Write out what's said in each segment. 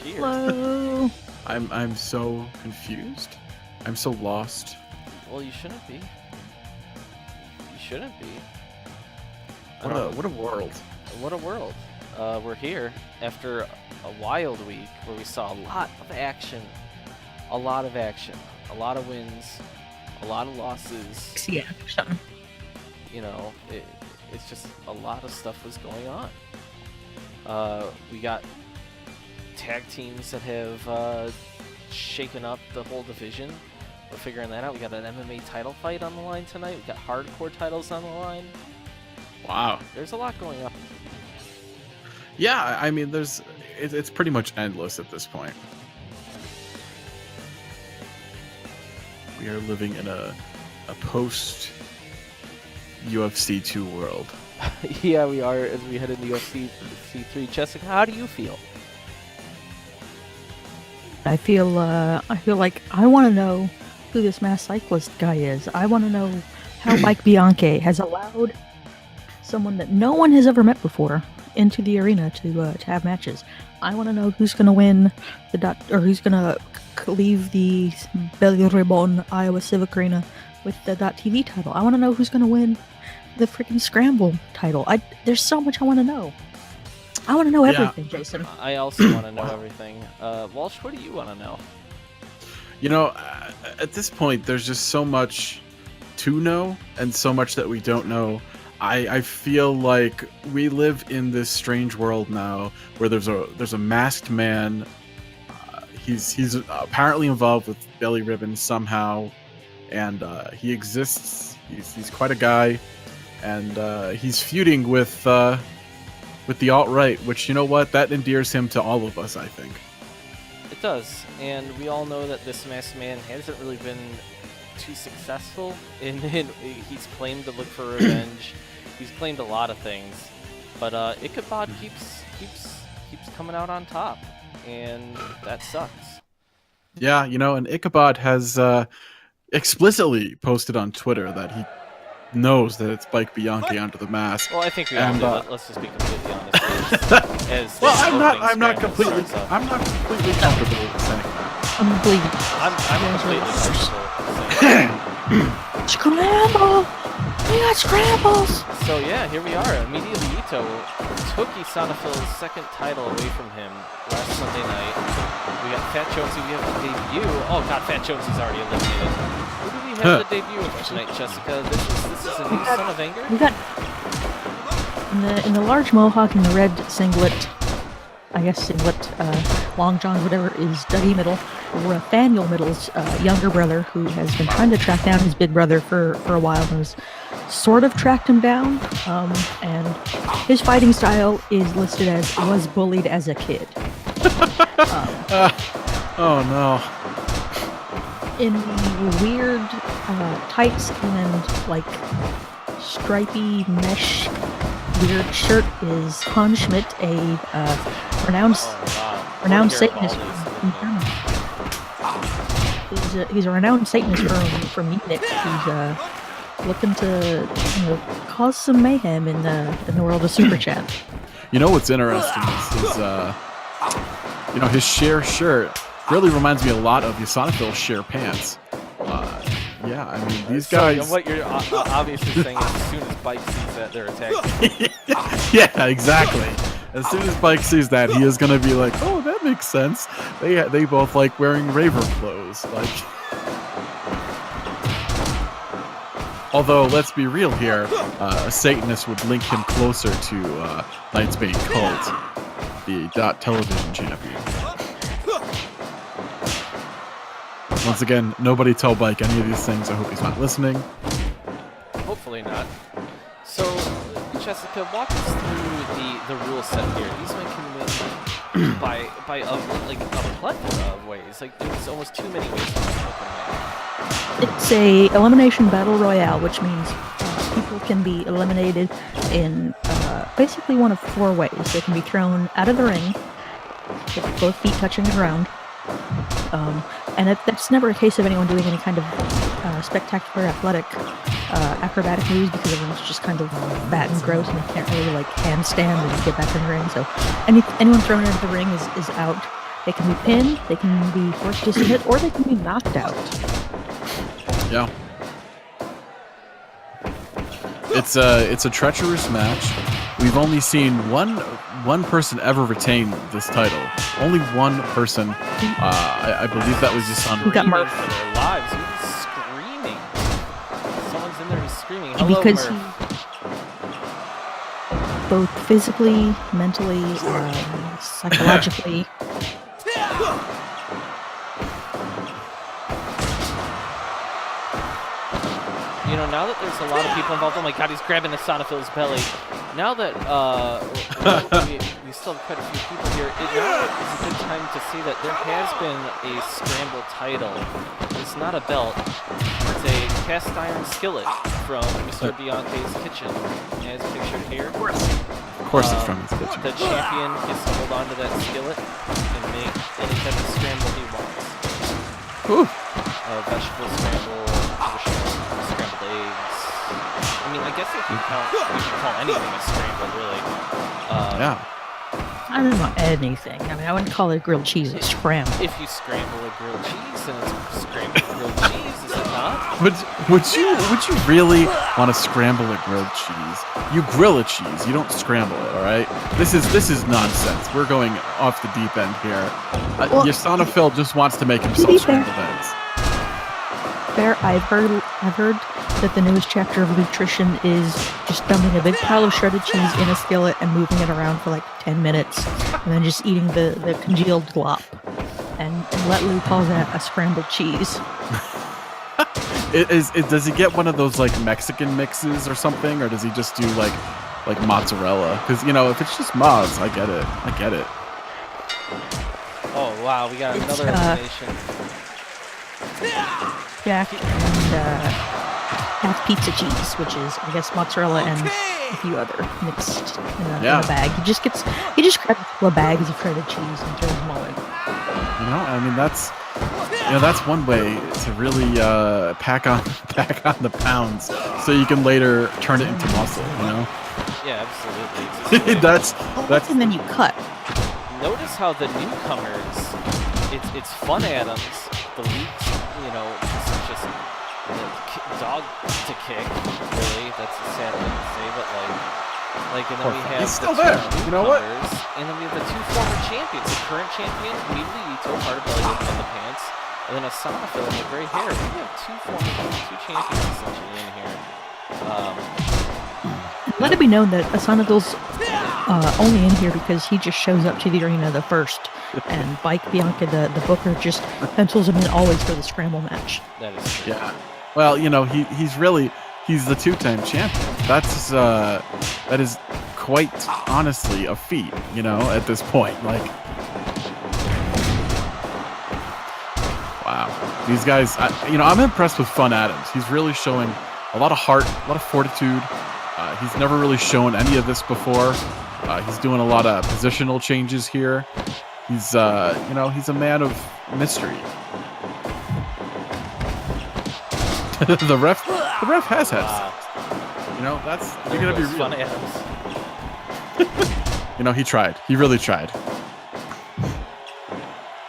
here. Hello. I'm so confused. I'm so lost. Well, you shouldn't be. You shouldn't be. What a world. What a world. We're here after a wild week where we saw a lot of action. A lot of action. A lot of wins. A lot of losses. Yeah. You know, it's just a lot of stuff was going on. We got tag teams that have shaken up the whole division. We're figuring that out. We got an MMA title fight on the line tonight. We got hardcore titles on the line. Wow. There's a lot going on. Yeah, I mean, it's pretty much endless at this point. We are living in a post UFC 2 world. Yeah, we are as we head into UFC 3. Jessica, how do you feel? I feel like I want to know who this mass cyclist guy is. I want to know how Mike Bianchi has allowed someone that no one has ever met before into the arena to have matches. I want to know who's going to win who's going to leave the Belle Ribbon Iowa Civic Arena with the .TV title. I want to know who's going to win the freaking Scramble title. There's so much I want to know. I want to know everything, Jason. I also want to know everything. Walsh, what do you want to know? You know, at this point, there's just so much to know and so much that we don't know. I feel like we live in this strange world now where there's a masked man. He's apparently involved with Belly Ribbon somehow, and he exists. He's quite a guy, and he's feuding with the alt-right, which, you know what, that endears him to all of us, I think. It does, and we all know that this masked man hasn't really been too successful in he's claimed to look for revenge. He's claimed a lot of things, but Ichabod keeps coming out on top, and that sucks. Yeah, you know, and Ichabod has explicitly posted on Twitter that he knows that it's Mike Bianchi under the mask. Well, I think we all do. Let's just be completely honest. Well, I'm not completely comfortable with saying that. I'm bleeding. I'm completely comfortable. Scramble! We got scrambles! So yeah, here we are. Immediately Ito took Isanafil's second title away from him last Sunday night. We got Fat Jonesy. We have the debut. Oh god, Fat Jonesy's already eliminated. Who do we have the debut with tonight, Jessica? This is a new Son of Anger? We got in the large mohawk and the red singlet, I guess singlet, long johns, whatever, is Dougie Middle. Nathaniel Middle's younger brother, who has been trying to track down his big brother for a while and has sort of tracked him down. And his fighting style is listed as was bullied as a kid. Oh no. In the weird tights and like stripy mesh weird shirt is Han Schmidt, a renowned Satanist from Germany. He's a renowned Satanist from Munich. He's looking to cause some mayhem in the world of Super Chat. You know what's interesting is his sheer shirt really reminds me a lot of Isanafil's sheer pants. Yeah, I mean, these guys... So what you're obviously saying is as soon as Bike sees that, they're attacking. Yeah, exactly. As soon as Bike sees that, he is going to be like, oh, that makes sense. They both like wearing raver clothes. Like, although, let's be real here, a Satanist would link him closer to Knightsbane Cult, the .television champion. Once again, nobody tell Bike any of these things. I hope he's not listening. Hopefully not. So, Jessica, walk us through the rule set here. These men can win by a plethora of ways. Like, there's almost too many ways to win. It's a elimination battle royale, which means people can be eliminated in basically one of four ways. They can be thrown out of the ring with both feet touching the ground. And that's never a case of anyone doing any kind of spectacular athletic acrobatic moves, because everyone's just kind of fat and gross and they can't really like handstand and get back in the ring. So anyone thrown into the ring is out. They can be pinned, they can be forced to submit, or they can be knocked out. Yeah. It's a treacherous match. We've only seen one person ever retain this title. Only one person. I believe that was just on. Who got Murph? For their lives. He's screaming. Someone's in there. He's screaming. Hello, Because Murph. he, both physically, mentally, psychologically. You know, now that there's a lot of people involved, oh my god, he's grabbing Asanophil's belly. Now that we still have quite a few people here, now is a good time to see that there has been a scramble title. It's not a belt, it's a cast iron skillet from Mr. Bianche's kitchen, as pictured here. Of course it's from his kitchen. The champion gets to hold on to that skillet and make any type of scramble he wants. Ooh. Vegetable scramble, traditional scrambled eggs. I mean, I guess if you call anything a scramble, really. Yeah. I don't know anything. I mean, I wouldn't call it grilled cheese a scramble. If you scramble a grilled cheese, then it's scrambled grilled cheese, is it not? Would you really want to scramble a grilled cheese? You grill a cheese. You don't scramble it. All right. This is nonsense. We're going off the deep end here. Well, Yasanophil just wants to make himself scrambled eggs. Fair. I've heard that the newest chapter of nutrition is just dumping a big pile of shredded cheese in a skillet and moving it around for like 10 minutes, and then just eating the congealed glop. And Let Lou call that a scrambled cheese. Does he get one of those like Mexican mixes or something, or does he just do like mozzarella? Because if it's just moz, I get it. Oh wow, we got another elimination. Jack and half pizza cheese, which is, I guess, mozzarella and a few other mixed in a bag. He just grabs a couple of bags of shredded cheese and throws them all in. I mean that's one way to really pack on the pounds, so you can later turn it into muscle. Yeah, absolutely. that's And then you cut. Notice how the newcomers, it's Fun Adams, the leaks, just dog to kick. Really, that's a sad thing to say, but and then we have he's still the there. two You know what? newcomers, and then we have the two former champions, the current champion, Weebly Ito, part of Belly Whipping in the Pants, and then Asanophil with the gray hair. We have two champions essentially in here. Let it be known that Asanophil's only in here because he just shows up to the arena the first, and Bianca, the booker, just pencils him in always for the scramble match. That is true. Yeah. Well, he's the two-time champion. That is quite honestly a feat, at this point. Wow. These guys, I'm impressed with Fun Adams. He's really showing a lot of heart, a lot of fortitude. He's never really shown any of this before. He's doing a lot of positional changes here. He's he's a man of mystery. the ref has had sex. That's you're gonna be real. Fun Adams. He tried. He really tried.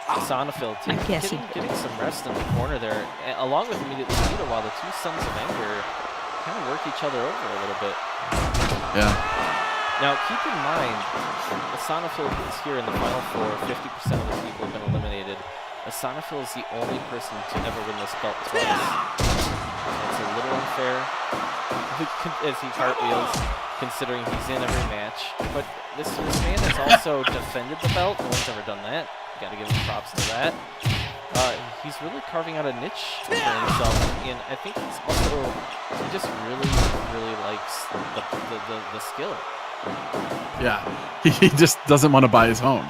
Asanophil getting some rest in the corner there, along with immediately Ito, while the two Sons of Anger kind of work each other over a little bit. Yeah. Now, keep in mind, Asanophil is here in the final four. 50% of the people have been eliminated. Asanophil is the only person to ever win this belt twice. It's a little unfair as he cartwheels, considering he's in every match. But this man has also defended the belt. No one's ever done that. Got to give him props to that. He's really carving out a niche for himself, and I think he just really, really likes the skillet. Yeah, he just doesn't want to buy his own.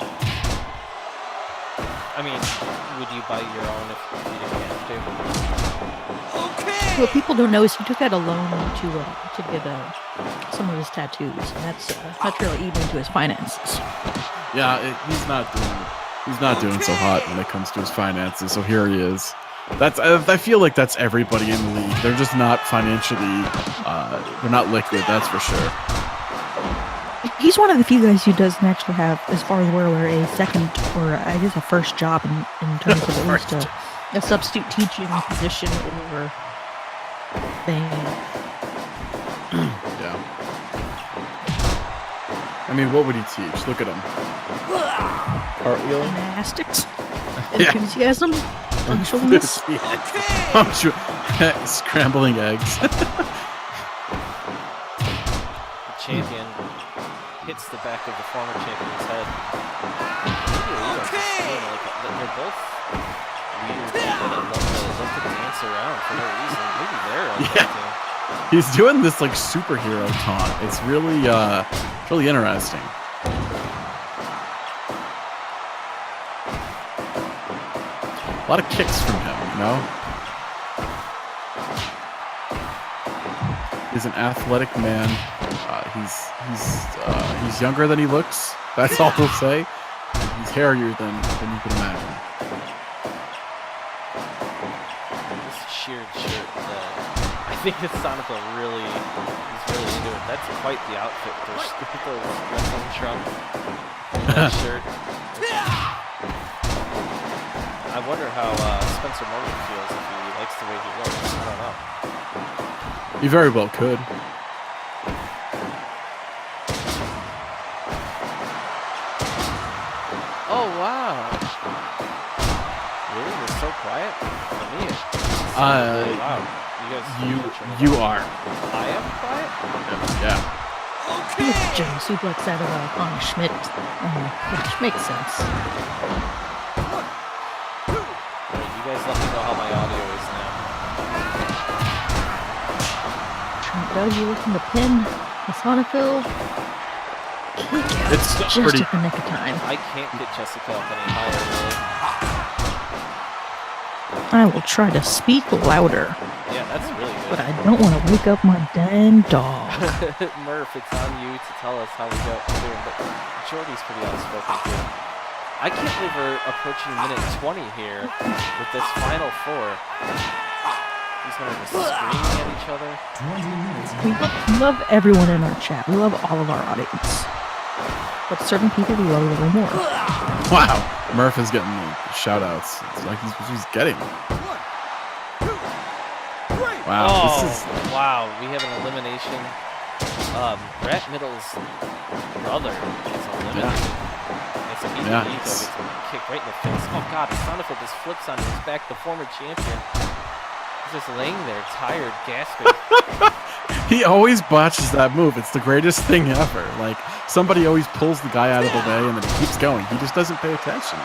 I mean, would you buy your own if you didn't have to? Okay. What people don't know is he took out a loan to get some of his tattoos, and that's really eating into his finances. Yeah, he's not doing so hot when it comes to his finances. So here he is. I feel like that's everybody in the league. They're just not financially. They're not liquid. That's for sure. He's one of the few guys who doesn't actually have, as far as we're aware, a second or I guess a first job in terms of at least a substitute teaching position or thing. Yeah. I mean, what would he teach? Look at him. Cartwheel? Gymnastics, Yeah. enthusiasm, punctualness. Scrambling eggs. The champion hits the back of the former champion's head. They're both weird people that love to dance around for no reason. Maybe they're unconnecting. He's doing this like superhero taunt. It's really really interesting. A lot of kicks from him, you know? He's an athletic man. He's younger than he looks. That's all we'll say. He's hairier than you can imagine. This sheared shirt, I think that Sonical is really into it. That's quite the outfit. Those wrestling trunks and that shirt. I wonder how Spencer Morgan feels if he likes the way he looks. I don't know. He very well could. Oh wow! Really? It's so quiet? For me, it's really loud. You are. I am quiet? Yeah. He was Jimmy suplex out of on Schmidt, which makes sense. Alright, you guys let me know how my audio is now. Doug, you looking to pin Masonico? Kick out It's just pretty- at the nick of time. I can't get Jessica up any higher, really. I will try to speak louder, Yeah, that's really but good. I don't want to wake up my dang dog. Murph, it's on you to tell us how we go doing, but Jordy's pretty outspoken too. I can't believe we're approaching minute 20 here with this final four. These men are just screaming at each other. We love everyone in our chat. We love all of our audience. But certain people we love a little more. Wow. Murph is getting shout outs. It's like he's getting. Wow. Oh, This is wow. We have an elimination. Brett Middle's brother is eliminated. It's a Yeah. ego gets kicked right in the face. Oh, God. Sonophil just flips on his back. The former champion. He's just laying there, tired, gasping. he always botches that move. It's the greatest thing ever. Like somebody always pulls the guy out of the way and then he keeps going. He just doesn't pay attention.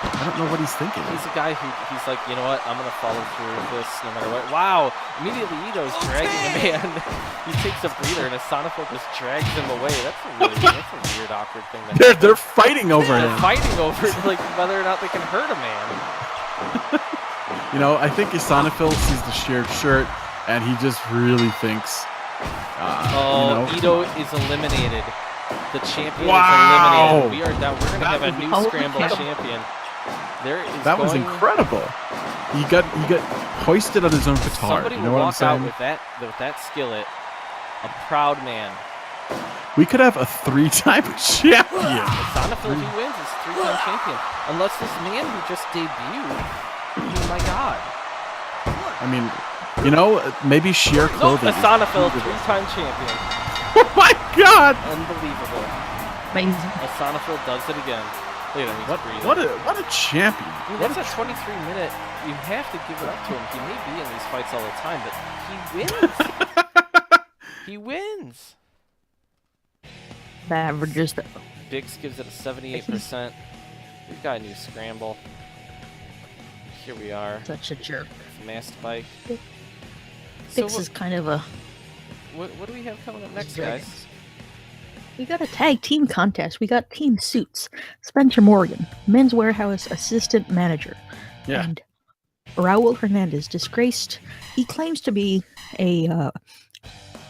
I don't know what he's thinking. He's a guy who, he's like, you know what, I'm going to follow through with this no matter what. Wow, immediately Ito's dragging a man. He takes a breather and a Sonophil just drags him away. That's a weird, awkward thing. They're fighting over him. They're fighting over like whether or not they can hurt a man. You know, I think Isanophil sees the shared shirt and he just really thinks. Ito is eliminated. The champion Wow. is eliminated. We are down. We're going to have a new scramble champion. That was incredible. He got hoisted on his own petard. Somebody You know will what I'm walk saying? out with that skillet. A proud man. We could have a 3-time champion. Sonophil, if he wins, is 3-time champion. Unless this man who just debuted. Oh my God. I mean, you know, maybe sheer clothing. Nope, Sonophil, 3-time champion. Oh my God! Unbelievable. Amazing. Sonophil does it again. Look at him, he's breathing. What a champion! I mean, that's a 23-minute. You have to give it up to him. He may be in these fights all the time, but he wins. He wins. The averages that Biggs gives it a 78%. We've got a new scramble. Here we are. such a jerk. Masked bike. This is kind of a. What do we have coming up next, guys? We got a tag team contest. We got Team Suits. Spencer Morgan, Men's Warehouse Assistant Manager. Yeah. And Raul Hernandez, disgraced. He claims to be a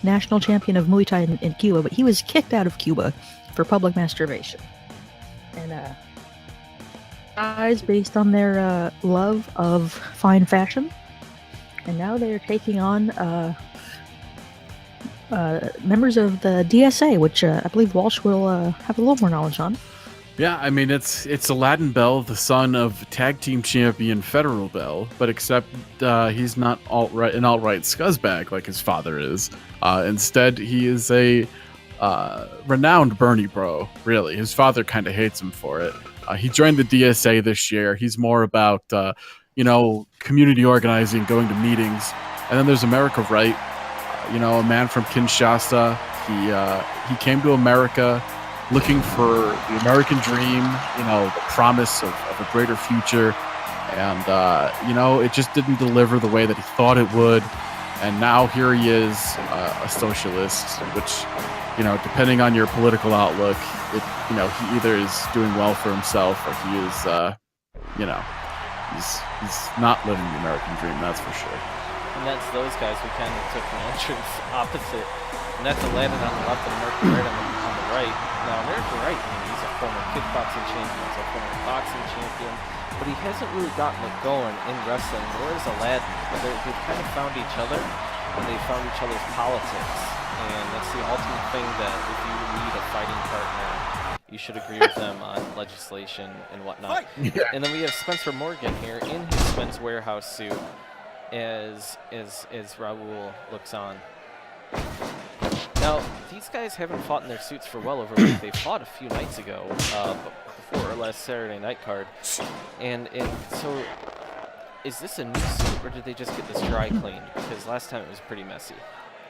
national champion of Muay Thai in Cuba, but he was kicked out of Cuba for public masturbation. And guys based on their love of fine fashion. And now they're taking on members of the DSA, which I believe Walsh will have a little more knowledge on. Yeah, I mean it's Aladdin Bell, the son of tag team champion Federal Bell, but except he's not an alt-right scuzzbag like his father is. Instead, he is a renowned Bernie bro. Really, his father kind of hates him for it. He joined the DSA this year. He's more about community organizing, going to meetings, and then there's America Right. A man from Kinshasa. He came to America looking for the American dream, the promise of a greater future. And, it just didn't deliver the way that he thought it would. And now here he is, a socialist, which, depending on your political outlook, he either is doing well for himself or he is, he's not living the American dream, that's for sure. And that's those guys we kind of took an entrance opposite. And that's Aladdin on the left and American Right on the right. Now, American Right, he's a former kickboxing champion, he's a former boxing champion, but he hasn't really gotten it going in wrestling, nor is Aladdin. They've kind of found each other, and they found each other's politics. And that's the ultimate thing that if you need a fighting partner, you should agree with them on legislation and whatnot. Yeah. And then we have Spencer Morgan here in his Spence Warehouse suit as Raul looks on. Now, these guys haven't fought in their suits for well over a week. They fought a few nights ago, before our last Saturday night card. And so, is this a new suit, or did they just get this dry cleaned? Because last time it was pretty messy.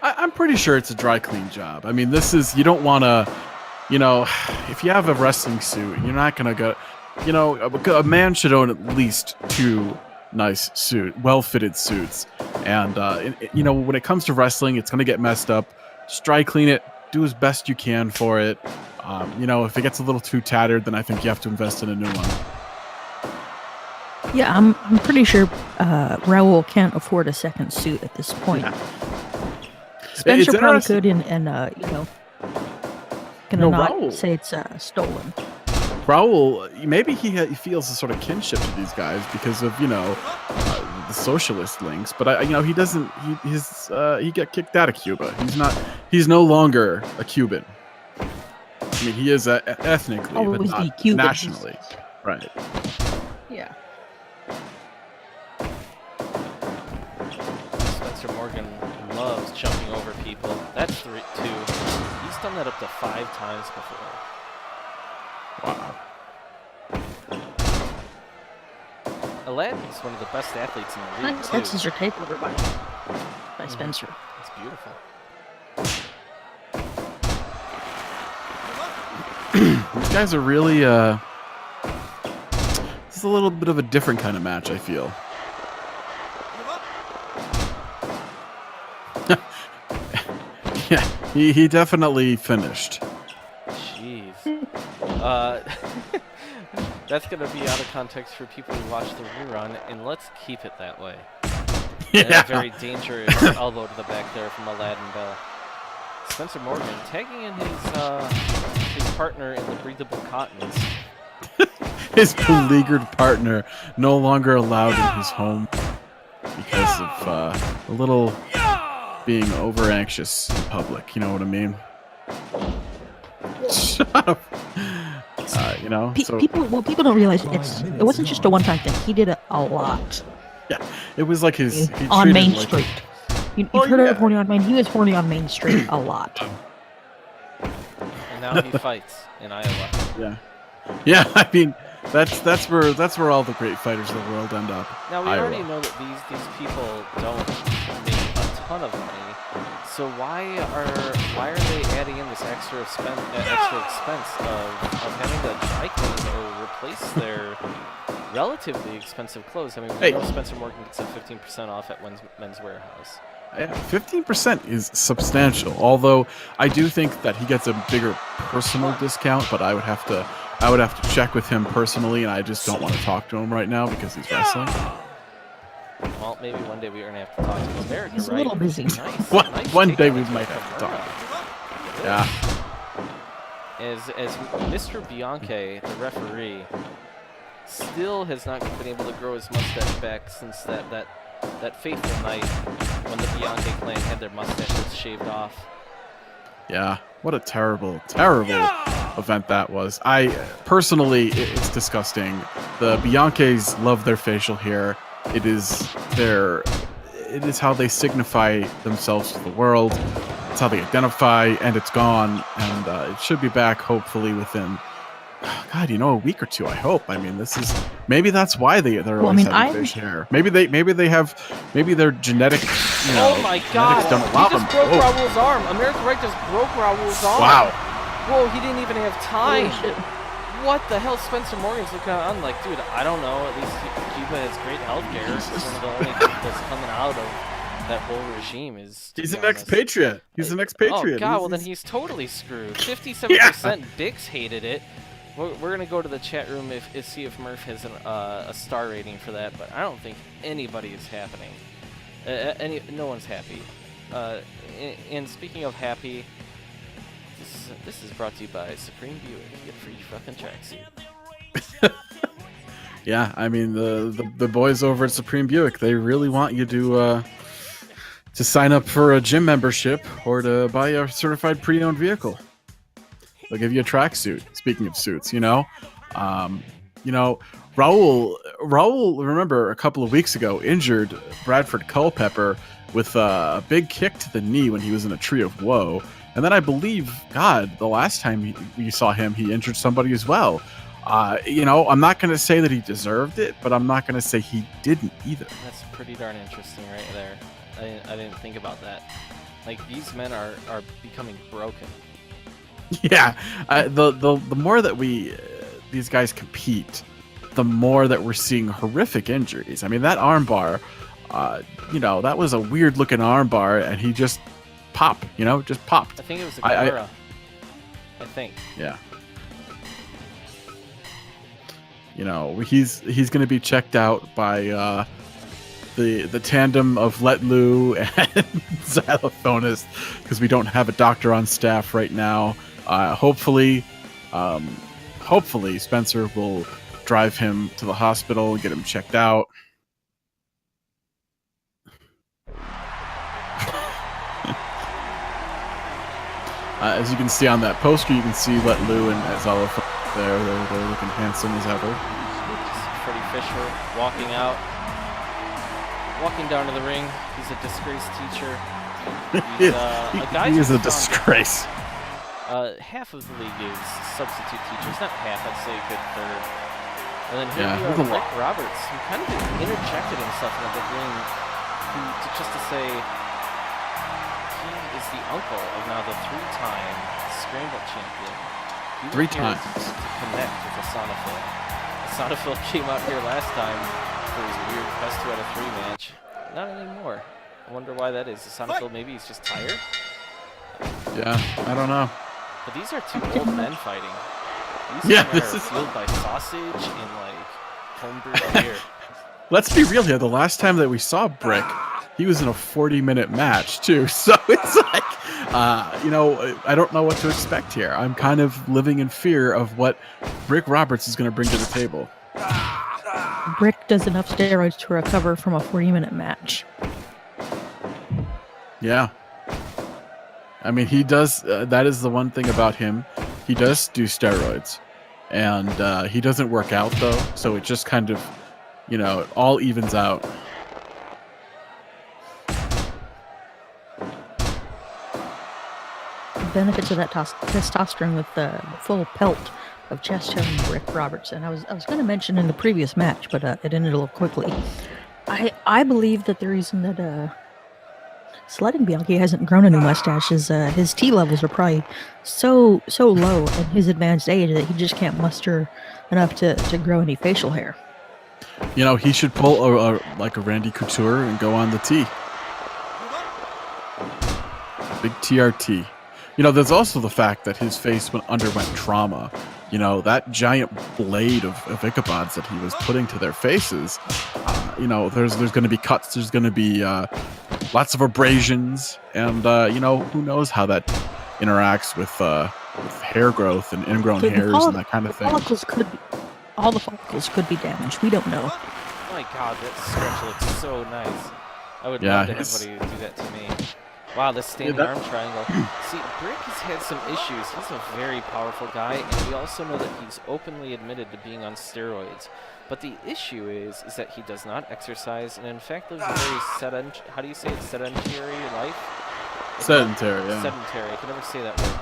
I'm pretty sure it's a dry clean job. I mean, you don't want to, if you have a wrestling suit, you're not going to go, a man should own at least 2 nice well-fitted suits. And, when it comes to wrestling, it's going to get messed up. Just dry clean it, do as best you can for it. If it gets a little too tattered, then I think you have to invest in a new one. Yeah, I'm pretty sure Raul can't afford a second suit at this point. Yeah. Spencer probably could, and Raul, say it's stolen. Raul, maybe he feels a sort of kinship to these guys because of the socialist links, but he doesn't. He got kicked out of Cuba. He's no longer a Cuban. I mean, he is ethnically, but not Cuban, nationally. Right. Yeah. Spencer Morgan loves jumping over people. That's 2. He's done that up to 5 times before. Wow. Aladdin's one of the best athletes in the league, That's your takeover by Spencer. It's beautiful. These guys are really, this is a little bit of a different kind of match, I feel. Yeah, he definitely finished. Jeez. That's going to be out of context for people who watch the rerun, and let's keep it that way. Yeah. And a very dangerous elbow to the back there from Aladdin Bell. Spencer Morgan tagging in his partner in the breathable cottons. His beleaguered partner no longer allowed in his home because of a little being over anxious in public. You know what I mean? Shut up. People don't realize it wasn't just a one-time thing. He did it a lot. Yeah, it was like on Main Street. You've heard of horny on Main. He was horny on Main Street a lot. And now he fights in Iowa. Yeah. I mean, that's where all the great fighters of the world end up. Now we already know that these people don't make a ton of money. So why are they adding in this extra expense of having to dry clean or replace their relatively expensive clothes? I mean, we know Spencer Morgan gets a 15% off at Men's Warehouse. Yeah, 15% is substantial. Although I do think that he gets a bigger personal discount, but I would have to check with him personally, and I just don't want to talk to him right now because he's wrestling. Well, maybe one day we're gonna have to talk to America, he's right? a little busy. Nice one day we might have to talk. Yeah. As Mr. Bianchi, the referee, still has not been able to grow his mustache back since that fateful night when the Bianchi clan had their mustaches shaved off. Yeah, what a terrible, terrible event that was. I personally, it's disgusting. The Bianches love their facial hair. It is how they signify themselves to the world. It's how they identify, and it's gone. And it should be back hopefully within, God, a week or two. I hope. I mean, maybe that's why they're Well, I always mean, having facial hair. Maybe their genetic. Oh my God! Genetics don't allow He just them. broke Raul's arm. American Right just broke Raul's arm. Wow. Whoa, he didn't even have time. Holy shit. What the hell? Spencer Morgan's looking on like, dude, I don't know. At least Cuba has great healthcare. It's one of the only things that's coming out of that whole regime is. He's an expatriate. He's an expatriate. Oh God, well then he's totally screwed. 57% Bix hated it. We're gonna go to the chat room if see if Murph has a star rating for that, but I don't think anybody is happening. No one's happy. And speaking of happy, this is brought to you by Supreme Buick. Get a free fucking tracksuit. Yeah, I mean the boys over at Supreme Buick, they really want you to sign up for a gym membership or to buy a certified pre-owned vehicle. They'll give you a tracksuit. Speaking of suits, Raul. Remember a couple of weeks ago injured Bradford Culpepper with a big kick to the knee when he was in a tree of woe. And then I believe, God, the last time we saw him, he injured somebody as well. I'm not going to say that he deserved it, but I'm not going to say he didn't either. That's pretty darn interesting right there. I didn't think about that. Like, these men are becoming broken. Yeah, the more that these guys compete, the more that we're seeing horrific injuries. I mean, that armbar, that was a weird looking armbar, and he just popped. Just popped. I think it was a Kimura. I think. Yeah. He's going to be checked out by the tandem of Let Lou and Xylophonist because we don't have a doctor on staff right now. Hopefully Spencer will drive him to the hospital and get him checked out. As you can see on that poster, you can see Let Lou and Xylophonist there. They're looking handsome as ever. Freddie Fisher walking down to the ring. He's a disgraced teacher. He's a guy he is a disgrace. Half of the league is substitute teachers. Not half, I'd say a good third. And then here Yeah, we are, Rick Roberts, who kind of interjected himself into the ring just to say he is the uncle of now the three-time Scramble champion. He Three was here times. to connect with Asanophil. Asanophil came out here last time for his weird best 2 out of 3 match. Not anymore. I wonder why that is. Asanophil, maybe he's just tired? Yeah, I don't know. But these are two old men fighting. These men are fueled by sausage and like homebrewed beer. Let's be real here. The last time that we saw Brick, he was in a 40-minute match too. So it's like, I don't know what to expect here. I'm kind of living in fear of what Brick Roberts is going to bring to the table. Brick does enough steroids to recover from a 40-minute match. Yeah. I mean, he does. That is the one thing about him. He does do steroids. And he doesn't work out, though. So it just kind of, it all evens out. The benefits of that testosterone with the full pelt of chest hair and Rick Roberts. And I was going to mention in the previous match, but it ended a little quickly. I believe that the reason that Sledding Bianchi hasn't grown a new mustache is his T levels are probably so low in his advanced age that he just can't muster enough to grow any facial hair. He should pull like a Randy Couture and go on the T. Big TRT. There's also the fact that his face underwent trauma. That giant blade of Ichabods that he was putting to their faces. There's going to be cuts. There's going to be lots of abrasions, and who knows how that interacts with hair growth and ingrown hairs and that kind of thing. All the follicles could be damaged. We don't know. Oh my God, that stretch looks so nice. I would love to have somebody do that to me. Wow, this standing that- arm triangle. See, Brick has had some issues. He's a very powerful guy, and we also know that he's openly admitted to being on steroids. But the issue is that he does not exercise, and in fact lives a very how do you say it? Sedentary life? Sedentary, yeah. Sedentary. I can never say that word.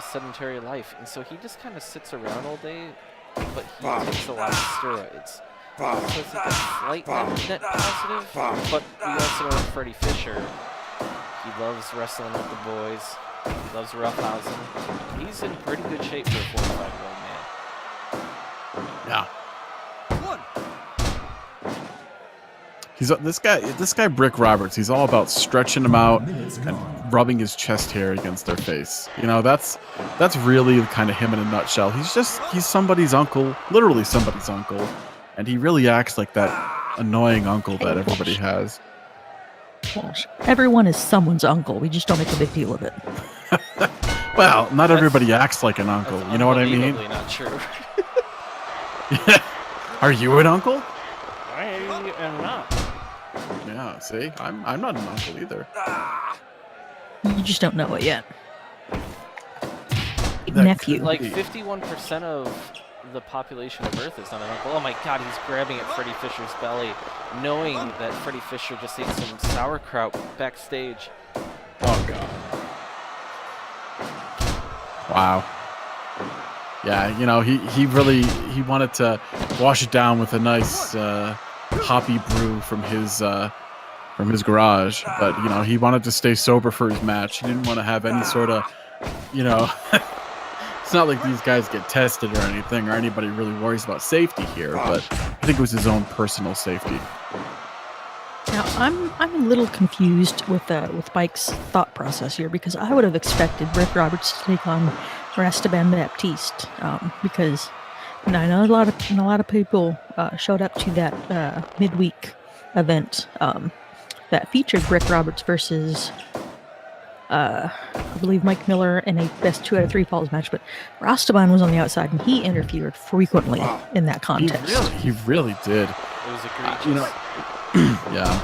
Sedentary life, and so he just kind of sits around all day, but he takes a lot of steroids. So it's like a slight net positive, but we also know that Freddie Fisher, he loves wrestling with the boys. He loves roughhousing. He's in pretty good shape for a 45-year-old man. Yeah. He's this guy Brick Roberts. He's all about stretching him out and rubbing his chest hair against their face. You know, that's really kind of him in a nutshell. He's somebody's uncle, literally somebody's uncle, and he really acts like that annoying uncle that everybody has. Gosh, everyone is someone's uncle. We just don't make a big deal of it. Well, not everybody acts like an uncle. You know what I mean? Unbelievably not true. Are you an uncle? I am not. Yeah, see? I'm not an uncle either. You just don't know it yet. That- Nephew. Like 51% of the population of Earth is not an uncle. Oh my God, he's grabbing at Freddie Fisher's belly, knowing that Freddie Fisher just ate some sauerkraut backstage. Oh god. Wow. Yeah, you know, he really wanted to wash it down with a nice hoppy brew from his garage, but you know, he wanted to stay sober for his match. He didn't want to have any sort of, you know, it's not like these guys get tested or anything, or anybody really worries about safety here, but I think it was his own personal safety. Now, I'm a little confused with Mike's thought process here, because I would have expected Brick Roberts to take on Esteban Baptiste, because I know a lot of people showed up to that midweek event that featured Brick Roberts versus I believe Mike Miller in a best 2 out of 3 falls match, but Esteban was on the outside and he interfered frequently in that contest. He really did. It was egregious. You know, yeah.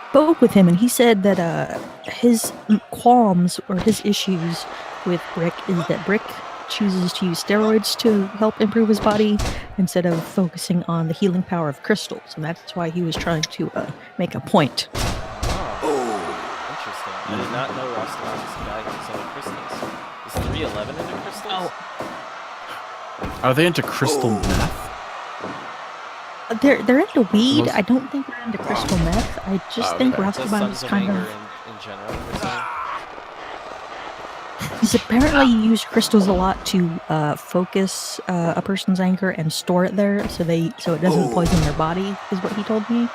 Spoke with him, and he said that his qualms or his issues with Brick is that Brick chooses to use steroids to help improve his body instead of focusing on the healing power of crystals, and that's why he was trying to make a point. Interesting. I did not know Esteban was the guy who's into crystals. Is 311 into crystals? Are they into crystal meth? They're into weed. I don't think they're into crystal meth. I just think The Esteban Sons is of kind Anger of. in general. You're saying? He's apparently used crystals a lot to focus a person's anger and store it there, so it doesn't poison their body. Is what he told me.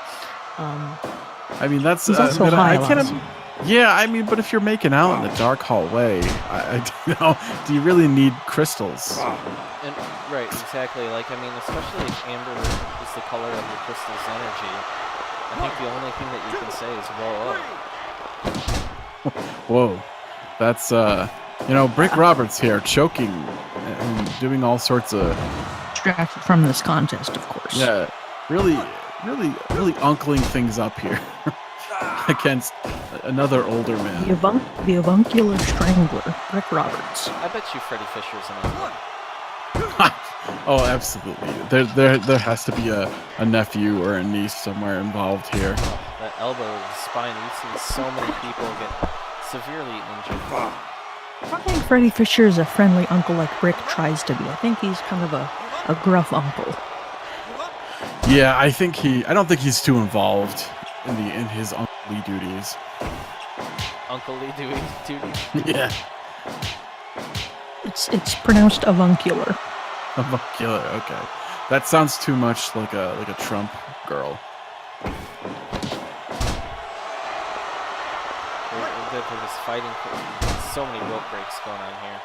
I mean, that's. He's also but high I a can't. lot. Yeah, I mean, but if you're making out in a dark hallway, you know, do you really need crystals? And, right, exactly. Like, I mean, especially if amber is the color of your crystal's energy, I think the only thing that you can say is, whoa, Whoa, that's you know, Brick Roberts here choking and doing all sorts of Distracted from this contest, of course. yeah, really uncling things up here against another older man. The avuncular strangler, Brick Roberts. I bet you Freddie Fisher's an uncle. Oh, absolutely. There has to be a nephew or a niece somewhere involved here. That elbow, the spine, we've seen so many people get severely injured. I don't think Freddie Fisher is a friendly uncle like Brick tries to be. I think he's kind of a gruff uncle. Yeah, I don't think he's too involved in his unclely duties. Uncle-y duties. Yeah. It's pronounced avuncular. Avuncular, okay. That sounds too much like a Trump girl. They're just fighting. So many rope breaks going on here.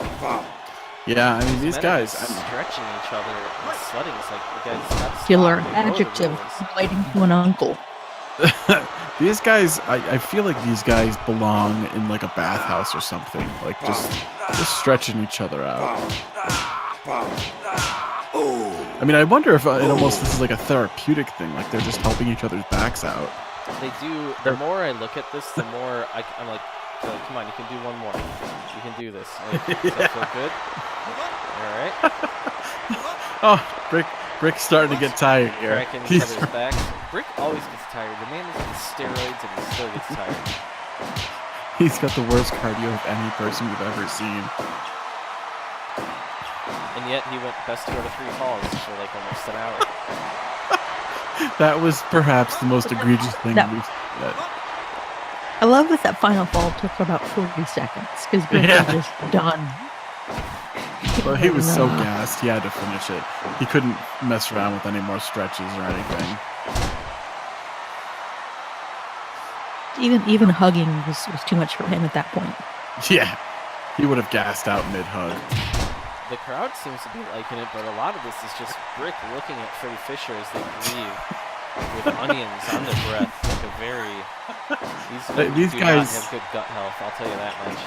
Yeah, I mean, these Men guys. are stretching each other and sledding. It's like the guys got Avuncular adjective relating to an uncle. These guys, I feel like these guys belong in like a bathhouse or something. Like just stretching each other out. I mean, I wonder if this is like a therapeutic thing. Like they're just helping each other's backs out. They do. The more I look at this, the more I'm like, come on, you can do one more. You can do this. Like, does that feel good? All right. Oh, Brick's starting to get tired here. Cracking each other's backs. Brick always gets tired. The man is on steroids and he still gets tired. He's got the worst cardio of any person we've ever seen. And yet he went best 2 out of 3 falls for like almost an hour. That was perhaps the most egregious thing we've said. I love that final fall took about 40 seconds because Brick was just done. Well, he was so gassed, he had to finish it. He couldn't mess around with any more stretches or anything. Even hugging was too much for him at that point. Yeah, he would have gassed out mid-hug. The crowd seems to be liking it, but a lot of this is just Brick looking at Freddie Fisher as they grieve with onions on their breath. Like a very... These guys do not have good gut health, I'll tell you that much.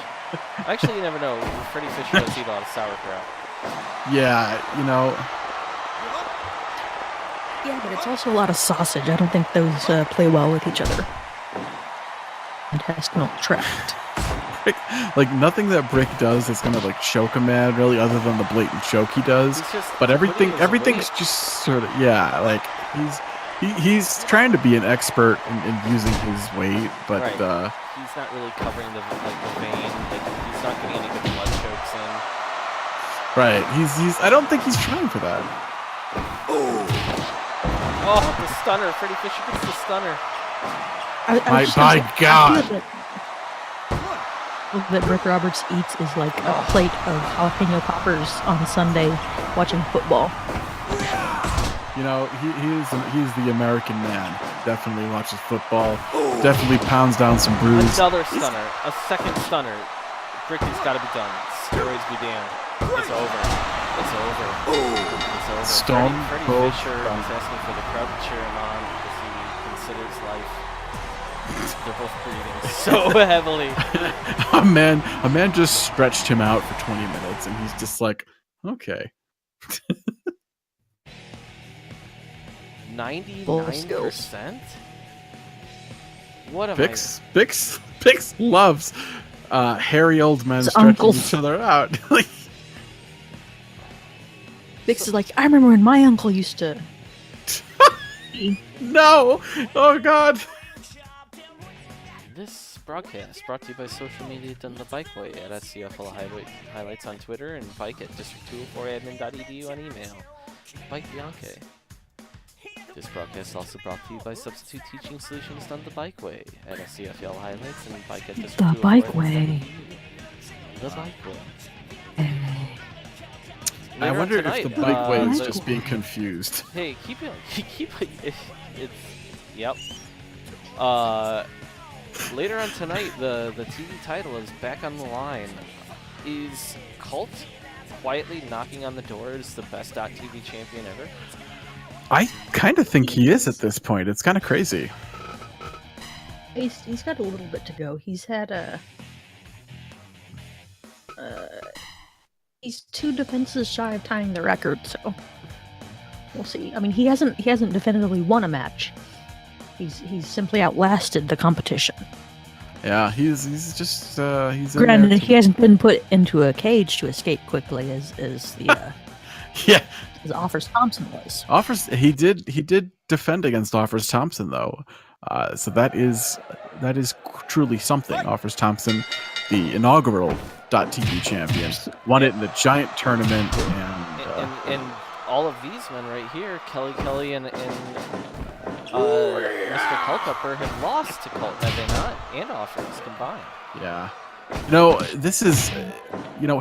Actually, you never know. Freddie Fisher does eat a lot of sauerkraut. Yeah, you know... Yeah, but it's also a lot of sausage. I don't think those play well with each other. Intestinal tract. Like, nothing that Brick does is gonna, like, choke a man, really, other than the blatant choke he does. But everything's just sort of... Yeah, like, he's trying to be an expert in using his weight, but... Right. He's not really covering the vein. Like, he's not getting any good blood chokes in. Right. I don't think he's trying for that. Oh, the stunner. Freddie Fisher gets the stunner. My God. That Brick Roberts eats is like a plate of jalapeno poppers on Sunday watching football. You know, he's the American man. Definitely watches football. Definitely pounds down some brews. Another stunner. A second stunner. Brick has got to be done. Steroids be damned. It's over. It's over. It's over. Stone Freddie Fisher is asking for the crowd to cheer him on because he considers life. They're both breathing so heavily. A man just stretched him out for 20 minutes, and he's just like, okay. 99%? What am Bix loves hairy old men stretching each other out. Bix is like, I remember when my uncle used to... No! Oh, God! This broadcast brought to you by social media done the Bikeway at SCFL Highlights on Twitter and Bike at district204admin.edu on email. Bike Bianche. This broadcast is also brought to you by Substitute Teaching Solutions done the Bikeway at SCFL Highlights and Bike at district204admin.edu. The Bikeway. The Bikeway. I wonder if the Bikeway is just being confused. Hey, keep it. It's yep. Later on tonight, the TV title is back on the line. Is Cult quietly knocking on the door as the best .TV champion ever? I kind of think he is at this point. It's kind of crazy. He's got a little bit to go. He's had he's 2 defenses shy of tying the record, so we'll see. I mean, he hasn't definitively won a match. He's simply outlasted the competition. Yeah, he's just he's. Granted, he hasn't been put into a cage to escape quickly as the as Offers Thompson was. He did defend against Offers Thompson though, so that is truly something. Offers Thompson, the inaugural .TV champion, won it in the giant tournament, and all of these men right here, Kelly and Mr. Cultupper have lost to Colt, have they not? And Offers combined. Yeah. No, this is,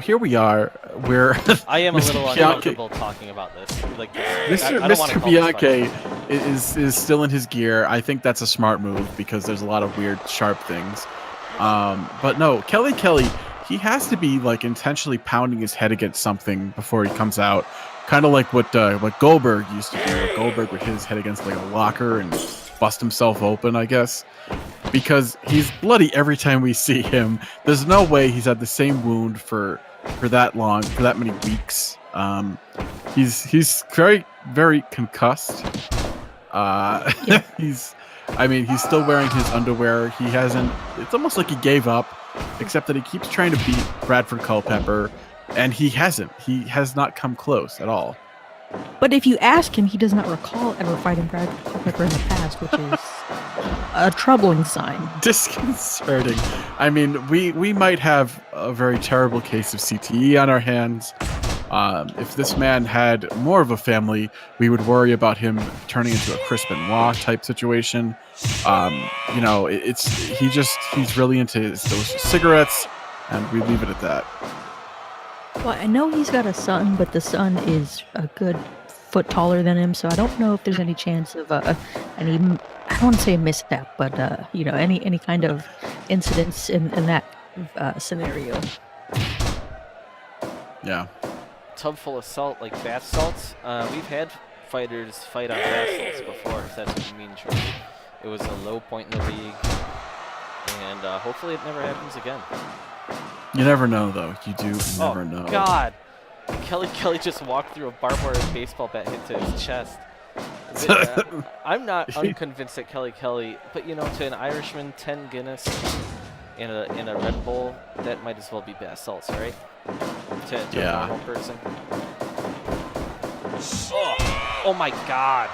here we are, where I am a little uncomfortable talking about this. Like, Mr. Bianche is still in his gear. I think that's a smart move because there's a lot of weird, sharp things. But no, Kelly, he has to be like intentionally pounding his head against something before he comes out. Kind of like what Goldberg used to do. Goldberg would hit his head against like a locker and bust himself open, I guess. Because he's bloody every time we see him. There's no way he's had the same wound for that long, for that many weeks. He's very, very concussed. Yeah. I mean, he's still wearing his underwear. He hasn't. It's almost like he gave up, except that he keeps trying to beat Bradford Culpepper, and he hasn't. He has not come close at all. But if you ask him, he does not recall ever fighting Brad Culpepper in the past, which is a troubling sign. Disconcerting. I mean, we might have a very terrible case of CTE on our hands. If this man had more of a family, we would worry about him turning into a Chris Benoit type situation. You know, he's really into those cigarettes, and we leave it at that. Well, I know he's got a son, but the son is a good foot taller than him, so I don't know if there's any chance of any. I don't want to say a misstep, but you know, any kind of incidents in that scenario. Yeah. Tub full of salt, like bath salts. We've had fighters fight on bath salts before, if that's what you mean, Jordan. It was a low point in the league, and hopefully it never happens again. You never know, though. You do never know. God. Kelly just walked through a barbed wire baseball bat hit to his chest. I'm not unconvinced that Kelly, but you know, to an Irishman, 10 Guinness in a Red Bull, that might as well be bath salts, right? To a normal person. Oh my God.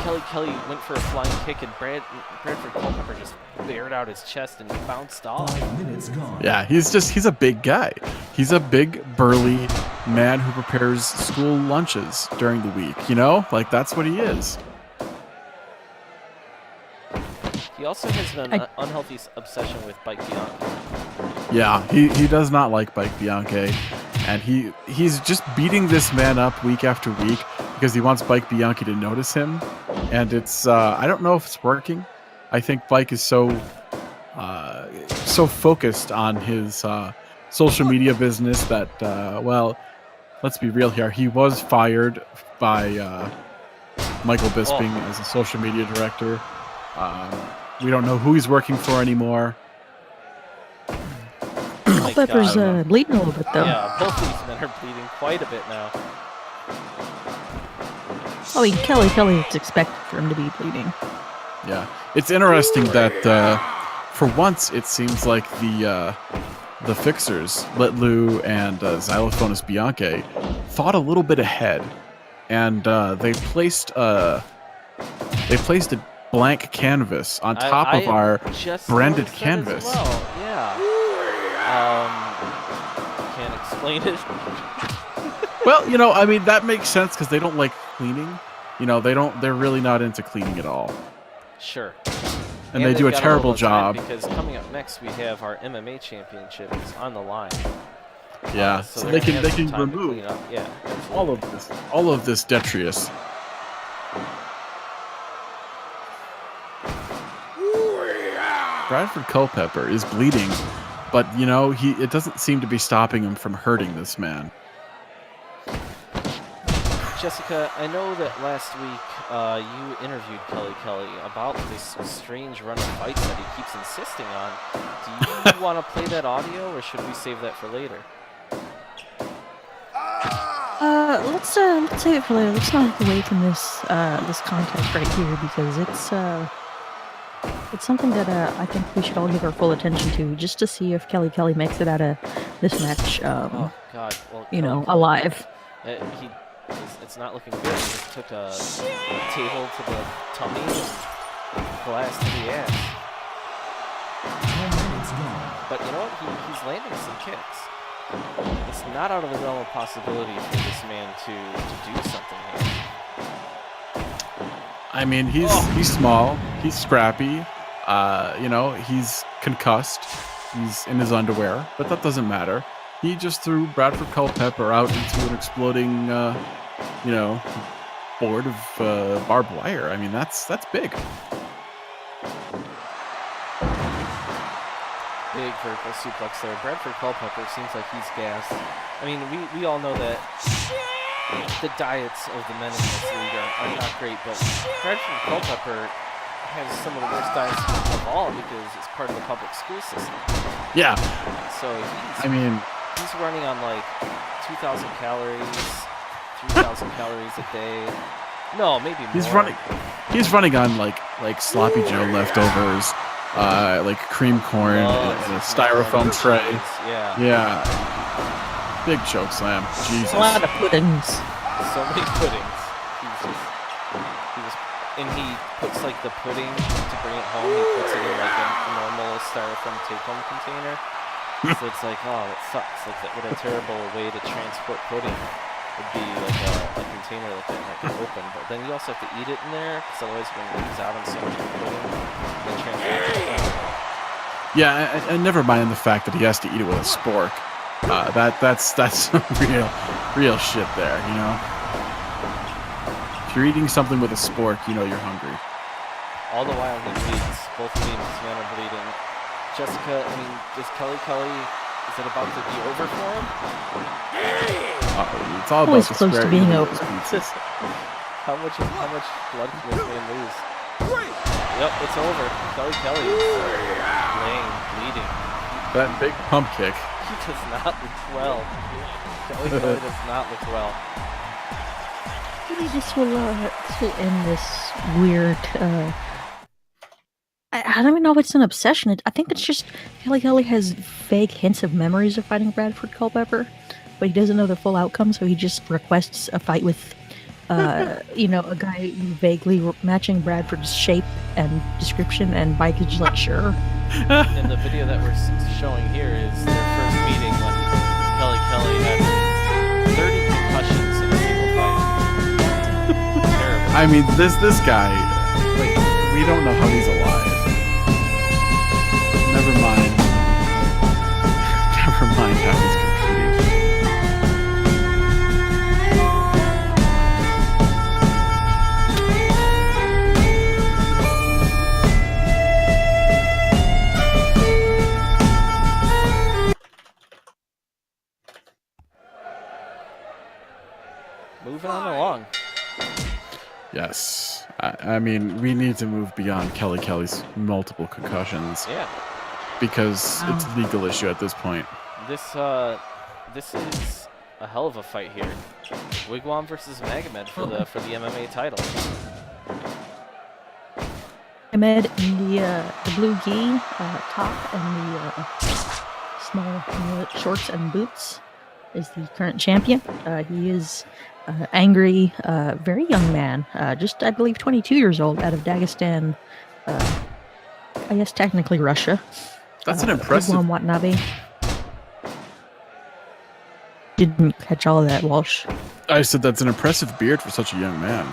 Kelly went for a flying kick, and Bradford Culpepper just bared out his chest and bounced off. 5 minutes gone. Yeah, he's a big guy. He's a big, burly man who prepares school lunches during the week, you know? Like, that's what he is. He also has an unhealthy obsession with Bike Bianchi. Yeah, he does not like Bike Bianchi, and he's just beating this man up week after week because he wants Bike Bianchi to notice him, and it's I don't know if it's working. I think Bike is so focused on his social media business that well, let's be real here. He was fired by Michael Bisping as a social media director. We don't know who he's working for anymore. Culpepper's bleeding a little bit, though. Yeah, both these men are bleeding quite a bit now. I mean, Kelly, it's expected for him to be bleeding. Yeah, it's interesting that for once it seems like the fixers, Litlu and Xylophonus Bianchi, thought a little bit ahead, and they placed a blank canvas on top of our branded canvas. Well. Yeah. Can't explain it. Well, you know, I mean, that makes sense because they don't like cleaning. You know, they're really not into cleaning at all. Sure. And they do a terrible job. Because coming up next, we have our MMA championship is on the line. Yeah, so they can remove all of this detritus. Bradford Culpepper is bleeding, but you know, it doesn't seem to be stopping him from hurting this man. Jessica, I know that last week you interviewed Kelly about this strange run of fights that he keeps insisting on. Do you want to play that audio, or should we save that for later? Let's save it for later. Let's not get away from this content right here because it's something that I think we should all give our full attention to, just to see if Kelly makes it out of this match. Oh God! Well, you know, alive. It's not looking good. He just took a table to the tummy and glass to the ass. 10 minutes gone. But you know what? He's landing some kicks. It's not out of the realm of possibility for this man to do something here. I mean, he's small, he's scrappy, you know, he's concussed, he's in his underwear, but that doesn't matter. He just threw Bradford Culpepper out into an exploding, you know, board of barbed wire. I mean, that's big. Big vertical suplex there. Bradford Culpepper seems like he's gassed. I mean, we all know that the diets of the men in this league are not great, but Bradford Culpepper has some of the worst diets of all because it's part of the public school system. Yeah. So he's running on like 2,000 calories, 3,000 calories a day. No, maybe He's more. running on like sloppy Joe leftovers, like cream corn in a styrofoam tray. Yeah. Yeah. Big choke slam. Jesus. A lot of puddings. So many puddings. And he puts like the pudding to bring it home. He puts it in like a normal styrofoam take-home container. So it's like, oh, that sucks. Like, what a terrible way to transport pudding would be like a container like that might be open. But then you also have to eat it in there, because otherwise you're going to lose out on so much pudding. And then transport it. Yeah, and never mind the fact that he has to eat it with a spork. That's some real shit there, you know. If you're eating something with a spork, you know you're hungry. All the while he bleeds. Both men are bleeding. Jessica, I mean, is Kelly, is it about to be over for him? It's all Always about the close to square being eating over. those pizzas. How much blood can this man lose? Yep, it's over. Kelly is laying, bleeding. That big pump kick. He does not look well. Kelly does not look well. Maybe this will to end this weird. I don't even know if it's an obsession. I think it's just Kelly has vague hints of memories of fighting Bradford Culpepper, but he doesn't know the full outcome, so he just requests a fight with, a guy vaguely matching Bradford's shape and description, and Mike is just like, sure. And the video that we're showing here is their first meeting when Kelly had 30 concussions in a single fight. Terrible. I mean, this guy, like, we don't know how he's alive. Never mind how he's competing. Moving on along. Yes. I mean, we need to move beyond Kelly's multiple concussions. Yeah. Because it's a legal issue at this point. This is a hell of a fight here. Wigwam versus Magomed for the MMA title. Ahmed in the blue gi top and the small shorts and boots is the current champion. He is angry, very young man, just I believe 22 years old, out of Dagestan. I guess technically Russia. That's an impressive. Wigwam Watanabe. Didn't catch all of that, Walsh. I said that's an impressive beard for such a young man.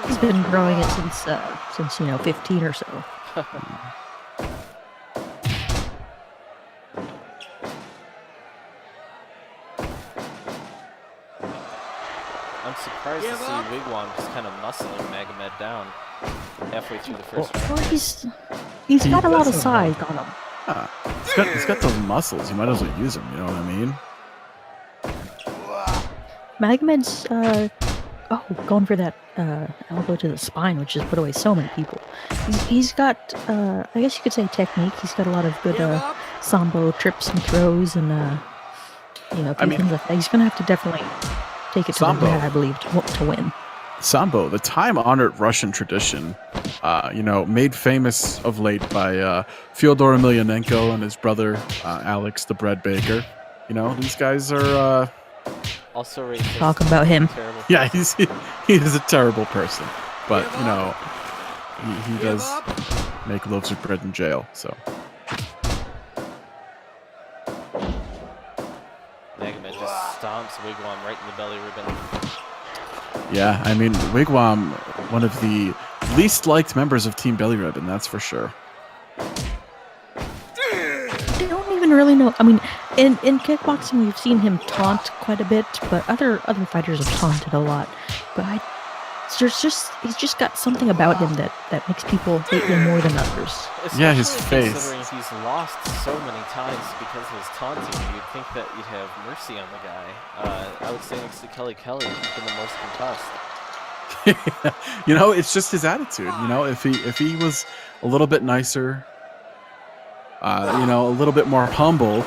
He's been growing it since 15 or so. I'm surprised to see Wigwam just kind of muscling Magomed down halfway through the first round. Well, he's got a lot of size on him. He's got those muscles. You might as well use them. You know what I mean? Magomed's going for that elbow to the spine, which has put away so many people. He's got, I guess you could say, technique. He's got a lot of good sambo trips and throws, and things like that. He's gonna have to definitely take it to the mat, I believe, to win. Sambo, the time-honored Russian tradition, made famous of late by Fyodor Emelianenko and his brother Alex, the bread baker. You know, these guys are also racist. Talk about him. Terrible. Yeah, he is a terrible person, but he does make loaves of bread in jail. So Magomed just stomps Wigwam right in the belly ribbon. yeah, I mean, Wigwam, one of the least liked members of Team Belly Ribbon, that's for sure. They don't even really know. I mean, in kickboxing, we've seen him taunt quite a bit, but other fighters have taunted a lot. But he's just got something about him that makes people hate him more than others. Yeah, his Especially face. Considering he's lost so many times because of his taunting, you'd think that you'd have mercy on the guy. I would say next to Kelly, he's been the most concussed. It's just his attitude. If he was a little bit nicer, a little bit more humble,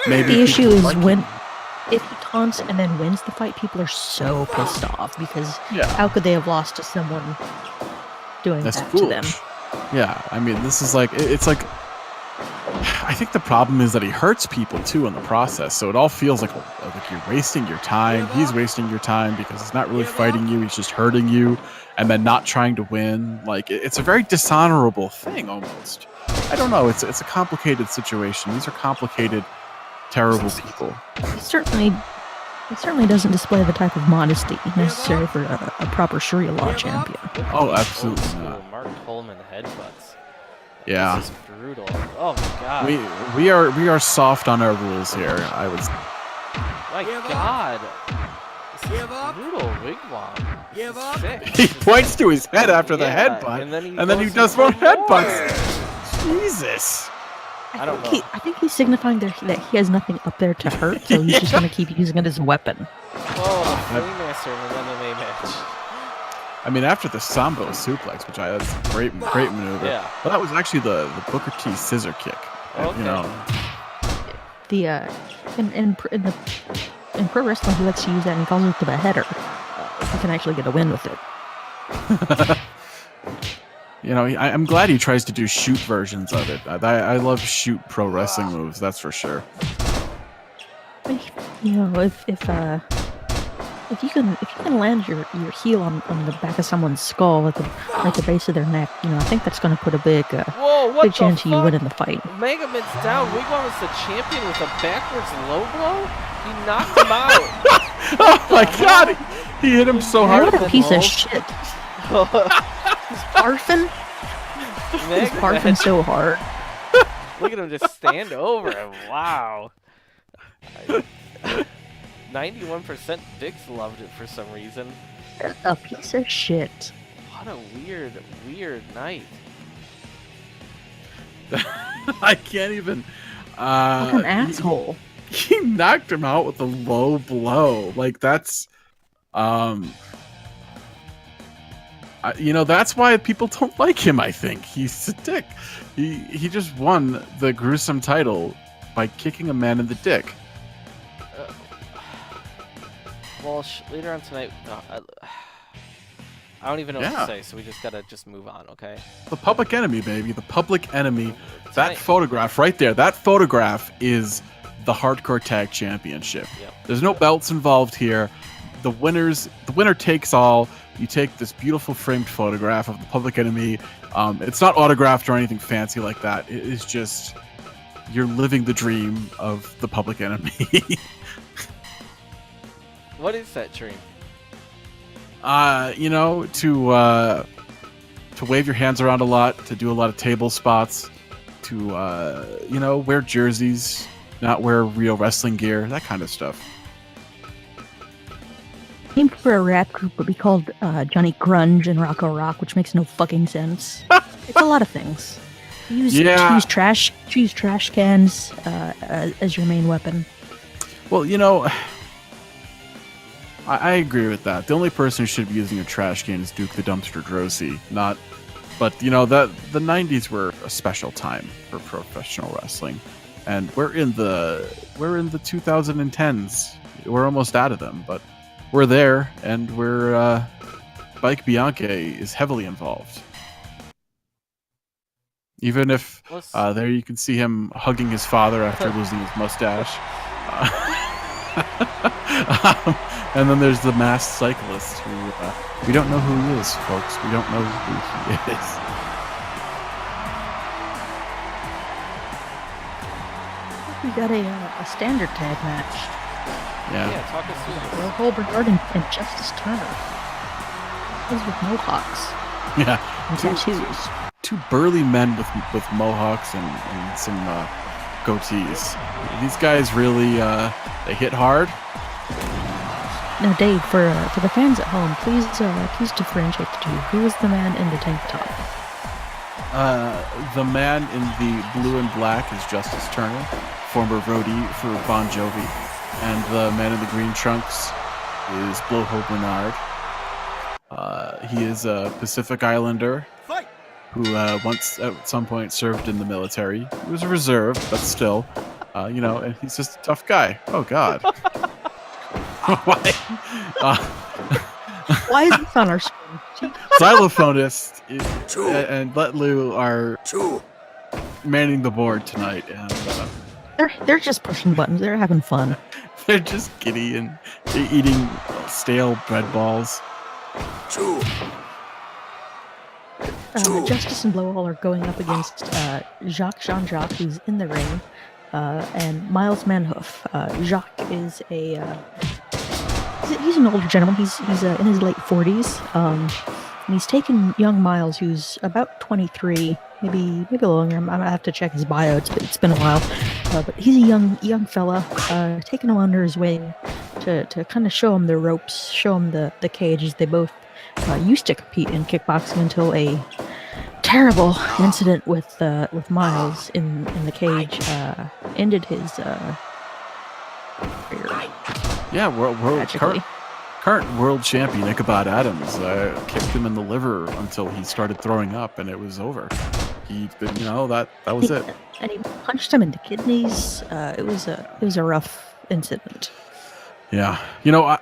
maybe The issue is if he taunts and then wins the fight, people are so pissed off because Yeah. how could they have lost to someone doing That's that to them? foolish. Yeah, I mean, this is like it's like. I think the problem is that he hurts people too in the process, so it all feels like you're wasting your time. He's wasting your time because he's not really fighting you; he's just hurting you, and then not trying to win. Like it's a very dishonorable thing, almost. I don't know. It's a complicated situation. These are complicated, terrible people. He certainly doesn't display the type of modesty necessary for a proper Sharia law champion. Oh, absolutely Old school not. Mark Coleman headbutts. Yeah. This is brutal. Oh my god. We are soft on our rules here. I was. My god. This is brutal wigwam. Give This up. is sick. He points to his head after the Yeah, headbutt, and then he does goes more for more. headbutts. Jesus. I don't know. I think he's signifying that he has nothing up there to hurt, so he's just going to keep using it as a weapon. Oh, the Freemaster in an MMA match. I mean, after the Sambo suplex, which that's a great maneuver. Yeah. Well, that was actually the Booker T scissor kick. Okay. You know, The in pro wrestling, he likes to use that, and he calls it the beheader. He can actually get a win with it. I'm glad he tries to do shoot versions of it. I love shoot pro wrestling moves. That's for sure. If you can land your heel on the back of someone's skull at the base of their neck, I think that's going to put a big Whoa, what big the chance of you fuck? winning the fight. Megaman's down. Wigwam is the champion with a backwards low blow. He knocked him out. Oh my God! He hit him so hard. What a piece of Rolls. shit! He's barfing. He's barfing Megaman. so hard. Look at him just stand over him. Wow. 91% Vix loved it for some reason. A piece of shit. What a weird night. I can't even. What an asshole. He knocked him out with a low blow. Like that's, that's why people don't like him. I think he's a dick. He just won the gruesome title by kicking a man in the dick. Well, later on tonight, I don't even know what Yeah. to say, so we just gotta move on, okay? The Public Enemy, baby. The Public Enemy. That Tonight- photograph right there. That photograph is the Hardcore Tag Championship. Yep. There's no belts involved here. The winner takes all. You take this beautiful framed photograph of the Public Enemy. It's not autographed or anything fancy like that. It is just you're living the dream of the Public Enemy. What is that dream? To wave your hands around a lot, to do a lot of table spots, to wear jerseys, not wear real wrestling gear, that kind of stuff. Named for a rap group would be called Johnny Grunge and Rocco Rock, which makes no fucking sense. It's a lot of things. Use trash cans as your main weapon. Well, I agree with that. The only person who should be using a trash can is Duke the Dumpster Drosy, not. But that the '90s were a special time for professional wrestling, and we're in the 2010s. We're almost out of them, but we're there, and we're Mike Bianchi is heavily involved. Even if there you can see him hugging his father after losing his mustache. And then there's the masked cyclist who we don't know who he is, folks. We don't know who he is. We got a standard tag match. Yeah, talk us through Will this. Holbert and Justice Turner. Those with mohawks Yeah, and tattoos. two burly men with mohawks and some goatees. These guys really they hit hard. Now, Dave, for the fans at home, please differentiate the two. Who is the man in the tank top? The man in the blue and black is Justice Turner, former roadie for Bon Jovi, and the man in the green trunks is Blowhole Bernard. He is a Pacific Islander who once at some point served in the military. He was a reserve, but still, and he's just a tough guy. Oh God. Why? Why is this on our screen? Xylophonist and Let Lou are manning the board tonight, and They're just pushing buttons. They're having fun. they're just giddy and eating stale bread balls. Justice and Blowall are going up against Jacques Jean-Jacques, who's in the ring, and Miles Manhoof. Jacques is he's an older gentleman. He's in his late 40s, and he's taken young Miles, who's about 23, maybe longer. I'm gonna have to check his bio. It's been a while, but he's a young fella, taking him under his wing to kind of show him the ropes, show him the cage. They both used to compete in kickboxing until a terrible incident with Miles in the cage ended his career. Yeah, current world champion Ichabod Adams kicked him in the liver until he started throwing up, and it was over. That was it. And he punched him in the kidneys. It was a rough incident. Yeah,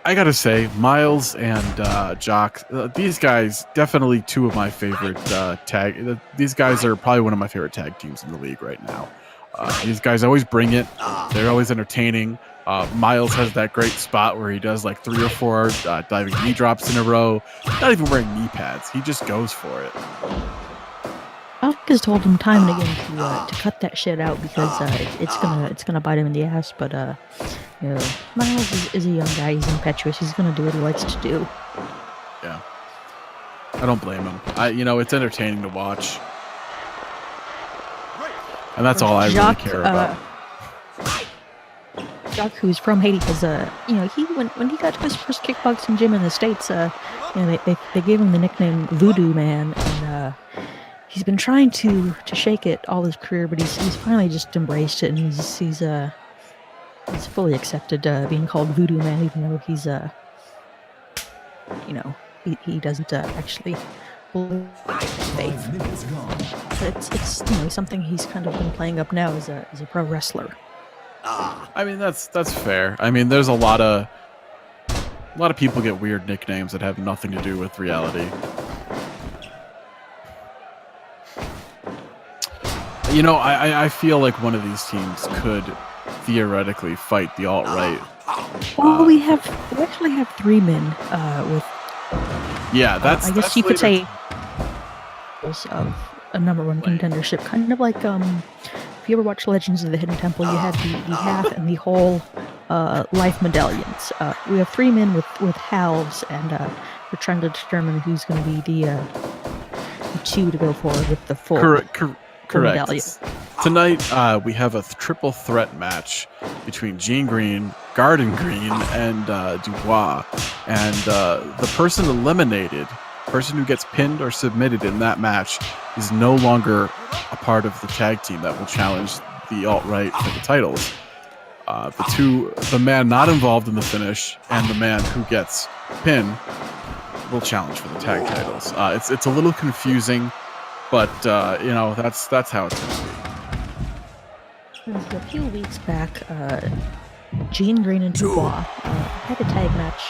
I gotta say, Miles and Jock, these guys definitely two of my favorite tag. These guys are probably one of my favorite tag teams in the league right now. These guys always bring it. They're always entertaining. Miles has that great spot where he does like 3 or 4 diving knee drops in a row. Not even wearing knee pads. He just goes for it. Alec has told him time and again to cut that shit out because it's gonna bite him in the ass. But Miles is a young guy. He's impetuous. He's gonna do what he likes to do. Yeah, I don't blame him. It's entertaining to watch, and that's all I really care about. Jacques, who's from Haiti, because he when he got to his first kickboxing gym in the States, they gave him the nickname Voodoo Man, and he's been trying to shake it all his career, but he's finally just embraced it, and he's fully accepted being called Voodoo Man, even though he's he doesn't actually believe in faith. But it's something he's kind of been playing up now as a pro wrestler. I mean, that's fair. I mean, there's a lot of people get weird nicknames that have nothing to do with reality. I feel like one of these teams could theoretically fight the alt-right. Well, we actually have 3 men with. Yeah, I guess you could say of a number 1 contendership, kind of like if you ever watched Legends of the Hidden Temple, you had the half and the whole life medallions. We have 3 men with halves, and we're trying to determine who's going to be the 2 to go forward with the full. Correct. Medallion. Tonight, we have a triple threat match between Gene Green, Garden Green, and Dubois. And the person eliminated, person who gets pinned or submitted in that match, is no longer a part of the tag team that will challenge the alt-right for the titles. The man not involved in the finish and the man who gets pinned will challenge for the tag titles. It's a little confusing, but that's how it's going to be. A few weeks back, Gene Green and Dubois had a tag match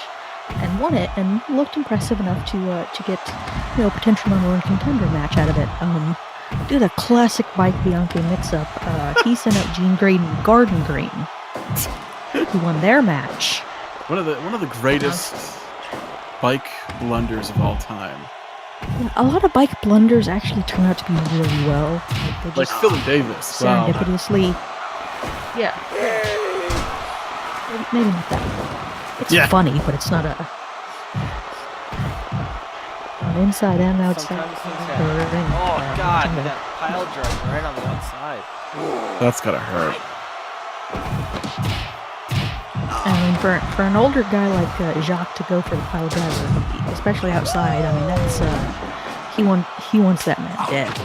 and won it, and looked impressive enough to get potential number 1 contender match out of it. Did a classic Mike Bianchi mix-up. He sent out Gene Green and Garden Green, who won their match. One of the greatest bike blunders of all time. Yeah, a lot of bike blunders actually turn out to be really well. Like Philly Davis. Serendipitously. Wow. Yeah. Maybe not that one. It's funny, but it's not an inside and outside. Oh god, that pile driver right on the outside. That's gotta hurt. I mean, for an older guy like Jacques to go for the pile driver, especially outside, I mean, that's he wants that man dead.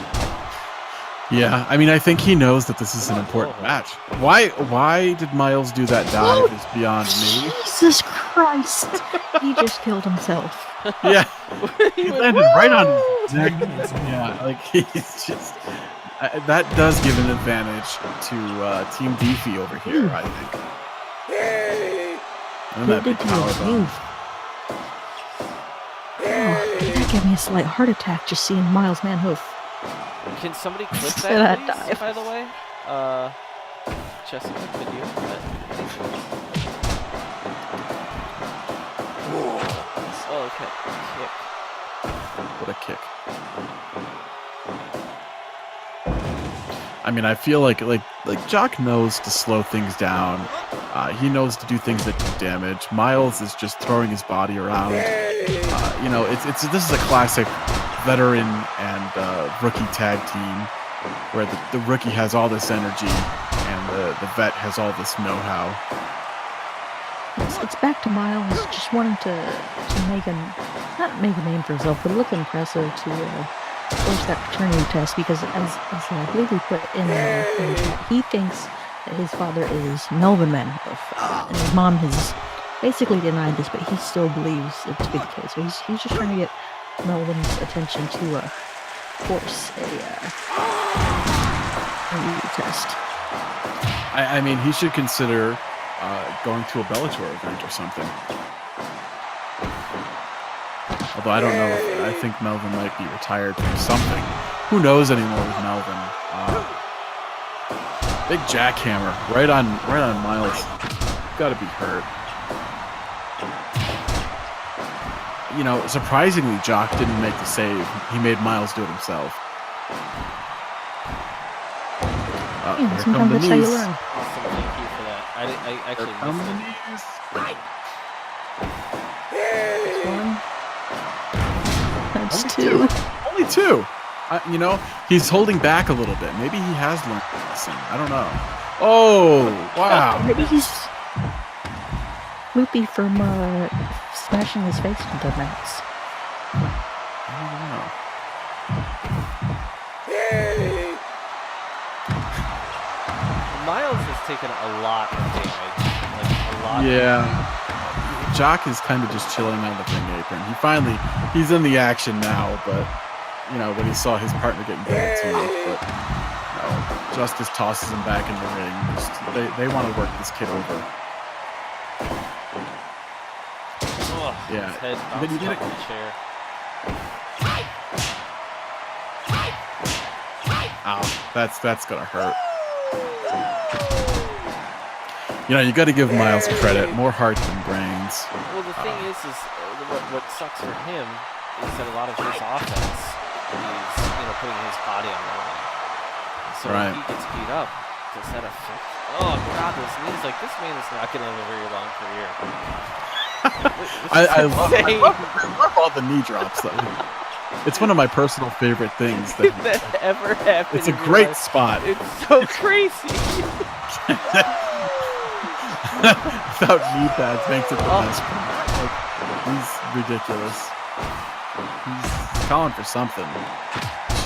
Yeah, I mean, I think he knows that this is an important match. Why did Miles do that dive is beyond me. Jesus Christ! He just killed himself. Yeah, he landed right on his neck. Yeah, like he's just. That does give an advantage to Team Beefy over here, I think. And that big Pivoted to power his bomb. youth. Oh, that gave me a slight heart attack just seeing Miles Manhoof. Can somebody clip For that, that please, dive. by the way? Jessica, could you? Oh, okay. Kick. What a kick. I mean, I feel like Jock knows to slow things down. He knows to do things that do damage. Miles is just throwing his body around. You know, this is a classic veteran and rookie tag team where the rookie has all this energy and the vet has all this know-how. It's back to Miles just wanting to not make a name for himself, but look impressive to force that paternity test because as I believe we put in the chat, he thinks that his father is Melvin Manhoof, and his mom has basically denied this, but he still believes it to be the case. So he's just trying to get Melvin's attention to force a test. I mean, he should consider going to a Bellator event or something. Although I don't know, I think Melvin might be retired from something. Who knows anymore with Melvin? Big jackhammer right on Miles. Got to be hurt. You know, surprisingly, Jock didn't make the save. He made Miles do it himself. Here Sometimes come the that's how you knees. learn. Awesome, thank you for that. I Here actually come the missed knees. One. That's Only two. Only two. You know, he's holding back a little bit. Maybe he has learned a lesson. I don't know. Oh, wow. Maybe he's loopy from smashing his face into mats. I don't know. Miles has taken a lot of damage. Like, a lot. Yeah. Jock is kind of just chilling on the ring apron. He's in the action now, but, you know, when he saw his partner getting double teamed, but, no, Justice tosses him back in the ring. They want to work this kid over. Ugh, Yeah. His head Then you bounced get off the chair. Ow, that's gonna hurt. You know, you got to give Miles credit. More heart than brains. Well, the thing is what sucks for him is that a lot of his offense is, putting his body on the line. So Right. when he gets beat up, does that affect? Oh God, those knees! Like this man is not going to have a very long career. I love all the knee drops. It's one of my personal favorite things. that ever happened. It's a in your great life. spot. It's so crazy. Without knee pads makes it the best. Like, he's ridiculous. He's calling for something.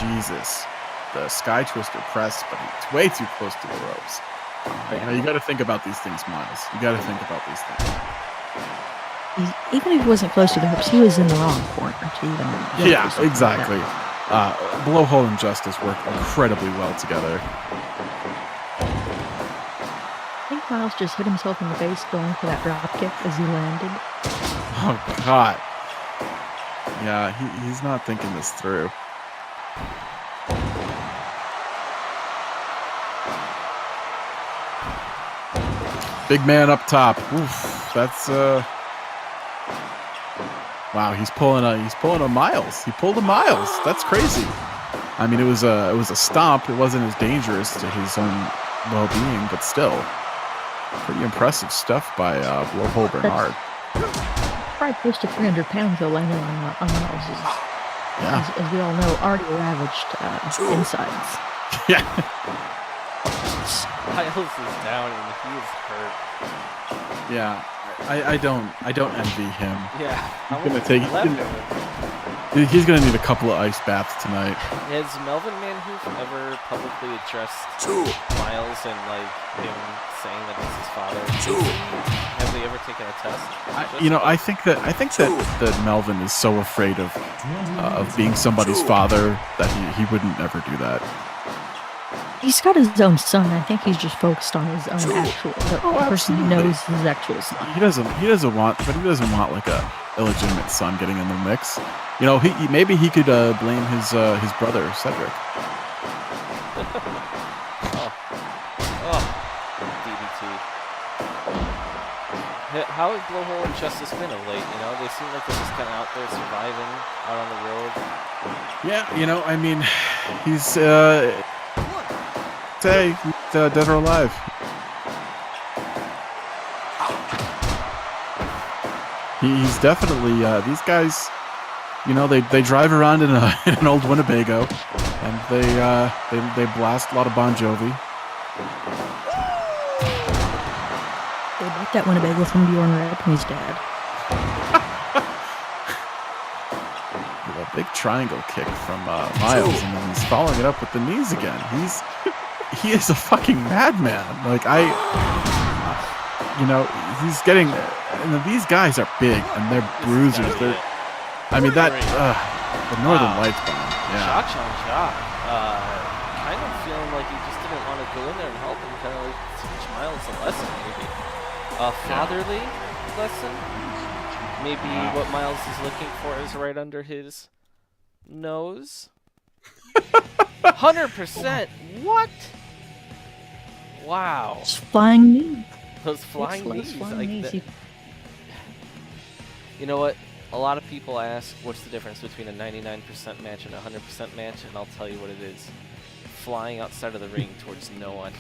Jesus. The Sky Twister press, but he's way too close to the ropes. You know, you got to think about these things, Miles. You got to think about these things. Even if he wasn't close to the ropes, he was in the wrong corner to even. Yeah, do something like exactly. that. Blowhole and Justice work incredibly well together. I think Miles just hit himself in the face going for that drop kick as he landed. Oh, God. Yeah, he's not thinking this through. Big man up top. Oof, that's wow, he's pulling a Miles. He pulled a Miles. That's crazy. I mean, it was a stomp. It wasn't as dangerous to his own well-being, but still, pretty impressive stuff by Blowhole Bernard. Probably close to 300 pounds though, landing on Miles. Yeah, As we all know, already ravaged insides. yeah. Miles is down and he is hurt. Yeah, I don't envy him. Yeah, He's gonna take. He's gonna need a couple of ice baths tonight. Has Melvin Manhoof ever publicly addressed Miles and like him saying that he's his father? Have they ever taken a test? I think that Melvin is so afraid of being somebody's father that he wouldn't ever do that. He's got his own son. I think he's just focused on his own actual. The person he absolutely. knows his actual son. He doesn't want like a illegitimate son getting in the mix. You know, maybe he could blame his brother Cedric. Oh, DDT. How has Blowhole and Justice been of late? You know, they seem like they're just kind of out there surviving out on the road. Yeah, you know, I mean, he's dead or alive. He's definitely these guys. You know, they drive around in an old Winnebago, and they blast a lot of Bon Jovi. They bought that Winnebago from Bjorn Radney's dad. A big triangle kick from Miles, and then he's following it up with the knees again. He is a fucking madman. Like he's getting. And these guys are big, and they're bruisers. I mean that the Northern Lights bomb. Yeah. Shock. Kind of feeling like he just didn't want to go in there and help him. Kind of like teach Miles a lesson, maybe a fatherly lesson. Maybe what Miles is looking for is right under his nose. 100%. What? Wow. It's flying knee. Those flying knees. Flying knees. You know what? A lot of people ask, what's the difference between a 99% match and a 100% match? And I'll tell you what it is. Flying outside of the ring towards no one.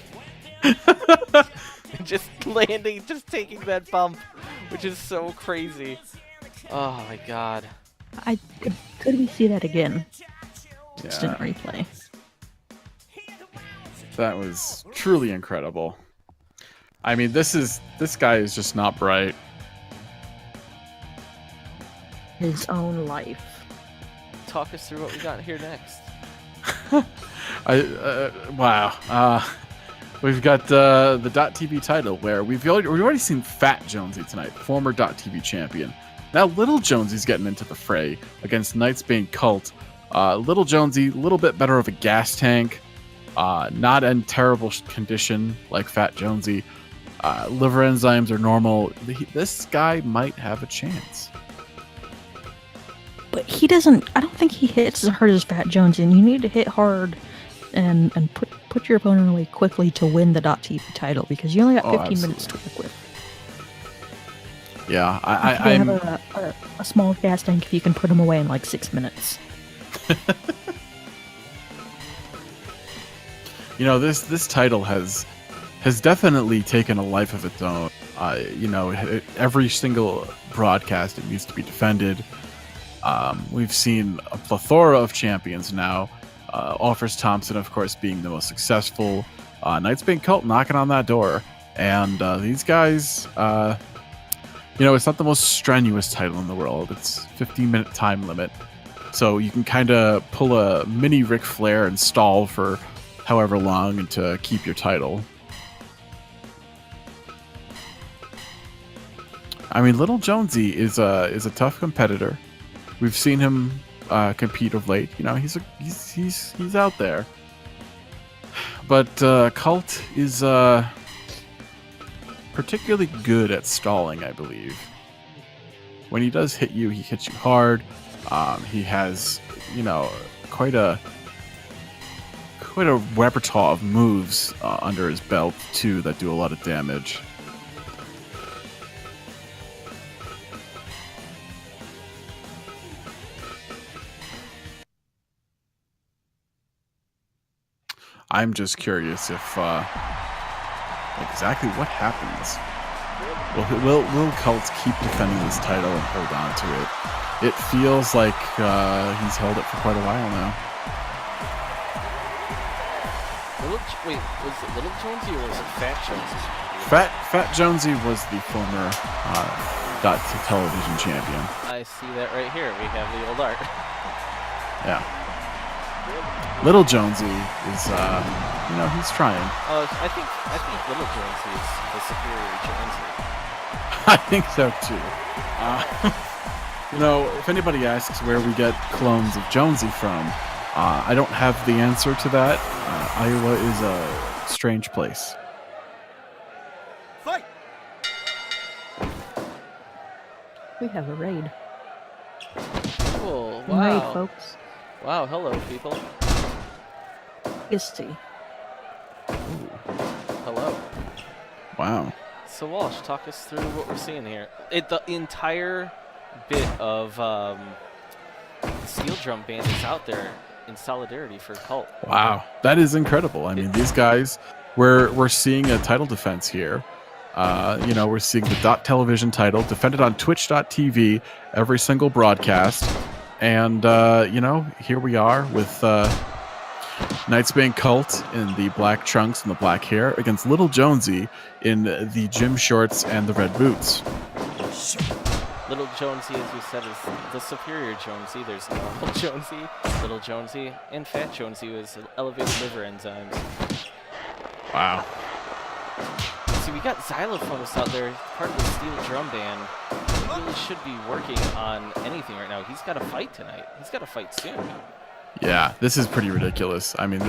Just landing, just taking that bump, which is so crazy. Oh my god. Could we see that again? Yeah. Instant replay. That was truly incredible. I mean, this guy is just not bright. His own life. Talk us through what we got here next. Wow. We've got the .TV title where we've already seen Fat Jonesy tonight, former .TV champion. Now Little Jonesy's getting into the fray against Knightsbane Cult. Little Jonesy, a little bit better of a gas tank, not in terrible condition like Fat Jonesy. Liver enzymes are normal. This guy might have a chance. But he doesn't. I don't think he hits as hard as Fat Jonesy, and you need to hit hard and put your opponent away quickly to win the .TV title because you only got 15 minutes to work with. Yeah, I have a small gas tank if you can put him away in like 6 minutes. You know, this title has definitely taken a life of its own. Every single broadcast it needs to be defended. We've seen a plethora of champions now. Offers Thompson, of course, being the most successful. Knightsbane Cult knocking on that door. And these guys, it's not the most strenuous title in the world. It's 15-minute time limit. So you can kind of pull a mini Ric Flair and stall for however long and to keep your title. I mean, Little Jonesy is a tough competitor. We've seen him compete of late. You know, he's out there. But Cult is particularly good at stalling, I believe. When he does hit you, he hits you hard. He has, quite a repertoire of moves under his belt too that do a lot of damage. I'm just curious if exactly what happens. Will Cult keep defending this title and hold on to it? It feels like he's held it for quite a while now. Wait, was it Little Jonesy or was it Fat Jonesy? Fat Jonesy was the former television champion. I see that right here. We have the old art. Yeah. Little Jonesy is, he's trying. I think Little Jonesy is the superior Jonesy. I think so too. If anybody asks where we get clones of Jonesy from, I don't have the answer to that. Iowa is a strange place. Fight! We have a raid. Cool. Raid, Wow. folks. Wow. Hello, people. Isty. Hello. Wow. So Walsh, talk us through what we're seeing here. The entire bit of the steel drum band is out there in solidarity for Cult. Wow, that is incredible. I mean, these guys, we're seeing a title defense here. We're seeing the Dot Television title defended on Twitch.tv every single broadcast, and here we are with Knights Bane Cult in the black trunks and the black hair against Little Jonesy in the gym shorts and the red boots. Little Jonesy, as we said, is the superior Jonesy. There's normal Jonesy, Little Jonesy, and Fat Jonesy with elevated liver enzymes. Wow. See, we got xylophones out there, part of the steel drum band. He really should be working on anything right now. He's got a fight tonight. He's got a fight soon. Yeah, this is pretty ridiculous. I mean,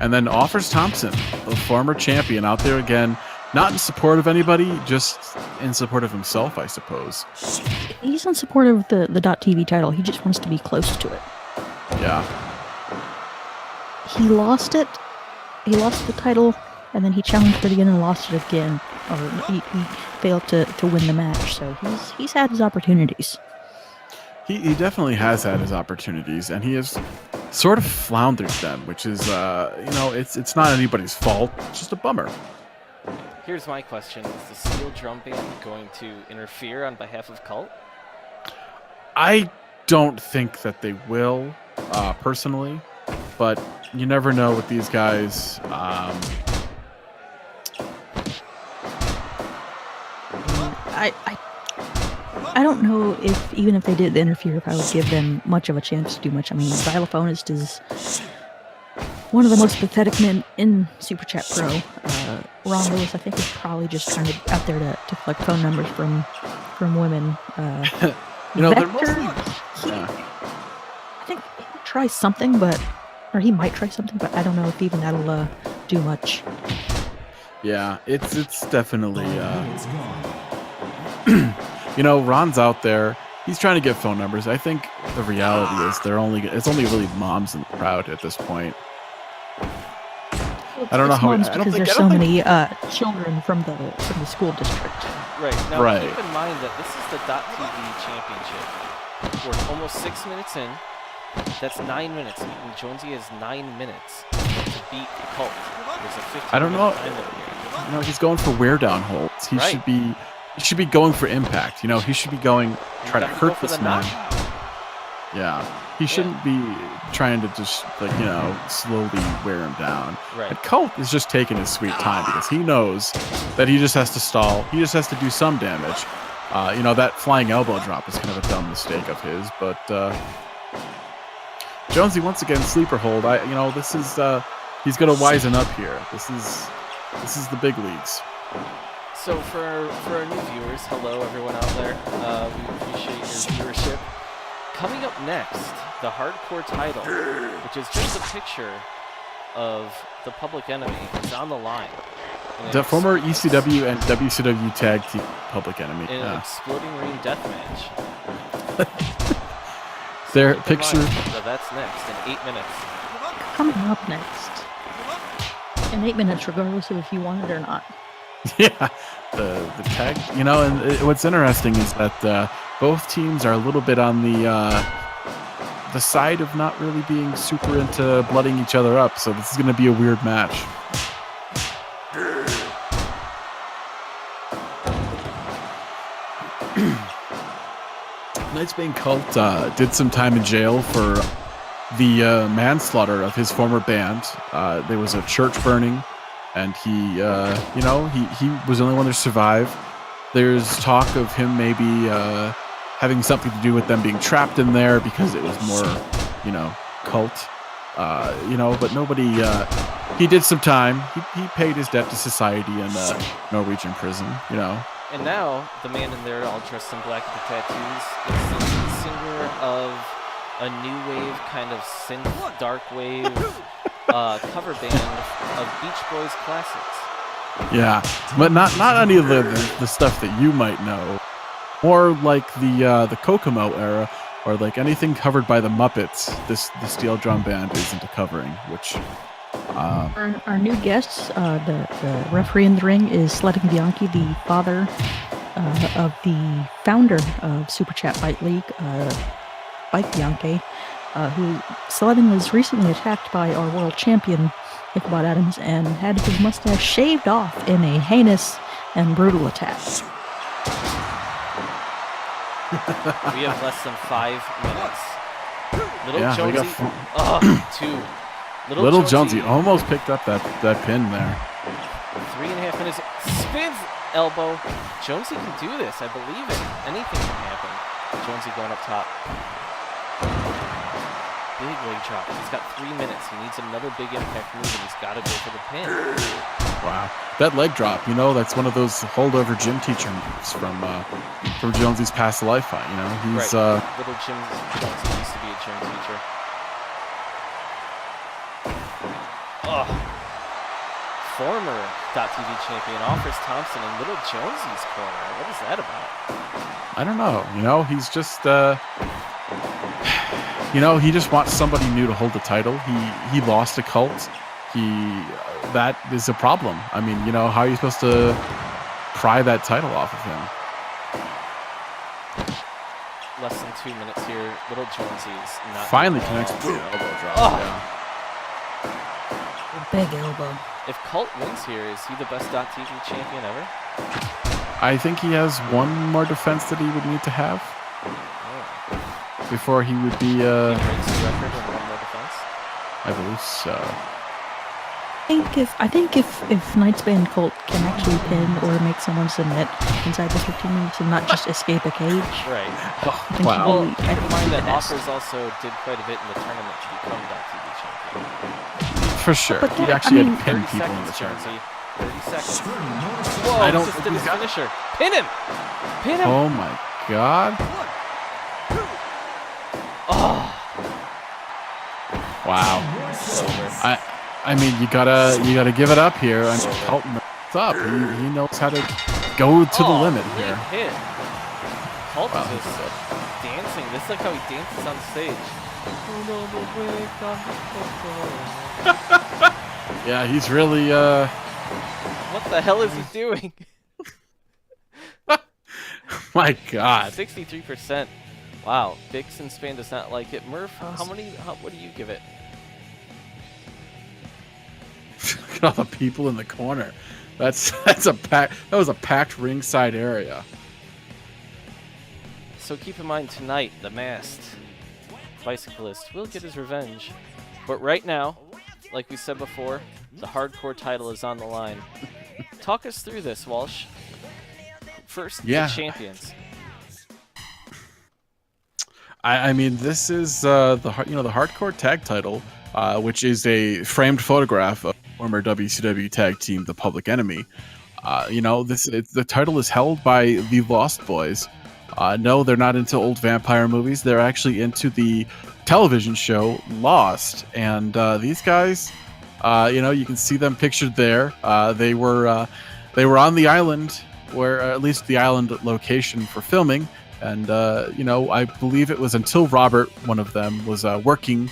and then Offers Thompson, the former champion, out there again, not in support of anybody, just in support of himself, I suppose. He's in support of the .tv title. He just wants to be close to it. Yeah. He lost it. He lost the title, and then he challenged it again and lost it again. Or he failed to win the match. So he's had his opportunities. He definitely has had his opportunities, and he has sort of floundered them, which is, it's not anybody's fault. It's just a bummer. Here's my question. Is the steel drum band going to interfere on behalf of Cult? I don't think that they will, personally, but you never know with these guys. I don't know if, even if they did interfere, if I would give them much of a chance to do much. I mean, Xylophonist is one of the most pathetic men in Super Chat Pro. Ron Lewis, I think, is probably just kind of out there to collect phone numbers from women. They're Vector, mostly... he- Yeah. I think he might try something, or he might try something, but I don't know if even that'll do much. Yeah, it's definitely... It's gone. Ron's out there. He's trying to get phone numbers. I think the reality is it's only really moms in the crowd at this point. Well, I don't know it's how. moms I don't because think. there's I don't so think- many children from the school district. Right. Now, Right. keep in mind that this is the .tv championship. We're almost 6 minutes in. That's 9 minutes. And Jonesy has 9 minutes to beat Cult. There's a 15 I don't know. time limit here. He's going for wear down holds. He Right. should be going for impact. He should be going try to Gotta go hurt for this the man. knockout. Yeah, he shouldn't be trying to just slowly wear him down. Right. And Colt is just taking his sweet time because he knows that he just has to stall. He just has to do some damage. That flying elbow drop is kind of a dumb mistake of his, but Jonesy once again sleeper hold. This is he's gonna wisen up here. This is the big leagues. So for our new viewers, hello everyone out there. We appreciate your viewership. Coming up next, the hardcore title, which is just a picture of the Public Enemy, is on the line. The former ECW and WCW tag team Public Enemy. In an Yeah. exploding ring death match. Their Keep in picture. mind that that's next in 8 minutes. Coming up next. In 8 minutes, regardless of if you want it or not. Yeah, the tag. What's interesting is that both teams are a little bit on the side of not really being super into blooding each other up. So this is going to be a weird match. Knights Bane Cult did some time in jail for the manslaughter of his former band. There was a church burning, and he was the only one to survive. There's talk of him maybe having something to do with them being trapped in there because it was more, cult. But nobody. He did some time. He paid his debt to society in Norwegian prison. And now, the man in there, all dressed in black with the tattoos, is the lead singer of a new wave kind of synth dark wave cover band of Beach Boys classics. Yeah, but not any of the stuff that you might know, or like the Kokomo era, or like anything covered by the Muppets. The Steel Drum Band is into covering, which. Our new guests, the referee in the ring is Sledding Bianchi, the father of the founder of Super Chat Fight League, Bike Bianchi, who Sledding was recently attacked by our world champion, Ichabod Adams, and had his mustache shaved off in a heinous and brutal attack. We have less than 5 minutes. Little Yeah, we Jonesy. got 2. Little Jonesy almost picked up that pin there. 3.5 minutes. Spins elbow. Jonesy can do this. I believe it. Anything can happen. Jonesy going up top. Big leg drop. He's got 3 minutes. He needs another big impact move, and he's got to go for the pin. Wow, that leg drop. You know, that's one of those holdover gym teacher moves from Jonesy's past life. You know, he's right. Little Jonesy used to be a gym teacher. Former .TV champion offers Thompson in Little Jonesy's corner. What is that about? I don't know. You know, he's just he just wants somebody new to hold the title. He lost to Colt. That is a problem. I mean, you know, how are you supposed to pry that title off of him? Less than 2 minutes here. Little Jonesy's not finally connects with the elbow drop. Yeah. Big elbow. If Colt wins here, is he the best .TV champion ever? I think he has one more defense that he would need to have before he would be. He breaks the record in one more defense. I believe so. I think if Knights Band Colt can actually pin or make someone submit inside the 15 minutes and not just escape a cage. Right. Wow. Well, keep in mind that Offers also did quite a bit in the tournament to become .TV champion. For sure. But He that- actually I mean- had pinned 30 people in the seconds, tournament. Jonesy. 30 seconds. Whoa, Whoa, I don't just think did he's his got- finisher. Pin him! Pin him! Oh my god. Oh. Wow. It's over. I mean, you gotta give it up here. I mean, Colton knows up. He knows how to go to the limit big here. hit. Colt Wow. is just dancing. This is like how he dances on stage. Yeah, he's really What the hell is he doing? my god. 63%. Wow. Vixen Span does not like it. Murph, what do you give it? Look at all the people in the corner. That was a packed ringside area. So keep in mind tonight, the masked Cyclist will get his revenge. But right now, like we said before, the hardcore title is on the line. Talk us through this, Walsh. First, Yeah. the champions. I mean, this is the hardcore tag title, which is a framed photograph of former WCW tag team, the Public Enemy. The title is held by the Lost Boys. No, they're not into old vampire movies. They're actually into the television show Lost. And these guys, you can see them pictured there. They were on the island, where at least the island location for filming. And I believe it was until Robert, one of them, was working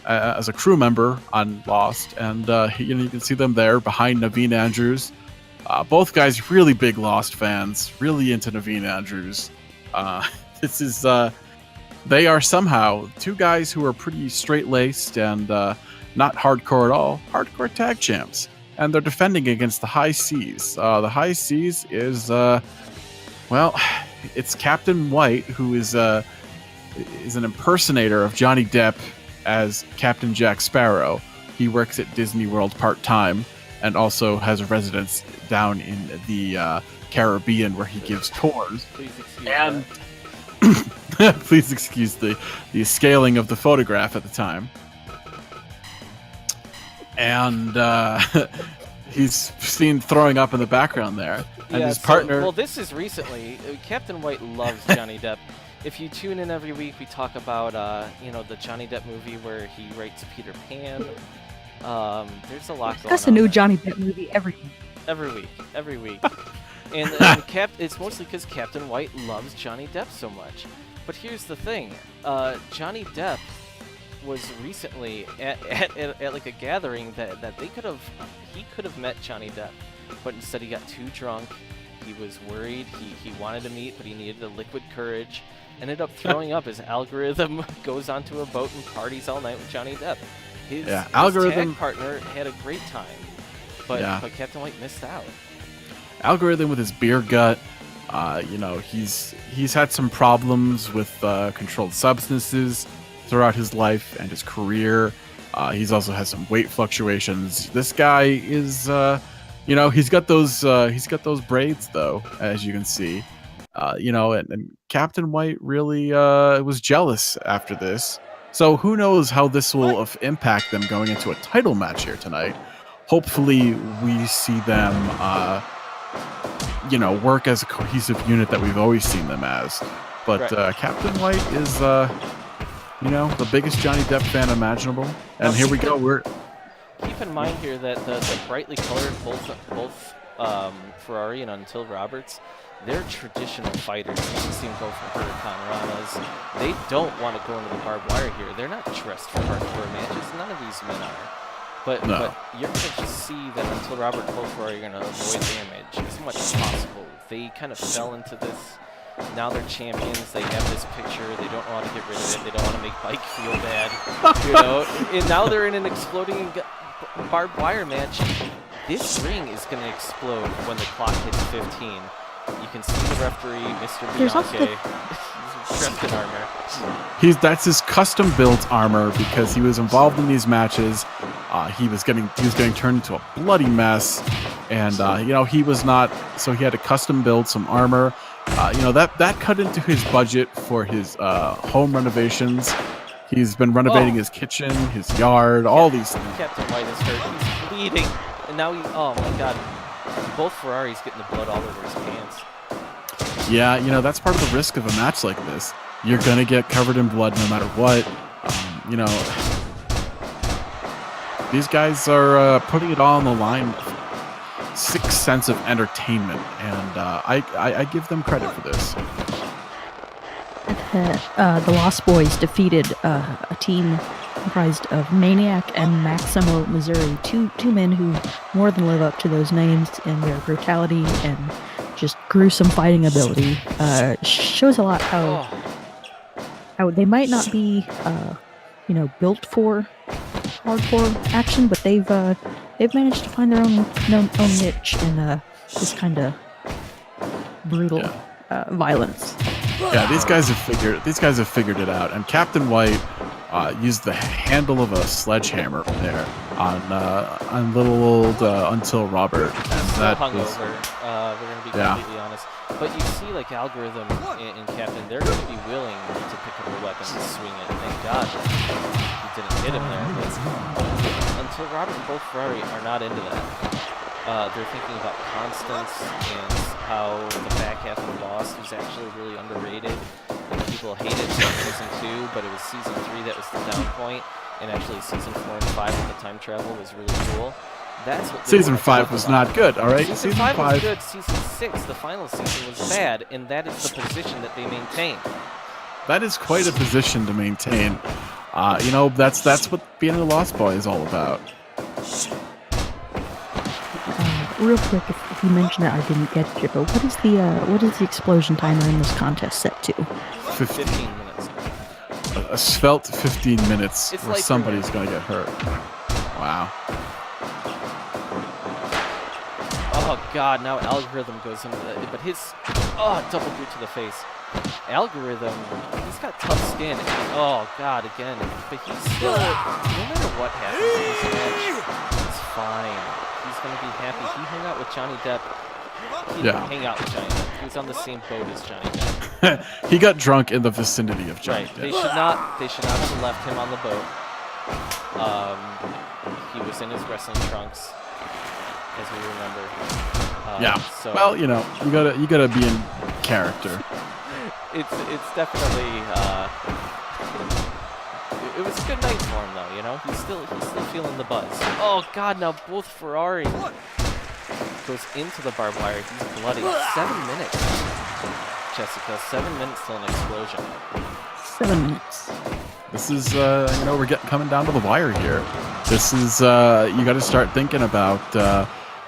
as a crew member on Lost, and you can see them there behind Naveen Andrews. Both guys really big Lost fans, really into Naveen Andrews. They are somehow two guys who are pretty straight-laced and not hardcore at all, hardcore tag champs, and they're defending against the High Seas. The High Seas is it's Captain White, who is an impersonator of Johnny Depp as Captain Jack Sparrow. He works at Disney World part-time and also has a residence down in the Caribbean where he gives tours. Please excuse And that. please excuse the scaling of the photograph at the time. And he's seen throwing up in the background there. And Yeah, his partner... Well, this is recently. Captain White loves Johnny Depp. if you tune in every week, we talk about the Johnny Depp movie where he writes Peter Pan. There's a lot going on. That's a new Johnny Depp movie every week. Every week. and it's mostly because Captain White loves Johnny Depp so much. But here's the thing, Johnny Depp was recently at like a gathering that he could have met Johnny Depp, but instead he got too drunk. He was worried. He wanted to meet, but he needed the liquid courage. Ended up throwing up. His algorithm goes onto a boat and parties all night with Johnny Depp. His algorithm tag partner had a great time, but Captain White missed out. Algorithm with his beer gut. He's had some problems with controlled substances throughout his life and his career. He's also had some weight fluctuations. This guy is, he's got those braids though, as you can see. And Captain White really was jealous after this. So who knows how this will impact them going into a title match here tonight. Hopefully we see them, work as a cohesive unit that we've always seen them as. But Captain White is, the biggest Johnny Depp fan imaginable. And here we go. Keep in mind here that the brightly colored both Ferrari and Until Roberts, they're traditional fighters. You can see them go for Huracan Ranas. They don't want to go into the barbed wire here. They're not dressed for hardcore matches. None of these men are. But you're going to just see that Until Robert and both Ferrari are going to avoid damage as much as possible. They kind of fell into this. Now they're champions. They have this picture. They don't know how to get rid of it. They don't want to make Mike feel bad. And now they're in an exploding barbed wire match. This ring is going to explode when the clock hits 15. You can see the referee, Mr. Bianchi. He's dressed in armor. That's his custom built armor because he was involved in these matches. He was getting turned into a bloody mess, and he was not. So he had to custom build some armor. That cut into his budget for his home renovations. He's been renovating his kitchen, his yard, all these things. Captain White is hurt. He's bleeding, and now oh my God, both Ferraris getting the blood all over his pants. Yeah, that's part of the risk of a match like this. You're gonna get covered in blood no matter what. These guys are putting it all on the line. Sixth sense of entertainment, and I give them credit for this. The Lost Boys defeated a team comprised of Maniac and Maximo Missouri, two men who more than live up to those names in their brutality and just gruesome fighting ability. Shows a lot how they might not be built for hardcore action, but they've managed to find their own niche in this kind of brutal violence. Yeah, these guys have figured it out. And Captain White used the handle of a sledgehammer there on little old Until Robert, and that was hungover. We're gonna be completely honest. But you see, like Algorithm and Captain, they're going to be willing to pick up a weapon and swing it. Thank God that he didn't hit him there. But Until Robert and both Ferrari are not into that. They're thinking about Constance and how the back half of Lost was actually really underrated. And people hated season 2, but it was season 3 that was the down point. And actually season 4 and 5 with the time travel was really cool. That's what season 5 was not good, all right? Season 5 was good. Season 6, the final season, was bad, and that is the position that they maintain. That is quite a position to maintain. That's what being a Lost Boy is all about. Real quick, if you mentioned it, I didn't get it, but what is the explosion timer in this contest set to? 15 minutes. A svelte 15 minutes It's where like somebody's going to get hurt. Wow. Oh God! Now Algorithm goes into the, but his double boot to the face. Algorithm, he's got tough skin. Oh God, again, but he's still. No matter what happens in this match, it's fine. He's gonna be happy. He hung out with Johnny Depp. He didn't hang out with Johnny Depp. He was on the same boat as Johnny Depp. He got drunk in the vicinity of Johnny Depp. They should not have left him on the boat. He was in his wrestling trunks, as we remember. Yeah. So, well, you gotta be in character. it's definitely it was a good night for him though, you know. He's still feeling the buzz. Oh God, now both Ferrari goes into the barbed wire. He's bloody. 7 minutes, Jessica. 7 minutes till an explosion. 7 minutes. This is, you know, we're coming down to the wire here. This is, you got to start thinking about,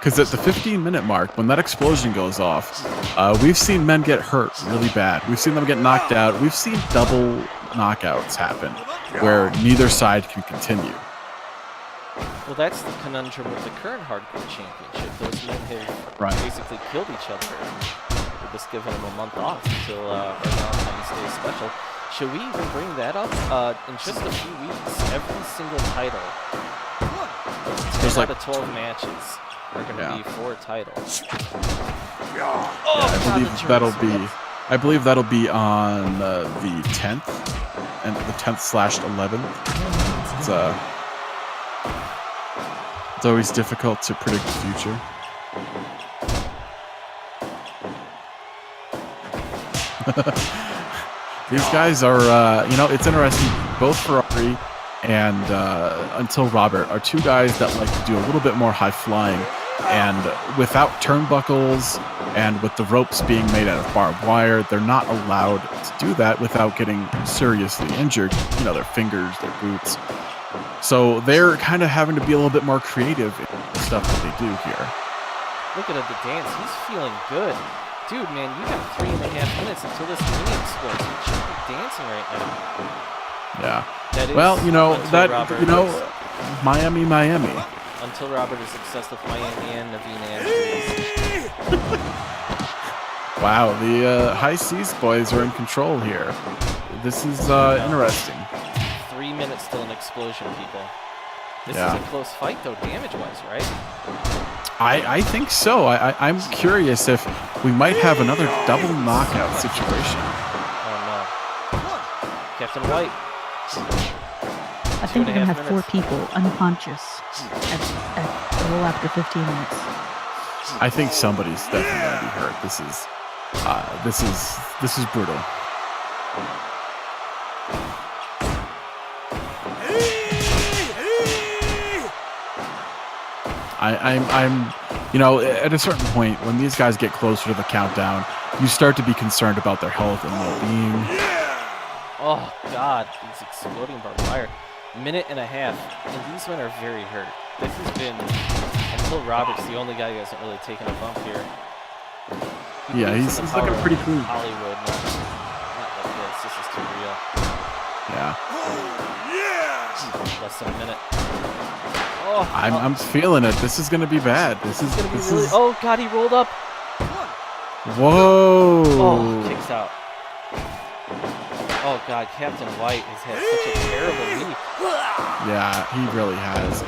because at the 15-minute mark, when that explosion goes off, we've seen men get hurt really bad. We've seen them get knocked out. We've seen double knockouts happen where neither side can continue. Well, that's the conundrum with the current hardcore championship. Those men have basically killed each other. We're just giving them a month off until our Valentine's Day special. Should we even bring that up? In just a few weeks, every single title, 10 out of 12 matches, are going to be 4 titles. I believe that'll be on the 10th, and the 10th/11th. It's always difficult to predict the future. These guys are, you know, it's interesting. Both Ferrari and Until Robert are two guys that like to do a little bit more high flying, and without turnbuckles and with the ropes being made out of barbed wire, they're not allowed to do that without getting seriously injured. You know, their fingers, their boots. So they're kind of having to be a little bit more creative in the stuff that they do here. Look at the dance. He's feeling good. Dude, man, you got 3.5 minutes until this mini explodes. You should be dancing right now. Yeah. That is well, you know, that, Robert you know, Miami. Until Robert is obsessed with Miami and Naveen Andrews. Wow, the High Seas boys are in control here. This is interesting. 3 minutes till an explosion, people. This is a close fight, though, damage-wise, right? I think so. I'm curious if we might have another double knockout situation. Oh, no. Captain White. I think we're going to have 4 people unconscious at a little after 15 minutes. I think somebody's definitely going to be hurt. This is brutal. I'm, you know, at a certain point when these guys get closer to the countdown, you start to be concerned about their health and well-being. Oh God, these exploding barbed wire. 1.5 minutes, and these men are very hurt. This has been, until Robert's the only guy who hasn't really taken a bump here. Yeah, he's looking pretty clean. Hollywood, not like this. This is too real. Yeah. Less than a minute. I'm feeling it. This is gonna be bad. This is gonna be really. Oh God, he rolled up. Whoa. Oh, kicks out. Oh God, Captain White has had such a terrible week. Yeah, he really has.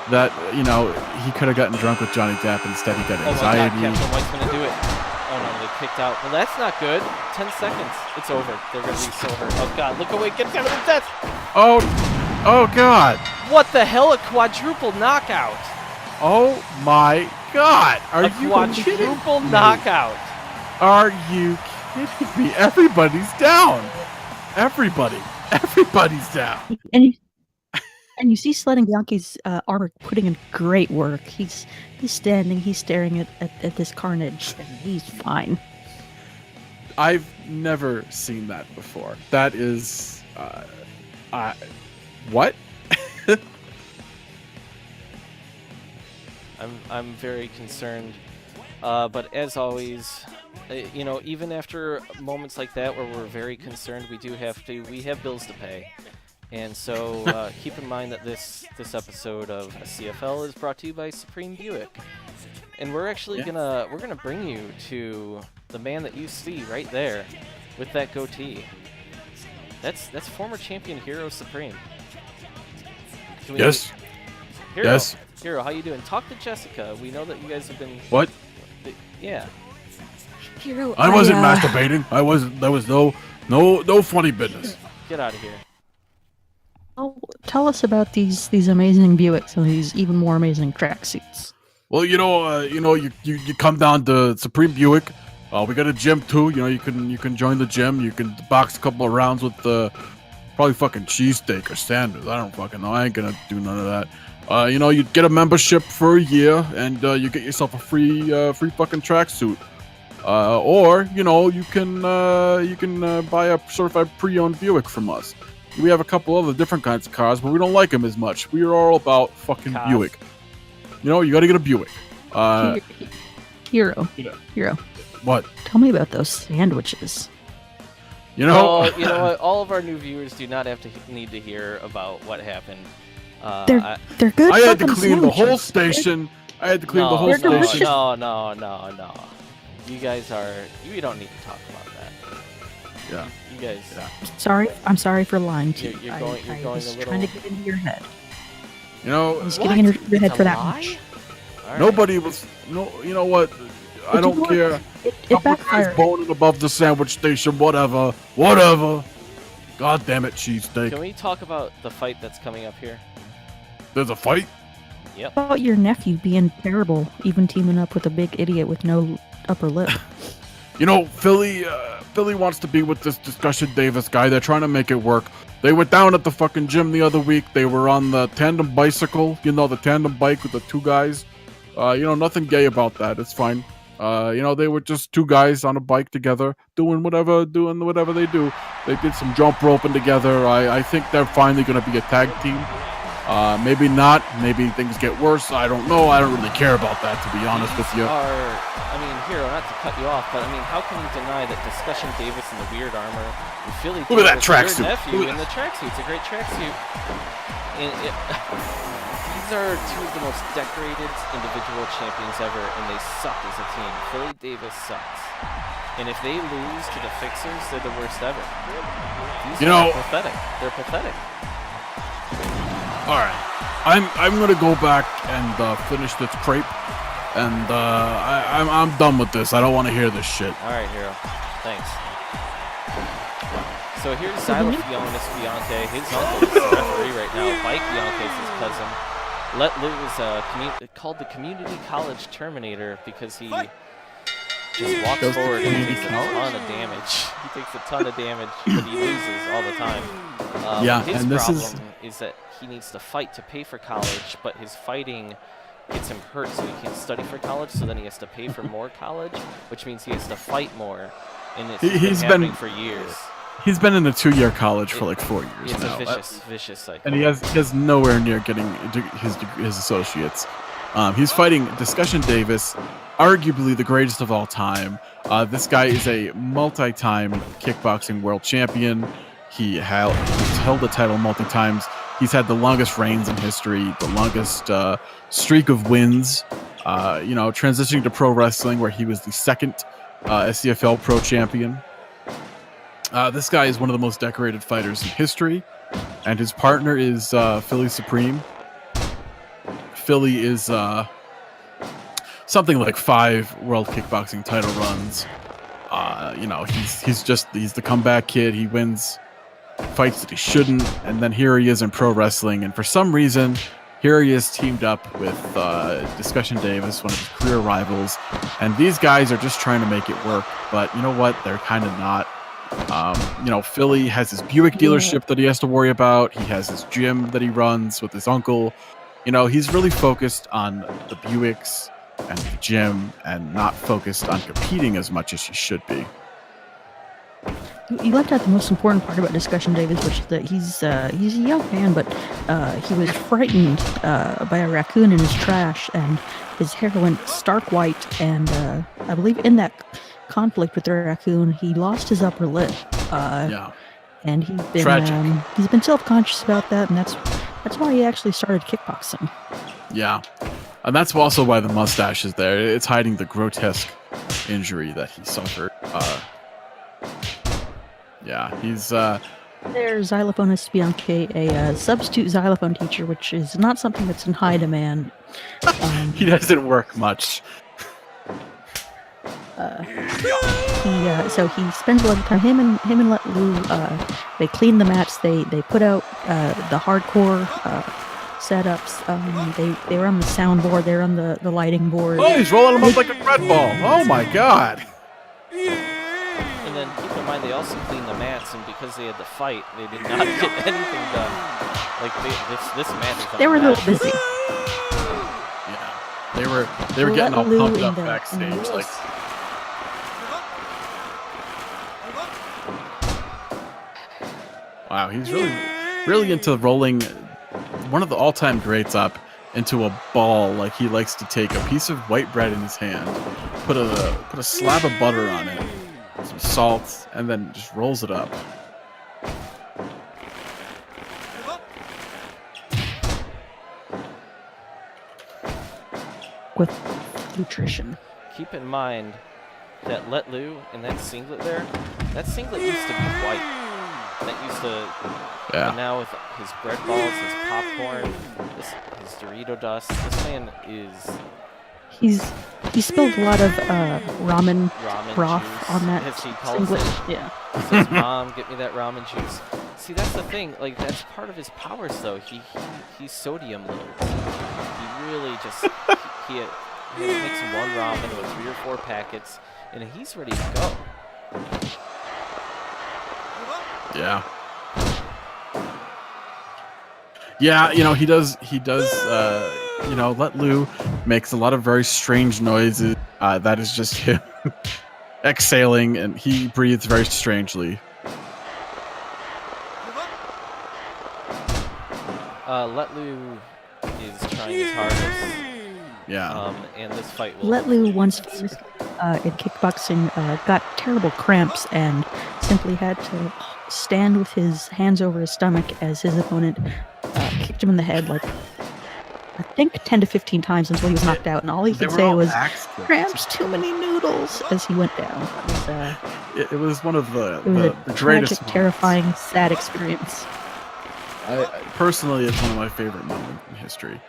That, you know, he could have gotten drunk with Johnny Depp. Instead, he got anxiety. Oh my God, Captain White's gonna do it. Oh no, they kicked out. Well, that's not good. 10 seconds. It's over. They're gonna be so hurt. Oh God, look away. Get down to the death. Oh God. What the hell? A quadruple knockout. Oh my God. Are you quadruple knockout. Are you kidding me? Everybody's down. Everybody's down. And you see Sledding Bianchi's armor putting in great work. He's standing, he's staring at this carnage, and he's fine. I've never seen that before. That is, what? I'm very concerned, but as always, you know, even after moments like that where we're very concerned, we have bills to pay, and so keep in mind that this episode of SCFL is brought to you by Supreme Buick, and we're actually gonna bring you to the man that you see right there with that goatee. That's former champion Hero Supreme. Yes. Hero, yes. Hero, how you doing? Talk to Jessica. We know that you guys have been. What? Yeah. Hero, I wasn't masturbating. I wasn't. There was no funny business. Get out of here. Oh, tell us about these amazing Buicks and these even more amazing tracksuits. Well, you come down to Supreme Buick, We got a gym too. You know, you can join the gym. You can box a couple of rounds with probably fucking cheesesteak or sandwich. I don't fucking know. I ain't gonna do none of that. You know, you get a membership for a year, and you get yourself a free fucking tracksuit. Or you know, you can buy a certified pre-owned Buick from us. We have a couple other different kinds of cars, but we don't like them as much. We are all about fucking Cars. Buick. You know, you got to get a Buick. Hero. Yeah. Hero. What? Tell me about those sandwiches. You know? Oh, you know what? All of our new viewers do not have to need to hear about what happened. They're good. I had to fucking clean the whole sandwiches. station. I had to clean the whole They're station. delicious. No. You guys are. You don't need to talk about that. Yeah. You guys. Sorry, I'm sorry for lying to you. You're going I a was little. trying to get into your head. You know, I was What? getting into your head It's for a that lie? much. All right. nobody was. No, you know what? I you don't know what? care. It Couple guys backfired. boning above the sandwich station. Whatever. God damn it, cheesesteak. Can we talk about the fight that's coming up here? There's a fight. Yep. How about your nephew being terrible, even teaming up with a big idiot with no upper lip? You know, Philly wants to be with this Discussion Davis guy. They're trying to make it work. They were down at the fucking gym the other week. They were on the tandem bicycle. You know, the tandem bike with the two guys. You know, nothing gay about that. It's fine. You know, they were just two guys on a bike together, doing whatever they do. They did some jump roping together. I think they're finally going to be a tag team. Maybe not. Maybe things get worse. I don't know. I don't really care about that, to be honest with you. I mean, Hero, not to cut you off, but I mean, how can you deny that Discussion Davis in the weird armor and Philly Look at that Davis, tracksuit. your nephew Look at in the tracksuit? It's a great tracksuit. And these are two of the most decorated individual champions ever, and they suck as a team. Philly Davis sucks. And if they lose to the Fixers, they're the worst ever. These are pathetic. They're pathetic. All right, I'm gonna go back and finish this crepe, and I'm done with this. I don't want to hear this shit. All right, Hero. Thanks. So here's Xylophonis Bianche. His uncle is the referee right now. Mike Bianche is his cousin. Let Lou is called the Community College Terminator because he just walks Goes to forward and community takes a college? ton of damage. He takes a ton of damage, but he loses all the time. Yeah, his and this problem is that he needs to fight to pay for college, but his fighting gets him hurt, so he can't study for college. So then he has to pay for more college, which means he has to fight more. And it's been happening for years. He's been in a 2-year college for like 4 years It's now. a vicious cycle. And he has nowhere near getting his associates. He's fighting Discussion Davis, arguably the greatest of all time. This guy is a multi-time kickboxing world champion. He's held the title multiple times. He's had the longest reigns in history, the longest streak of wins. You know, transitioning to pro wrestling, where he was the second SCFL pro champion. This guy is one of the most decorated fighters in history, and his partner is Philly Supreme. Philly is something like 5 world kickboxing title runs. You know, he's the comeback kid. He wins fights that he shouldn't, and then here he is in pro wrestling, and for some reason, here he is teamed up with Discussion Davis, one of his career rivals, and these guys are just trying to make it work, but you know what? They're kind of not. You know, Philly has his Buick dealership that he has to worry about. He has his gym that he runs with his uncle. You know, he's really focused on the Buicks and the gym and not focused on competing as much as he should be. You left out the most important part about Discussion Davis, which is that he's a young man, but he was frightened by a raccoon in his trash, and his hair went stark white. And I believe in that conflict with the raccoon, he lost his upper lip. Yeah. And Tragic. He's been self-conscious about that, and that's why he actually started kickboxing. Yeah. And that's also why the mustache is there. It's hiding the grotesque injury that he suffered. Yeah, he's There's Xylophonis Bianche, a substitute xylophone teacher, which is not something that's in high demand. he doesn't work much. So he spends a lot of time. Him and Let Lou, they clean the mats. They put out the hardcore setups. They run the soundboard. They run the lighting board. Oh, he's rolling him up like a bread ball. Oh my god. And then keep in mind they also cleaned the mats, and because they had to fight, they did not get anything done. Like this mat is They were a little busy. Yeah, they were getting all Lou pumped in up the backstage. US. Like, wow, he's really into rolling one of the all-time greats up into a ball. Like he likes to take a piece of white bread in his hand, put a slab of butter on it, some salt, and then just rolls it up. With nutrition. Keep in mind that Let Lou in that singlet there, that singlet used to be white. That used to, Yeah. but now with his bread balls, his popcorn, his Dorito dust, this man is He spilled a lot of ramen broth juice, on that as he calls singlet. it. Yeah. He says, "Mom, get me that ramen juice." See, that's the thing. Like, that's part of his powers, though. He's sodium loads. He really just he makes one ramen with 3 or 4 packets, and he's ready to go. Yeah. Yeah, you know, he does, you know, Let Lou makes a lot of very strange noises. That is just him exhaling, and he breathes very strangely. Let Lou is trying his hardest. Yeah. And this fight will... Let Lou once famously in kickboxing got terrible cramps and simply had to stand with his hands over his stomach as his opponent kicked him in the head like I think 10 to 15 times until he was knocked out, and all he They could were say all was axe kicks. "Cramps, too many noodles" as he went down. It was one of It was the a greatest tragic, moments. terrifying, sad experience. Personally, it's one of my favorite moments in history.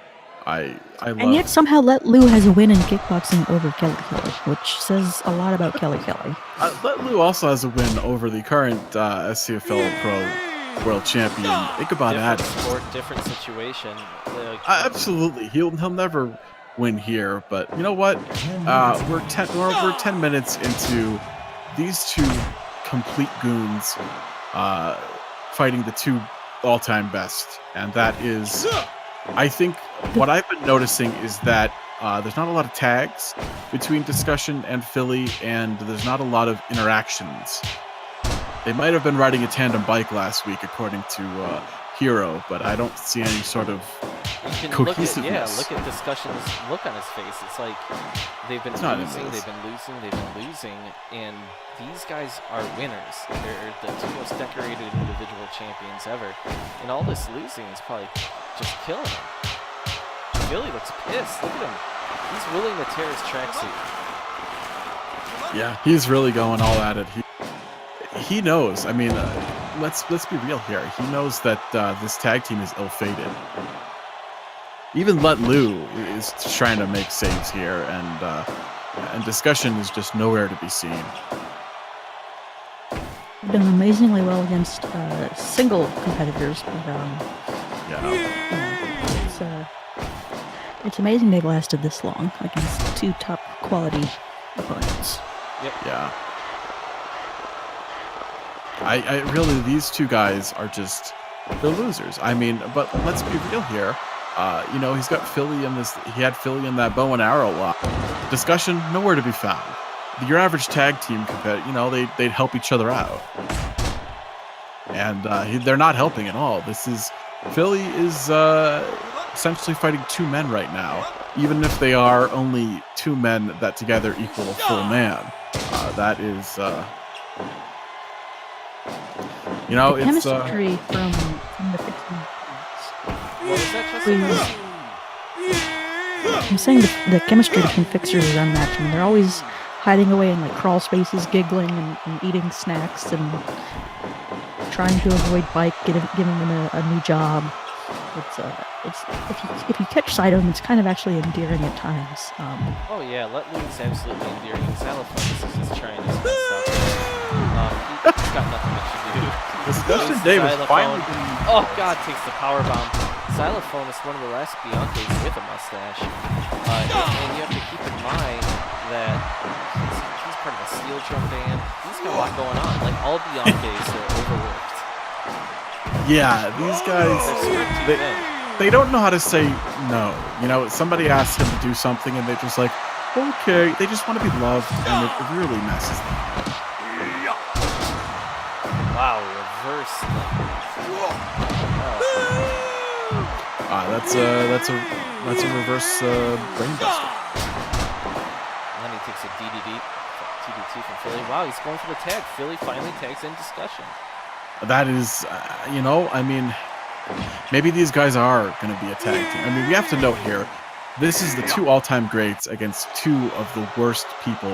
I love. And yet somehow Let Lou has a win in kickboxing over Kelly Kelly, which says a lot about Kelly Kelly. Let Lou also has a win over the current SCFL Pro World Champion. Think about different that. sport, different situation. Absolutely, he'll never win here. But you know what? We're 10 minutes into these two complete goons fighting the two all-time best, and that is, I think, what I've been noticing is that there's not a lot of tags between Discussion and Philly, and there's not a lot of interactions. They might have been riding a tandem bike last week, according to Hero, but I don't see any sort of cohesiveness. Look at Discussion's look on his face. It's like they've been losing, and these guys are winners. They're the two most decorated individual champions ever, and all this losing is probably just killing him. Philly looks pissed. Look at him. He's willing to tear his tracksuit. Yeah, he's really going all at it. He knows. I mean, let's be real here. He knows that this tag team is ill-fated. Even Let Lou is trying to make saves here, and Discussion is just nowhere to be seen. Done amazingly well against single competitors, but it's amazing they've lasted this long against two top quality opponents. Yep. Yeah. I really, these two guys are just, they're losers. I mean, but let's be real here. You know, he's got Philly in this, he had Philly in that bow and arrow lock. Discussion, nowhere to be found. Your average tag team competitor, you know, they'd help each other out. And they're not helping at all. Philly is essentially fighting two men right now, even if they are only two men that together equal a full man. That is, you know, the it's chemistry from the 15 What was that, Justin? I'm saying the chemistry between fixers is unmatched. I mean, they're always hiding away in like crawl spaces, giggling and eating snacks and trying to avoid Bike giving them a new job. It's if you catch sight of them, it's kind of actually endearing at times. Oh yeah, Let Lou's absolutely endearing. Xylophone is just trying his best stuff. He's got nothing much to do. Discussion Dave is finally Oh god, takes the power bomb. Xylophone is one of the last Bianches with a mustache. And you have to keep in mind that he's part of a steel drum band. He's got a lot going on. Like, all Bianches are overworked. Yeah, these guys, they don't know how to say no. You know, somebody asks him to do something and they're just like, okay. They just want to be loved, and it really messes them. Wow, reverse. That's a reverse brainbuster. And then he takes a TDT from Philly. Wow, he's going for the tag. Philly finally tags in Discussion. That is, you know, I mean, maybe these guys are going to be a tag team. I mean, we have to note here, this is the 2 all-time greats against 2 of the worst people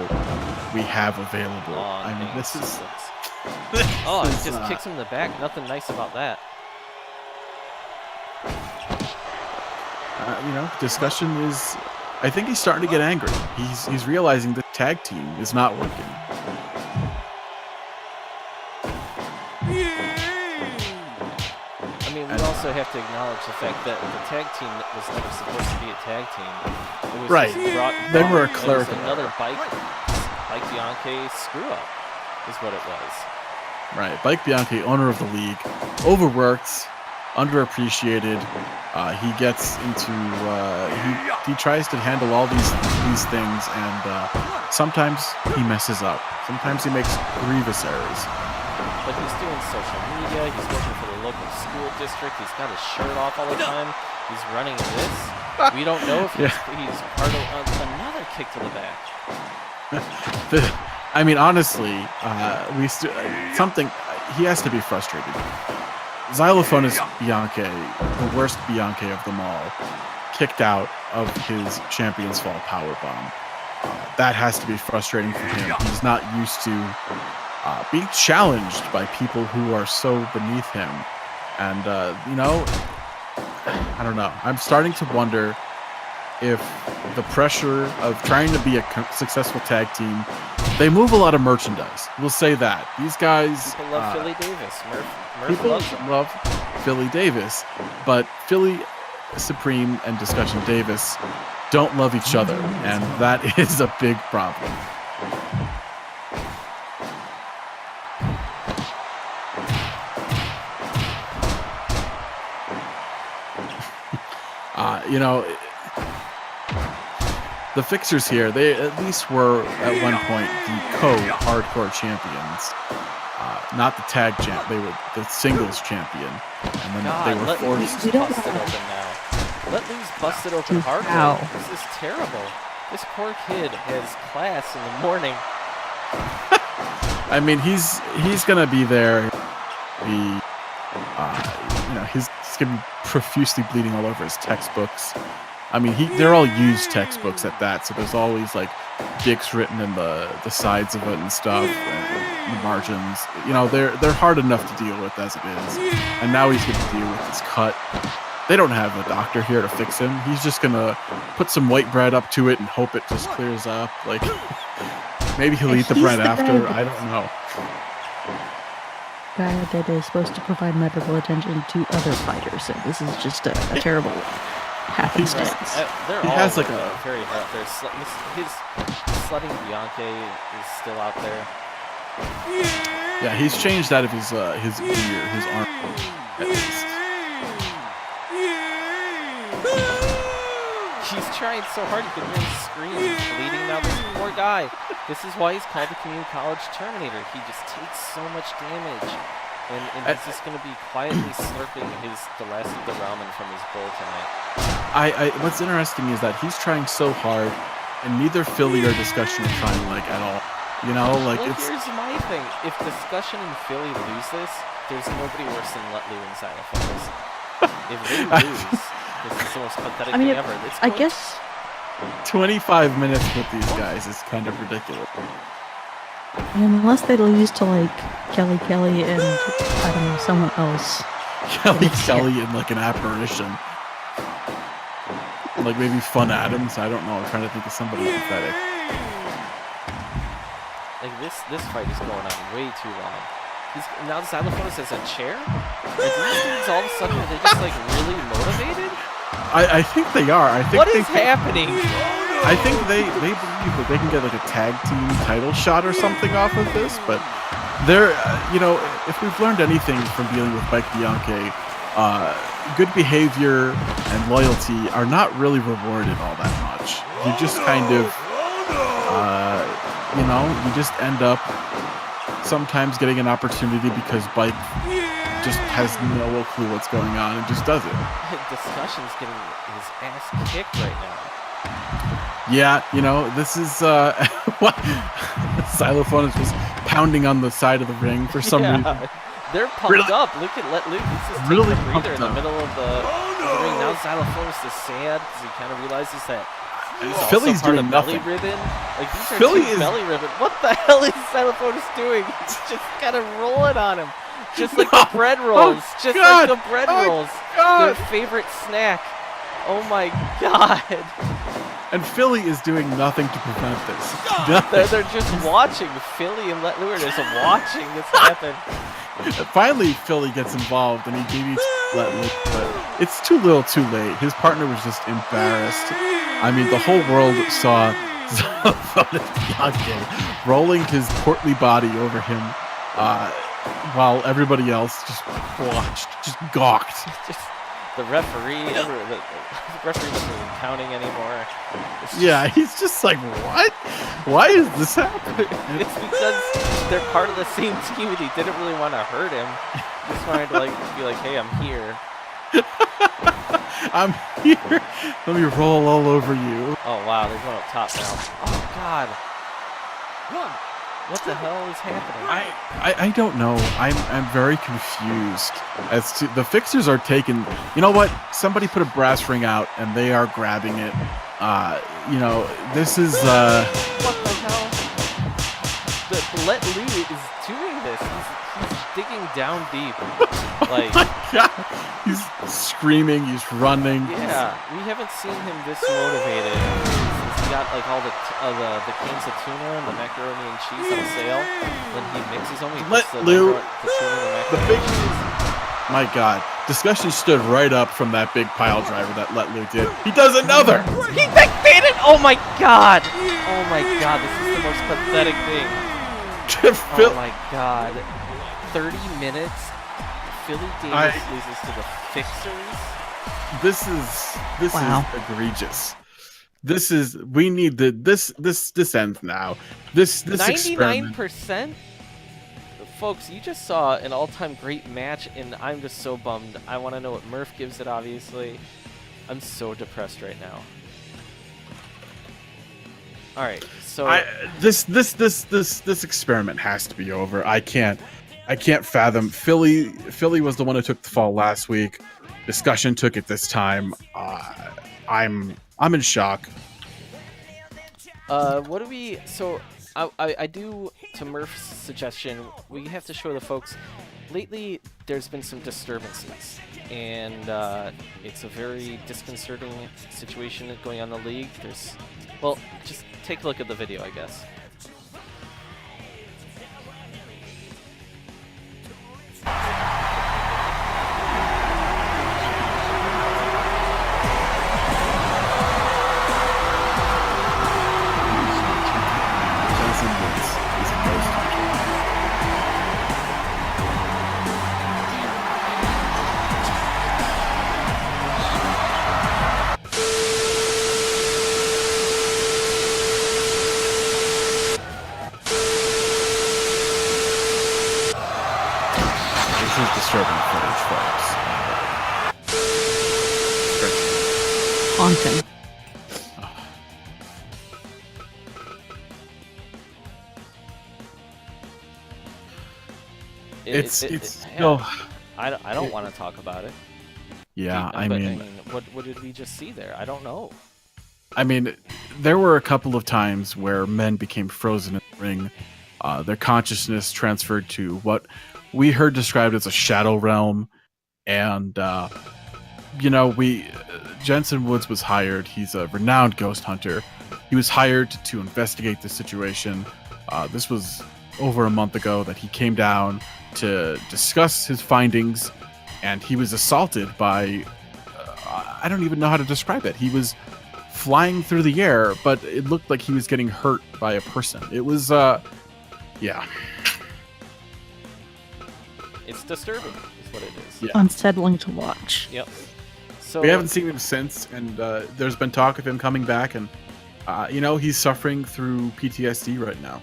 we have available. I mean, this is... Oh, he just kicks him in the back. Nothing nice about that. You know, Discussion is... I think he's starting to get angry. He's realizing the tag team is not working. I mean, we also have to acknowledge the fact that the tag team was never supposed to be a tag team. It was right. They were a cleric. Another Bike Bianche screw up is what it was. Right. Bike Bianche, owner of the league, overworked, underappreciated. He gets into he tries to handle all these things, and sometimes he messes up. Sometimes he makes grievous errors. But he's doing social media. He's working for the local school district. He's got his shirt off all the time. He's running this. We don't know if he's part of another kick to the back. I mean, honestly, something he has to be frustrated. Xylophone is Bianche, the worst Bianche of them all, kicked out of his Champions Fall powerbomb. That has to be frustrating for him. He's not used to being challenged by people who are so beneath him. And, you know, I don't know. I'm starting to wonder if the pressure of trying to be a successful tag team, they move a lot of merchandise. We'll say that. These guys... People love Philly Davis. Murph people loves him. love Philly Davis, but Philly Supreme and Discussion Davis don't love each other, and that is a big problem. You know, the Fixers here, they at least were at one point the co-hardcore champions. Not the tag champ, they were the singles champion. And then they were forced to bust it open now. Let loose busted open hardcore. This is terrible. This poor kid has class in the morning. I mean, he's gonna be there. You know, he's gonna be profusely bleeding all over his textbooks. I mean, they're all used textbooks at that, so there's always like dicks written in the sides of it and stuff, and the margins. You know, they're hard enough to deal with as it is, and now he's going to deal with this cut. They don't have a doctor here to fix him. He's just gonna put some white bread up to it and hope it just clears up. Like, maybe he'll eat the bread after. I don't know. Guy that is supposed to provide medical attention to other fighters, and this is just a terrible happenstance. He has like a very hard. His sledding Bianche is still out there. Yeah, he's changed out of his gear, his arm, at least. He's trying so hard, you can hear him scream. He's bleeding now. This poor guy. This is why he's called the community college Terminator. He just takes so much damage. And he's just going to be quietly slurping the last of the ramen from his bowl tonight. What's interesting is that he's trying so hard, and neither Philly or Discussion are trying, like, at all. You know, like, well, it's... Here's my thing. If Discussion and Philly lose this, there's nobody worse than Letley and Xylophones. If they lose... This is the most pathetic thing ever. I guess 25 minutes with these guys is kind of ridiculous. Unless they lose to like Kelly and I don't know, someone else. Kelly in like an apparition. Like maybe Fun Adams. I don't know. I'm trying to think of somebody pathetic. Like this fight is going on way too long. Now the xylophonist has a chair? Are these dudes all of a sudden, are they just like really motivated? I think they are. I think What is happening? I think they believe that they can get like a tag team title shot or something off of this, but they're if we've learned anything from dealing with Mike Bianchi, good behavior and loyalty are not really rewarded all that much. You just kind of you just end up sometimes getting an opportunity because Bike just has no clue what's going on and just does it. Discussion's getting his ass kicked right now. Yeah, this is what Xylophone is just pounding on the side of the ring for some reason. They're pumped up. Look at Luke. He's just Really taking a breather in the pumped up. middle of the ring. Now Xylophonist is sad because he kind of realizes that he's Philly's also part doing of Belly nothing. Ribbon. Like these are Philly two is- Belly Ribbon. What the hell is Xylophonist doing? He's just kind of rolling on him, just like the bread rolls. Just God. like the bread Oh, rolls. God. Their favorite snack. Oh my God. And Philly is doing nothing to prevent this. They're just watching. Philly and Let Lewis are watching this happen. Finally, Philly gets involved, and he beats Let Loose, but it's too little, too late. His partner was just embarrassed. I mean, the whole world saw Bianchi rolling his portly body over him, while everybody else just watched, just gawked. Just the referee. The referee wasn't even counting anymore. It's just- Yeah, he's just like, what? Why is this happening? It's because they're part of the same team, and he didn't really want to hurt him. He just wanted to be like, hey, I'm here. I'm here. Let me roll all over you. Oh wow, they're going up top now. Oh God. What the hell is happening? I don't know. I'm very confused as to the fixers are taking. You know what? Somebody put a brass ring out and they are grabbing it. This is. What the hell? The Let Lee is doing this. He's digging down deep. Like, God. He's screaming. He's running. yeah, we haven't seen him this motivated since he got like all the cans of tuna and the macaroni and cheese on sale. When he mixes them, he Let puts the Lou- tuna and the the big- macaroni and cheese. My God. Discussion stood right up from that big pile driver that Let Lou did. He does another. He backdated! Oh my God! Oh my God! This is the most pathetic thing. Phil- Oh my God! 30 minutes. Philly Davis loses to the Fixers. This is Wow. egregious. We need this ends now. This 99%. experiment. Folks, you just saw an all-time great match, and I'm just so bummed. I want to know what Murph gives it. Obviously, I'm so depressed right now. All right, so This experiment has to be over. I can't fathom. Philly was the one who took the fall last week. Discussion took it this time. I'm in shock. what do we? So I do, to Murph's suggestion, we have to show the folks. Lately, there's been some disturbances, and it's a very disconcerting situation going on in the league. Well, just take a look at the video, I guess. Johnson Woods is a ghost hunter. This is disturbing footage, folks. Haunting. It's yeah, still. I don't want to talk about it. Yeah, But I mean, what did we just see there? I don't know. there were a couple of times where men became frozen in the ring. Their consciousness transferred to what we heard described as a shadow realm, and Jensen Woods was hired. He's a renowned ghost hunter. He was hired to investigate the situation. This was over a month ago that he came down to discuss his findings, and he was assaulted by, I don't even know how to describe it. He was flying through the air, but it looked like he was getting hurt by a person. It was, yeah. It's disturbing, is what it is. Yeah. Unsettling to watch. Yep. So We haven't seen him since, and there's been talk of him coming back, and he's suffering through PTSD right now.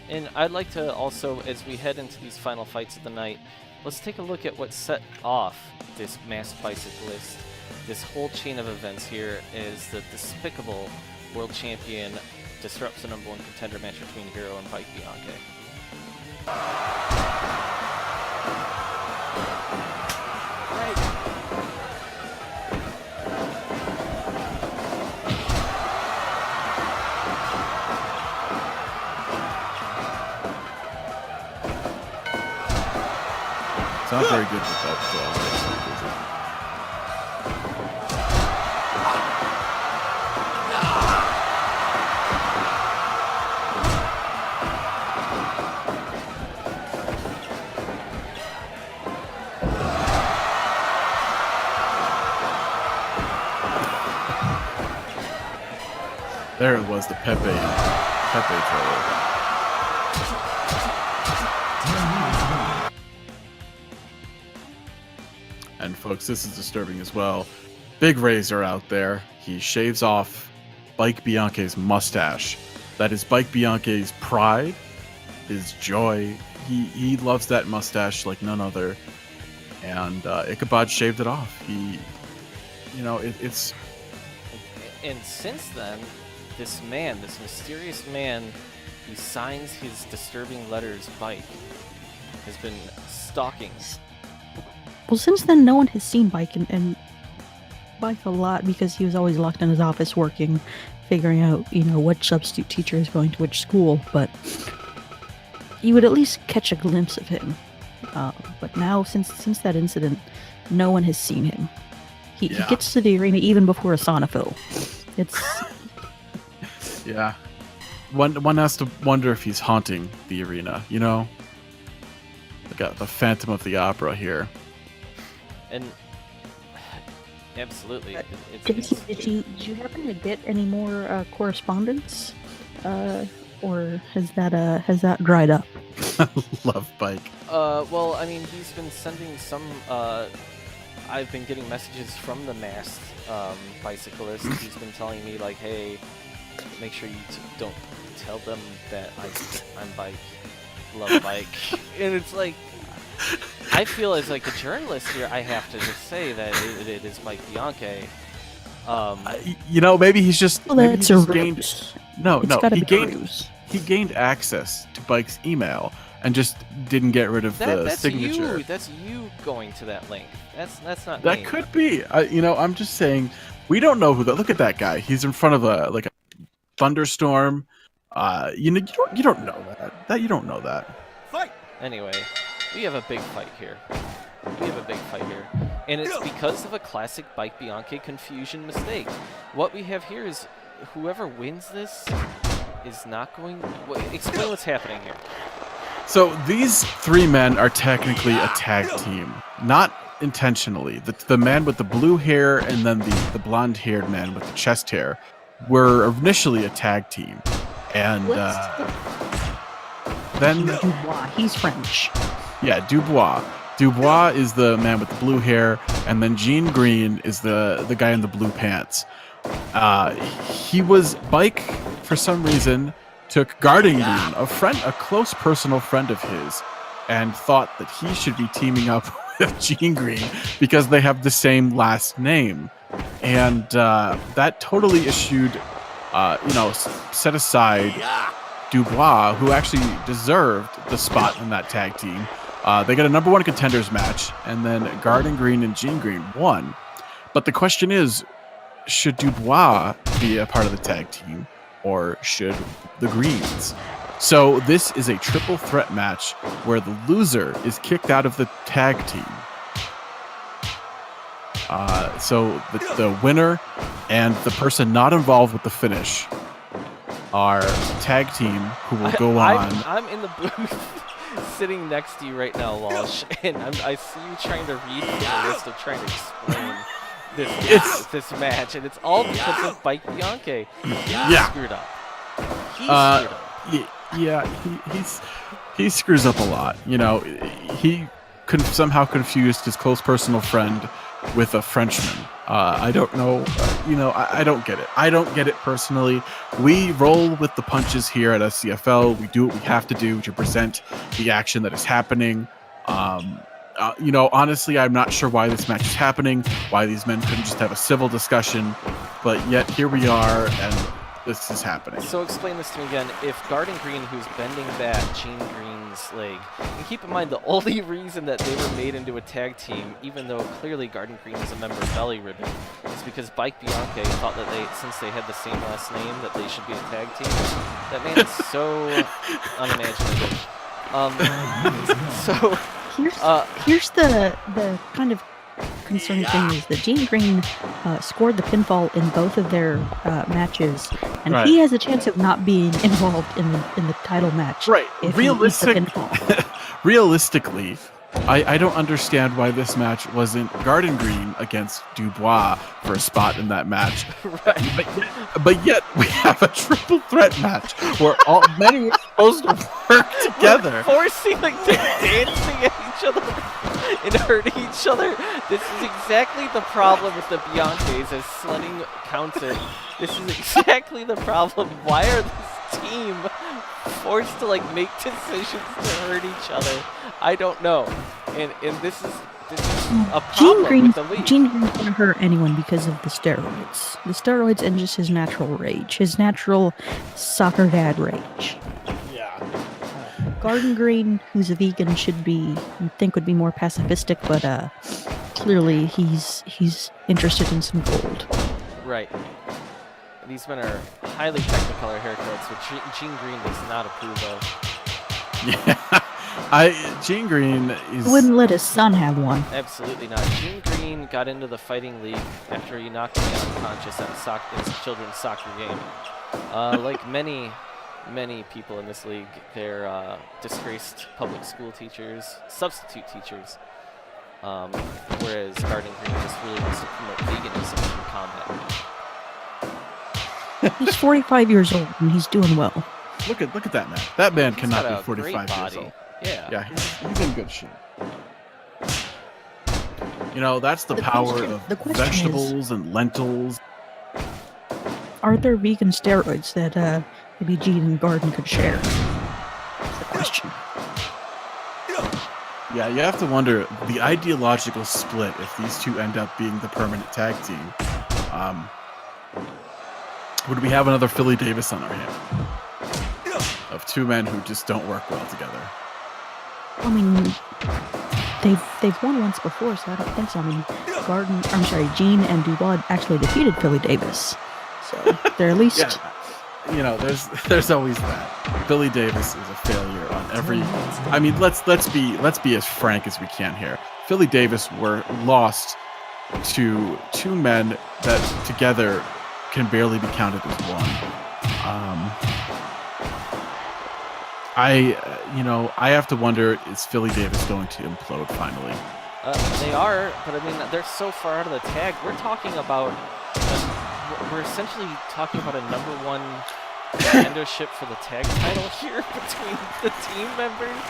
And I'd like to also, as we head into these final fights of the night, let's take a look at what set off this masked bicyclist. This whole chain of events here is the despicable world champion disrupts the #1 contender match between Hero and Pike Bianche. It's not very good with that. There it was, the Pepe trailer. And folks, this is disturbing as well. Big Razor out there. He shaves off Bike Bianche's mustache. That is Bike Bianche's pride, his joy. He loves that mustache like none other. And Ichabod shaved it off. It's... And since then, this mysterious man who signs his disturbing letters, Bike, has been stalking. Well, since then, no one has seen Bike, and Bike a lot because he was always locked in his office working, figuring out, what substitute teacher is going to which school, but you would at least catch a glimpse of him. But now, since that incident, no one has seen him. He gets to the arena even before Asanophil. It's... Yeah. One has to wonder if he's haunting the arena, We got the Phantom of the Opera here. And absolutely. Did you happen to get any more correspondence, or has that dried up? Love Bike. Well, I mean, he's been sending some. I've been getting messages from the masked bicyclist. He's been telling me like, "Hey, make sure you don't tell them that I'm Bike, love Bike," and it's like. I feel as like a journalist here, I have to just say that it is Mike Bianche. Maybe he's just. Well, maybe that's he a just ruse. He gained access to Bike's email and just didn't get rid of the signature. That's you going to that link. That's not. That me. could be. I'm just saying. We don't know who that. Look at that guy. He's in front of a thunderstorm. You don't know that. You don't know that. Fight. Anyway. We have a big fight here. And it's because of a classic Bike Bianche confusion mistake. What we have here is whoever wins this is not going... Explain what's happening here. So these three men are technically a tag team. Not intentionally. The man with the blue hair and then the blonde-haired man with the chest hair were initially a tag team. And then... Dubois, he's French. Yeah, Dubois. Dubois is the man with the blue hair, and then Gene Green is the guy in the blue pants. He was Bike, for some reason, took Garden Green, a close personal friend of his, and thought that he should be teaming up with Gene Green because they have the same last name. And that totally eschewed, set aside Dubois, who actually deserved the spot in that tag team. They got a #1 contenders match, and then Garden Green and Gene Green won. But the question is, should Dubois be a part of the tag team, or should the Greens? So this is a triple threat match where the loser is kicked out of the tag team. So the winner and the person not involved with the finish our tag team who will go on. I'm in the booth sitting next to you right now, Walsh, and I see you trying to read the list of trying to explain this match, and it's all because of Mike Bianchi. He screwed up. He screwed up. Yeah, he screws up a lot. You know, he somehow confused his close personal friend with a Frenchman. I don't know. I don't get it. I don't get it personally. We roll with the punches here at SCFL. We do what we have to do to present the action that is happening. Honestly, I'm not sure why this match is happening, why these men couldn't just have a civil discussion, but yet here we are, and this is happening. So explain this to me again. If Garden Green, who's bending back Gene Green's leg, and keep in mind the only reason that they were made into a tag team, even though clearly Garden Green is a member of Belly Ribbon, is because Mike Bianchi thought that since they had the same last name, that they should be a tag team. That man is so unimaginative. Here's the kind of concerning thing is that Gene Green scored the pinfall in both of their matches, and he has a chance of not being involved in the title match. Right. If he eats the pinfall. Realistically, I don't understand why this match wasn't Garden Green against Dubois for a spot in that match. Right. But yet we have a triple threat match where all many are supposed to work together. We're forcing the dancing at each other and hurting each other. This is exactly the problem with the Bianchis as sledding counter. This is exactly the problem. Why are this team forced to make decisions to hurt each other? I don't know. And this is a problem with the league. Gene Green couldn't hurt anyone because of the steroids. The steroids and just his natural rage. His natural soccer dad rage. Yeah. Garden Green, who's a vegan, you'd think would be more pacifistic, but clearly he's interested in some gold. Right. These men are highly technicolor haircuts, which Gene Green does not approve of. Yeah. Gene Green wouldn't let his son have one. Absolutely not. Gene Green got into the fighting league after he knocked me unconscious at a children's soccer game. Like many people in this league, they're disgraced public school teachers, substitute teachers, whereas Garden Green just really wants to promote veganism in combat. He's 45 years old and he's doing well. Look at that man. That man He's cannot got be 45 years old. Yeah, he's in good shape. That's the power of vegetables and lentils. Are there vegan steroids that maybe Gene and Garden could share? That's the question. Yeah, you have to wonder the ideological split if these two end up being the permanent tag team. Would we have another Philly Davis on our hand? Of two men who just don't work well together. I mean, they've won once before, so I don't think so. I mean, Gene and Dubois actually defeated Philly Davis, so they're at least. Yeah, there's always that. Philly Davis is a failure on every. I mean, let's be as frank as we can here. Philly Davis were lost to two men that together can barely be counted as one. I have to wonder, is Philly Davis going to implode finally? They are, but I mean, they're so far out of the tag. We're essentially talking about a number one contendership for the tag title here between the team members.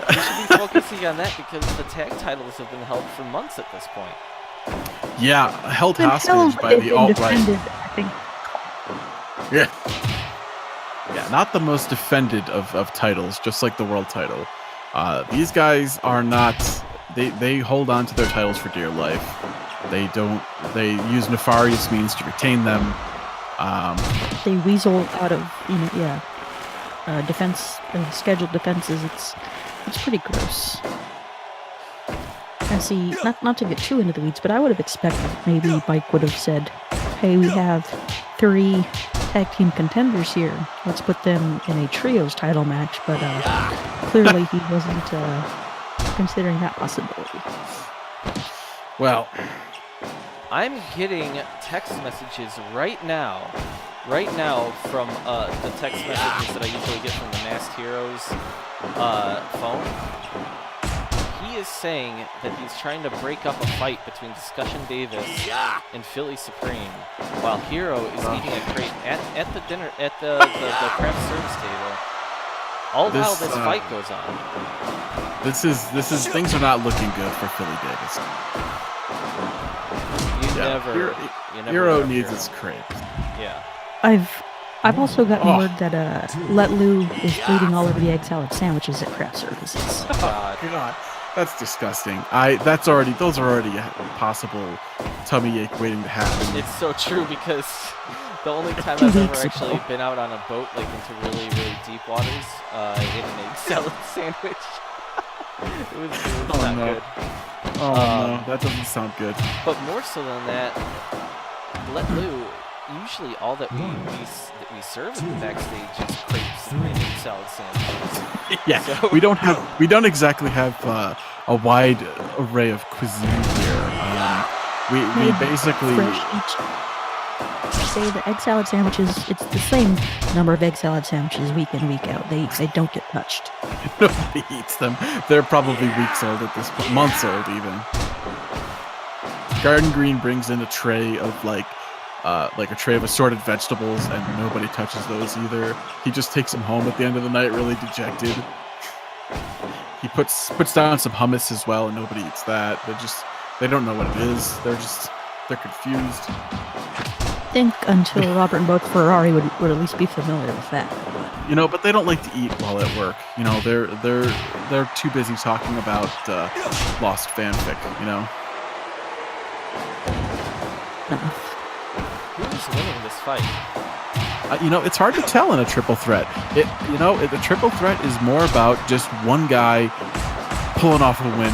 We should be focusing on that because the tag titles have been held for months at this point. Yeah, held hostage by the alt-right. I think. Yeah. Yeah, not the most defended of titles, just like the world title. These guys are not. They hold on to their titles for dear life. They use nefarious means to retain them. They weasel out of defense, scheduled defenses. It's pretty gross. And see, not to get too into the weeds, but I would have expected maybe Mike would have said, "Hey, we have 3 tag team contenders here. Let's put them in a trios title match." But clearly he wasn't considering that possibility. Well, I'm getting text messages right now right now, from the text messages that I usually get from the Masked Heroes phone, he is saying that he's trying to break up a fight between Discussion Davis and Philly Supreme, while Hero is eating a crate at the dinner at the craft service table. All while this fight goes on. This is things are not looking good for Philly Davis. Hero needs his crate. Yeah. I've also gotten word that Let Lou is bleeding all over the egg salad sandwiches at craft services. God. That's disgusting. Those are already a possible tummy ache waiting to happen. It's so true because the only time 2 I've ever weeks actually ago. been out on a boat, like into really, really deep waters, I ate an egg salad sandwich. it was not good. Oh no, that doesn't sound good. But more so than that, Let Lou, usually all that we serve at the backstage is crepes and egg salad sandwiches. Yeah, So- we don't exactly have a wide array of cuisine here. We basically Say the egg salad sandwiches, it's the same number of egg salad sandwiches week in, week out. They don't get touched. nobody eats them. They're probably weeks old at this point, months old even. Garden Green brings in a tray of like a tray of assorted vegetables, and nobody touches those either. He just takes them home at the end of the night, really dejected. He puts down some hummus as well, and nobody eats that. They don't know what it is. They're confused. I think until Robert and Boat Ferrari would at least be familiar with that. But they don't like to eat while at work. They're too busy talking about lost fanfic. Who's winning this fight? It's hard to tell in a triple threat. The triple threat is more about just one guy pulling off a win.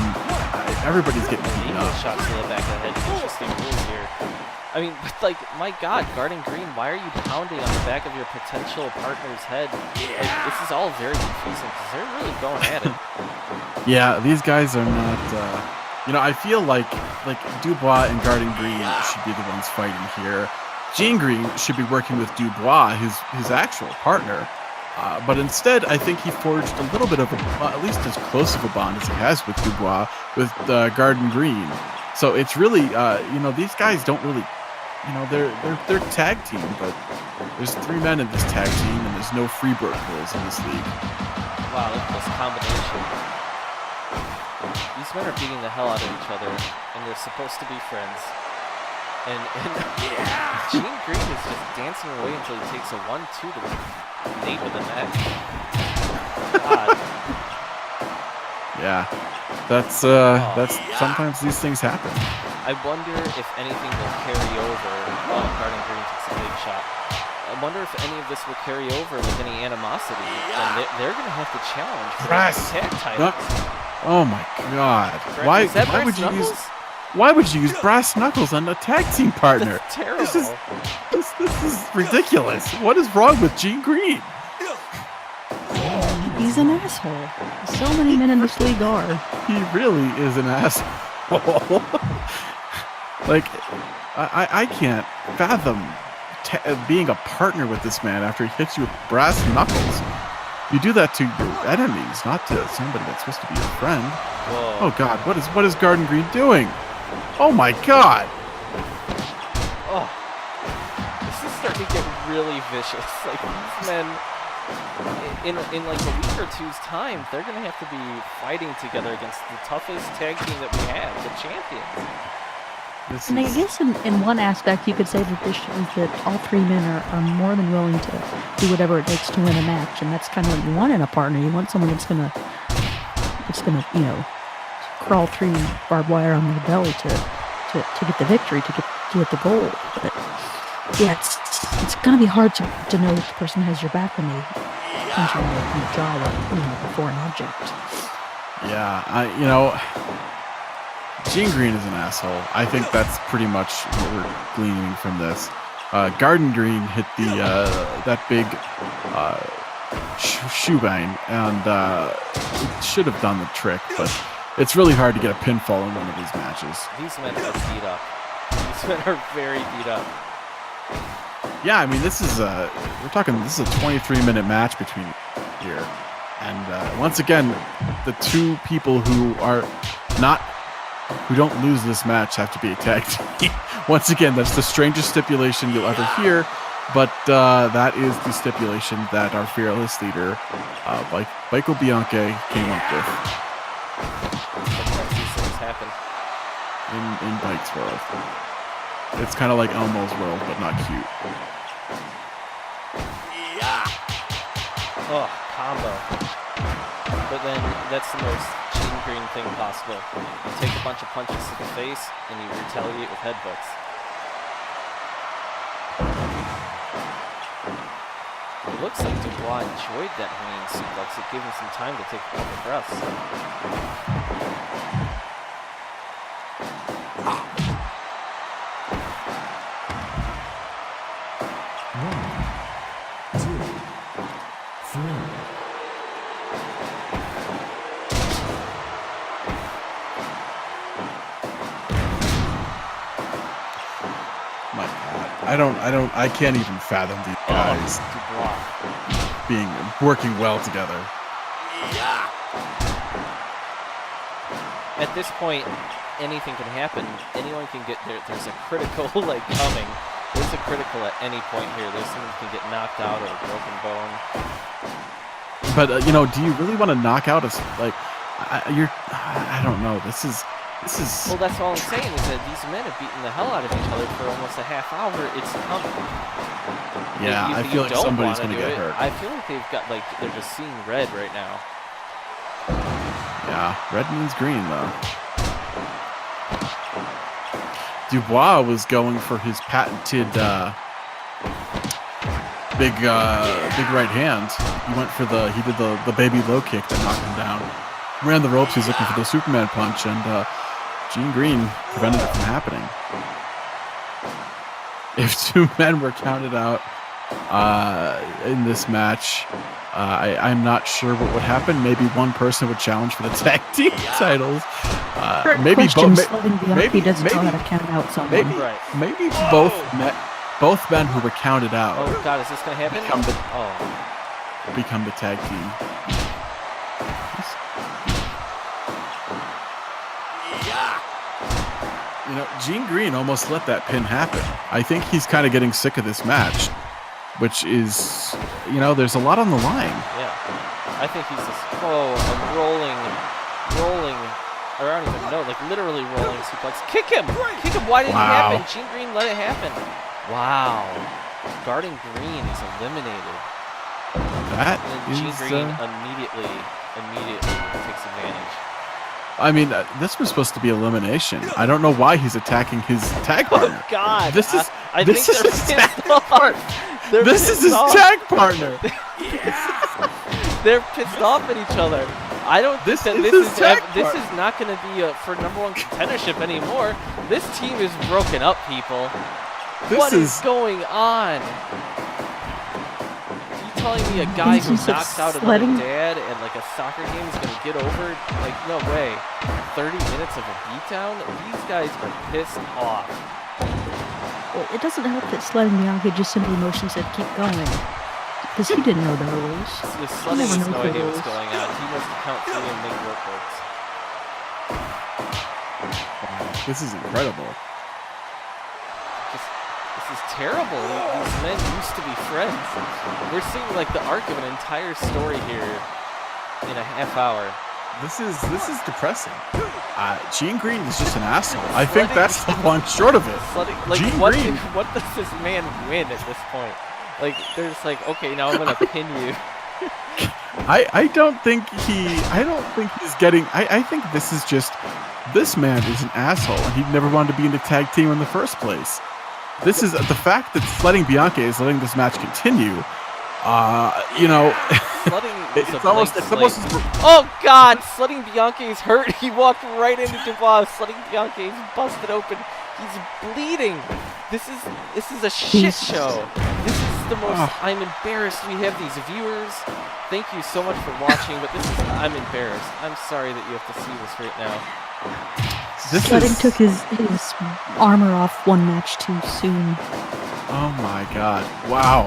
Everybody's getting beaten Eagle up. shots to the back of the head. Interesting rules here. I mean, but like, my God, Garden Green, why are you pounding on the back of your potential partner's head? Like, this is all very confusing because they're really going at it. Yeah, these guys are not. I feel like Dubois and Garden Green should be the ones fighting here. Gene Green should be working with Dubois, his actual partner. But instead, I think he forged a little bit of at least as close of a bond as he has with Dubois, with Garden Green. So it's really, these guys don't really, they're tag team, but there's 3 men in this tag team, and there's no Freebird rules in this league. Wow, look at this combination. These men are beating the hell out of each other, and they're supposed to be friends. And Gene Green is just dancing away until he takes a 1-2 to the nape of the neck. God. Yeah, that's sometimes these things happen. I wonder if anything will carry over. Oh, Garden Green takes a big shot. I wonder if any of this will carry over with any animosity. And they're going to have to challenge for Brass the tag titles. Oh my God! Is that Brass Knuckles? Why would you use brass knuckles on a tag team partner? That's terrible. This is ridiculous. What is wrong with Gene Green? He's an asshole. So many men in this league are. He really is an asshole. Like, I can't fathom being a partner with this man after he hits you with brass knuckles. You do that to your enemies, not to somebody that's supposed to be your friend. Whoa. Oh God, what is Garden Green doing? Oh my God! Oh. This is starting to get really vicious. Like, these men, in like a week or two's time, they're going to have to be fighting together against the toughest tag team that we have, the champions. And I guess in one aspect you could say that this shows that all 3 men are more than willing to do whatever it takes to win a match, and that's kind of what you want in a partner. You want someone that's gonna crawl through barbed wire on their belly to get the victory, to get the goal. But yeah, it's gonna be hard to know if the person has your back when they punch you in the jaw before an object. Yeah, Gene Green is an asshole. I think that's pretty much what we're gleaning from this. Garden Green hit that big shoebang, and it should have done the trick, but it's really hard to get a pinfall in one of these matches. These men are beat up. These men are very beat up. Yeah, I mean, this is this is a 23-minute match between here, and once again, the two people who don't lose this match have to be a tag team. Once again, that's the strangest stipulation you'll ever hear, but that is the stipulation that our fearless leader, Michael Bianchi, came up with. Sometimes these things happen. In Mike's world. It's kind of like Elmo's world, but not cute. Oh, combo. But then that's the most Gene Green thing possible. You take a bunch of punches to the face and you retaliate with headbutts. It looks like Dubois enjoyed that hanging suplex. It gave him some time to take a couple breaths. I can't even fathom these guys working well together. At this point, anything can happen. Anyone can get there. There's a critical coming. There's a critical at any point here. There's someone who can get knocked out or a broken bone. But do you really want to knock out I don't know. This is. Well, that's all I'm saying is that these men have beaten the hell out of each other for almost a half hour. It's coming. Yeah, I feel like somebody's going to get hurt. I feel like they've got they're just seeing red right now. Yeah, red means green though. Dubois was going for his patented big right hand. He did the baby low kick that knocked him down. Ran the ropes. He's looking for the Superman punch, and Gene Green prevented it from happening. If two men were counted out in this match, I'm not sure what would happen. Maybe one person would challenge for the tag team titles. Maybe Maybe doesn't know how to count out someone. Maybe both men who were counted out. Oh God, is this gonna happen? Become the tag team. Gene Green almost let that pin happen. I think he's kind of getting sick of this match, which is, there's a lot on the line. Yeah. I think he's just, a rolling, or I don't even know, literally rolling suplex. Kick him! Kick him! Why did it happen? Gene Green let it happen. Wow. Garden Green is eliminated. That and Gene Green immediately takes advantage. I mean, this was supposed to be elimination. I don't know why he's attacking his tag partner. Oh God! This is his tag partner. This is his tag partner. They're pissed off at each other. I don't think this is not going to be for #1 contendership anymore. This team is broken up, people. What is going on? Telling me a guy who knocks out another dad and a soccer game is going to get over? No way. 30 minutes of a beatdown? These guys are pissed off. Well, it doesn't help that Sledding Bianchi just simply motions said keep going. Because he didn't know the rules. Sledding has no idea what's going on. He wants to count 3 and make rope breaks. This is incredible. This is terrible. These men used to be friends. We're seeing the arc of an entire story here in a half hour. This is depressing. Gene Green is just an asshole. I think that's the long short of it. Gene Green. What does this man win at this point? They're just okay, now I'm gonna pin you. I don't think he's getting. I think this man is an asshole, and he never wanted to be in the tag team in the first place. This is the fact that Sledding Bianchi is letting this match continue. It's almost. Oh God! Sledding Bianchi is hurt. He walked right into Dubois. Sledding Bianchi is busted open. He's bleeding. This is a shit show. This is the most. I'm embarrassed. We have these viewers. Thank you so much for watching, but I'm embarrassed. I'm sorry that you have to see this right now. Sledding took his armor off one match too soon. Oh my god. Wow.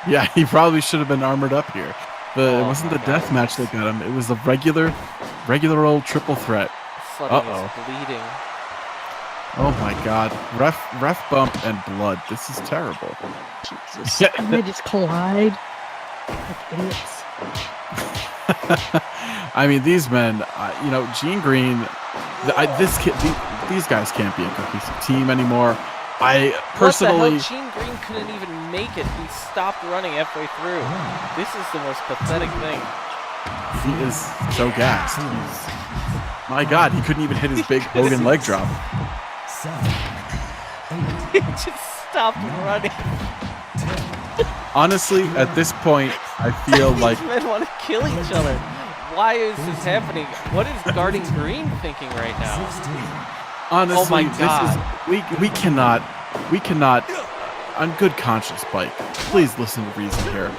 Yeah, he probably should have been armored up here. But it Oh wasn't my the death God. match that got him. It was the regular old triple threat. Sledding Uh-oh. is bleeding. Oh my god. Ref bump and blood. This is terrible. Jesus. And they just collide like idiots. I mean, these men, Gene Green, these guys can't be a cohesive team anymore. I personally, What the hell? Gene Green couldn't even make it. He stopped running halfway through. This is the most pathetic thing. he is so gassed. My god, he couldn't even hit his big Hogan leg drop. 7, He just stopped running. Honestly, at this point, I feel like These men want to kill each other. Why is this happening? What is Guarding Green thinking right now? 16, honestly, Oh my God. we cannot, on good conscience, Bike. Please listen to reason here.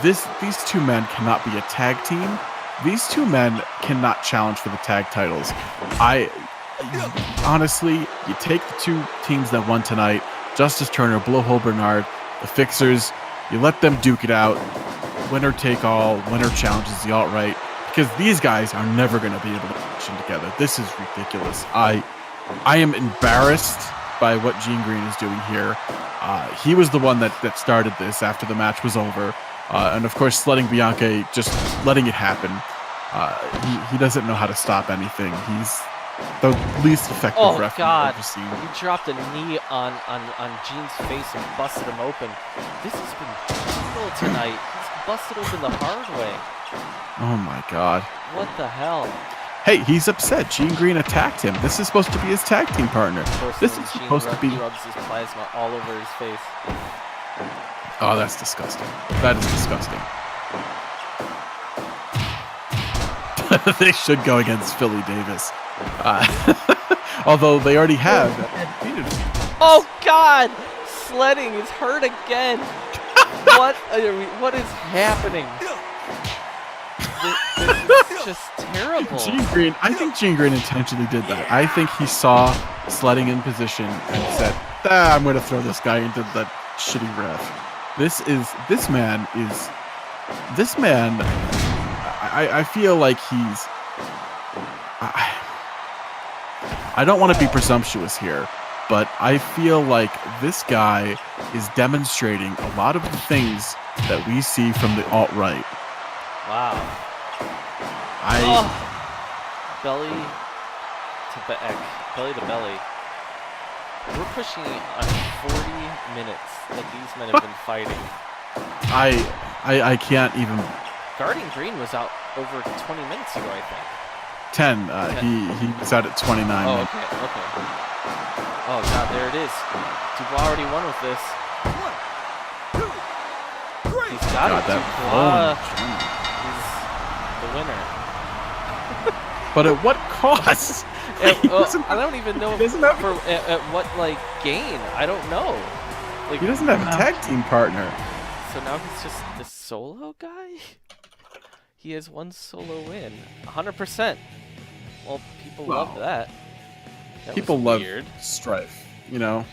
These two men cannot be a tag team. These two men cannot challenge for the tag titles. Honestly, you take the two teams that won tonight, Justice Turner, Blowhole Bernard, the Fixers, you let them duke it out. Winner take all, winner challenges the alt-right, because these guys are never going to be able to function together. This is ridiculous. I am embarrassed by what Gene Green is doing here. He was the one that started this after the match was over. And of course, letting Bianca, just letting it happen. He doesn't know how to stop anything. He's the least effective Oh ref God! I've ever seen. He dropped a knee on Gene's face and busted him open. This has been brutal tonight. He's busted open the hard way. Oh my God. What the hell? Hey, he's upset. Gene Green attacked him. This is supposed to be his tag team partner. Of course, This then is Gene supposed to be. rubs his plasma all over his face. Oh, that's disgusting. That is disgusting. They should go against Philly Davis. Although they already have. Oh God! Sledding is hurt again. What is happening? This is just terrible. Gene Green, I think Gene Green intentionally did that. I think he saw Sledding in position and said, I'm going to throw this guy into that shitty ref. This man, I feel like he's, I don't want to be presumptuous here, but I feel like this guy is demonstrating a lot of the things that we see from the alt-right. Wow. Belly to back, belly to belly. We're pushing on 40 minutes that these men have been fighting. I can't even. Guarding Green was out over 20 minutes ago, I think. 10. He was out at 29 Oh, minutes. okay. Oh God, there it is. Dubois already won with this. 1, 2, 3. He's got God, it. that Dubois bone. is the winner. But at what cost? He doesn't I don't even know he doesn't have- at what gain. I don't know. Like, He doesn't have a tag team partner. so now he's just the solo guy? He has one solo win. 100%. Well, people love that. That People was love weird. strife, you know.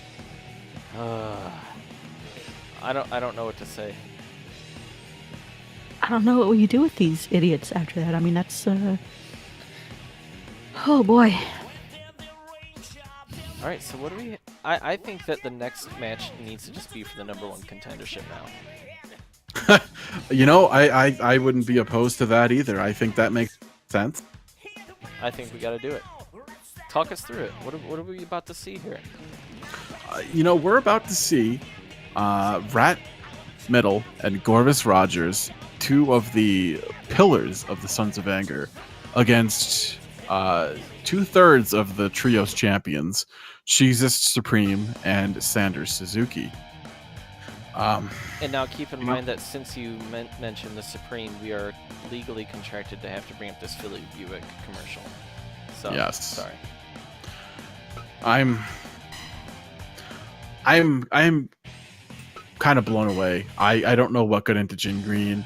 I don't know what to say. I don't know what you do with these idiots after that. I mean, that's oh boy. All right, so what do we? I think that the next match needs to just be for the #1 contendership now. You know, I wouldn't be opposed to that either. I think that makes sense. I think we got to do it. Talk us through it. What are we about to see here? You know, we're about to see Rat Middle and Gorvis Rogers, two of the pillars of the Sons of Anger, against 2/3 of the Trios champions, Jesus Supreme and Sanders Suzuki. And now keep in mind that since you mentioned the Supreme, we are legally contracted to have to bring up this Philly Buick commercial. So, Yes. sorry. I'm kind of blown away. I don't know what got into Gene Green.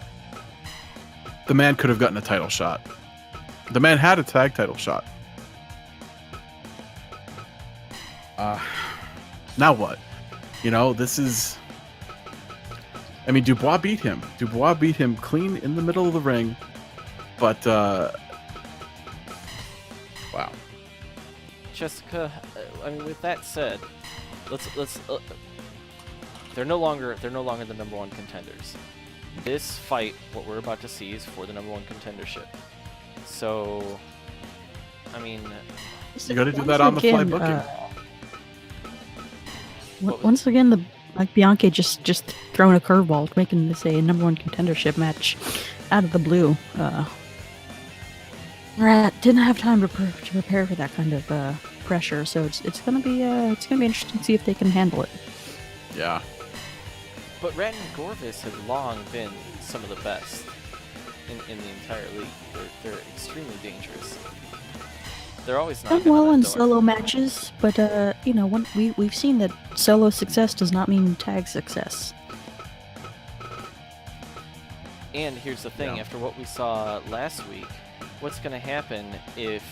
The man could have gotten a title shot. The man had a tag title shot. Now what? You know, this is. I mean, Dubois beat him. Dubois beat him clean in the middle of the ring, but wow. Jessica, I mean, with that said, let's they're no longer the number one contenders. This fight, what we're about to see, is for the number one contendership. So, I mean, You got to do that on the fly booking. Once again, the Mike Bianchi just throwing a curveball, making this a number one contendership match out of the blue. Rat didn't have time to prepare for that kind of pressure, so it's gonna be interesting to see if they can handle it. Yeah. but Rat and Gorvis have long been some of the best in the entire league. They're extremely dangerous. They're always Done knocking well on in that door. solo matches, but you know, we've seen that solo success does not mean tag success. And here's the thing: Yeah. after what we saw last week, what's going to happen if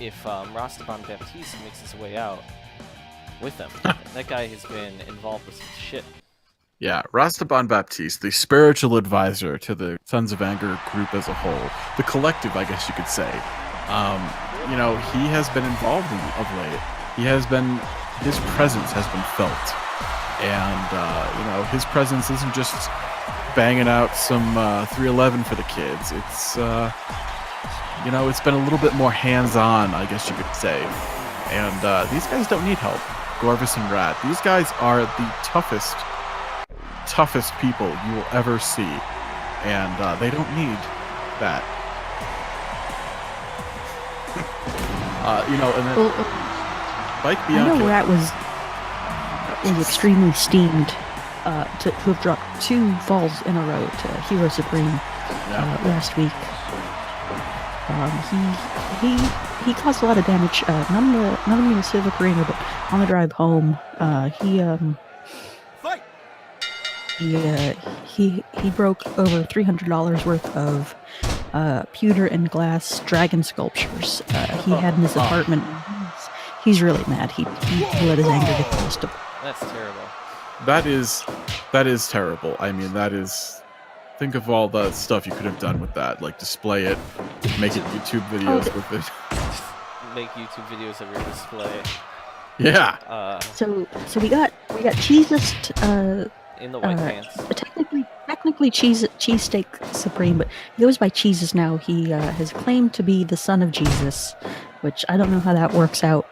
Rastaban Baptiste makes his way out with them? That guy has been involved with some shit. Yeah, Rastaban Baptiste, the spiritual advisor to the Sons of Anger group as a whole, the collective, I guess you could say. You know, he has been involved of late. His presence has been felt, and you know, his presence isn't just banging out some 311 for the kids. It's you know, it's been a little bit more hands-on, I guess you could say. And these guys don't need help. Gorvis and Rat. These guys are the toughest people you will ever see, and they don't need that. You know, and then Well, Mike I know Bianchi. Rat was extremely steamed to have dropped 2 falls in a row to Hero Supreme last week. He caused a lot of damage, not only in the Civic Arena, but on the drive home. Fight! He broke over $300 worth of pewter and glass dragon sculptures he had in his apartment. He's really mad. He let his anger get the best of him. That's terrible. That is terrible. I mean, that is. Think of all the stuff you could have done with that, like display it, make it YouTube videos with it. Make YouTube videos of your display. Yeah. So we got Jesus In the white pants. technically cheesesteak supreme, but he goes by Jesus now. He has claimed to be the son of Jesus, which I don't know how that works out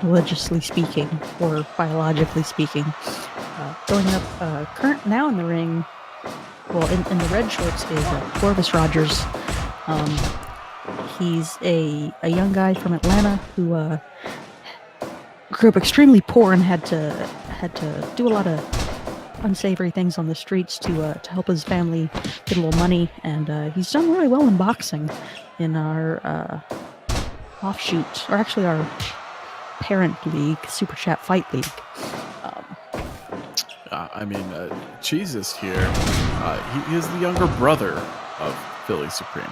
religiously speaking or biologically speaking. Going up current now in the ring, well, in the red shorts is Corvus Rogers. He's a young guy from Atlanta who grew up extremely poor and had to do a lot of unsavory things on the streets to help his family get a little money, and he's done really well in boxing in our offshoot, or actually our parent league, Super Chat Fight League. I mean, Jesus here. He is the younger brother of Philly Supreme.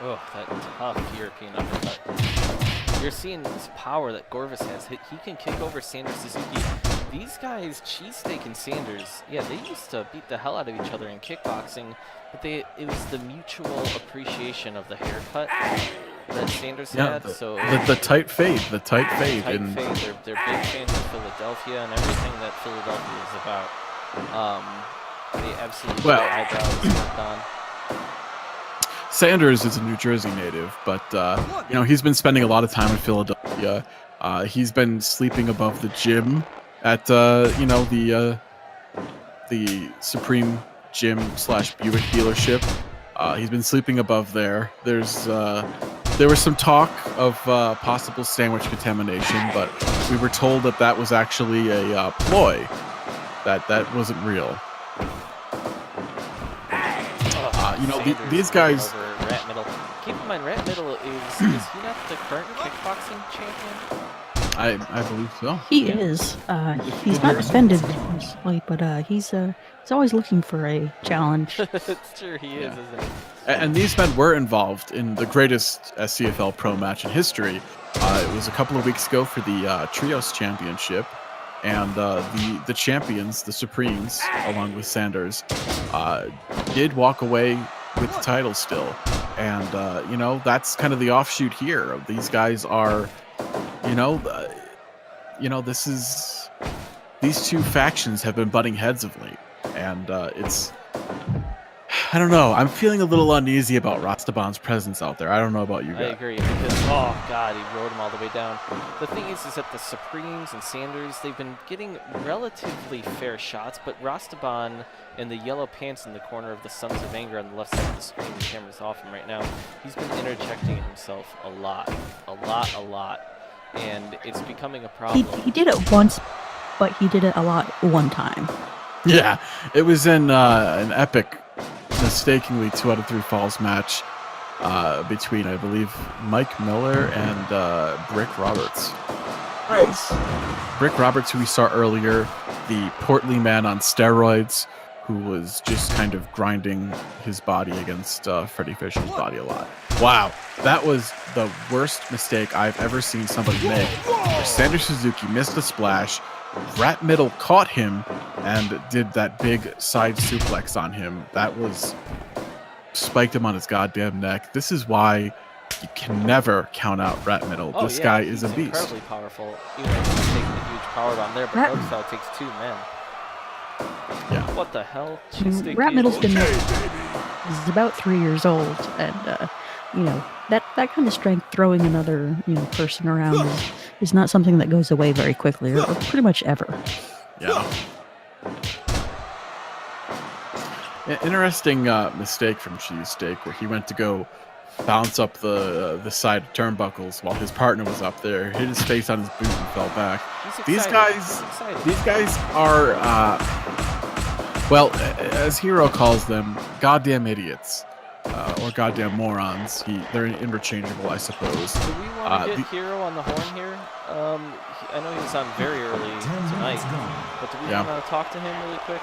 Oh, that tough European uppercut. You're seeing this power that Gorvis has. He can kick over Sanders Suzuki. These guys, Cheesesteak and Sanders, yeah, they used to beat the hell out of each other in kickboxing, but it was the mutual appreciation of the haircut that Sanders had. So the tight fade, the tight fade. tight And fade. They're big fans of Philadelphia and everything that Philadelphia is about. They absolutely Well- get eyebrows worked on. Sanders is a New Jersey native, but you know, he's been spending a lot of time in Philadelphia. He's been sleeping above the gym at you know, the Supreme Gym / Buick dealership. He's been sleeping above there. There was some talk of possible sandwich contamination, but we were told that was actually a ploy. That wasn't real. You know, Sanders these guys. over Rat Middle. Keep in mind, Rat Middle is he not the current kickboxing champion? I believe so. He is. He's not defended Like, but he's always looking for a challenge. It's true, he is, Yeah. isn't he? And these men were involved in the greatest SCFL pro match in history. It was a couple of weeks ago for the Trios Championship, and the champions, the Supremes, along with Sanders, did walk away with the title still. And you know, that's kind of the offshoot here. These guys are, you know, this is these two factions have been butting heads of late, and it's. I don't know. I'm feeling a little uneasy about Rastaban's presence out there. I don't know about you I guys. agree, because, oh god, he rode him all the way down. The thing is that the Supremes and Sanders, they've been getting relatively fair shots, but Rastaban in the yellow pants in the corner of the Sons of Anger on the left side of the screen, the camera's off him right now, he's been interjecting himself a lot. And it's becoming a problem. He did it once, but he did it a lot one time. Yeah, it was in an epic, mistakenly 2 out of 3 falls match between, I believe, Mike Miller and Brick Roberts. Nice. Brick Roberts, who we saw earlier, the portly man on steroids, who was just kind of grinding his body against Freddie Fisher's body a lot. Wow, that was the worst mistake I've ever seen somebody make. Where Sander Suzuki missed a splash, Rat Middle caught him, and did that big side suplex on him. That was... spiked him on his goddamn neck. This is why you can never count out Rat Middle. Oh, This yeah, guy is a he's beast. incredibly powerful, even though he's taking a huge power bomb there, but Rat- notice how it takes 2 men. Yeah. What the hell? Cheesesteak Rat Middle's Diesel? been he's about 3 years old, and you know that kind of strength, throwing another person around is not something that goes away very quickly, or pretty much ever. Yeah. Interesting mistake from Cheesesteak, where he went to go bounce up the side turnbuckles while his partner was up there, hit his face on his boot and fell back. He's These excited. guys, He's excited. these guys are, well, as Hero calls them, goddamn idiots. Or goddamn morons. They're interchangeable, I suppose. Do we want to get the- Hero on the horn here? I know he was on very early 10 tonight, minutes gone. but do we Yeah. want to talk to him really quick?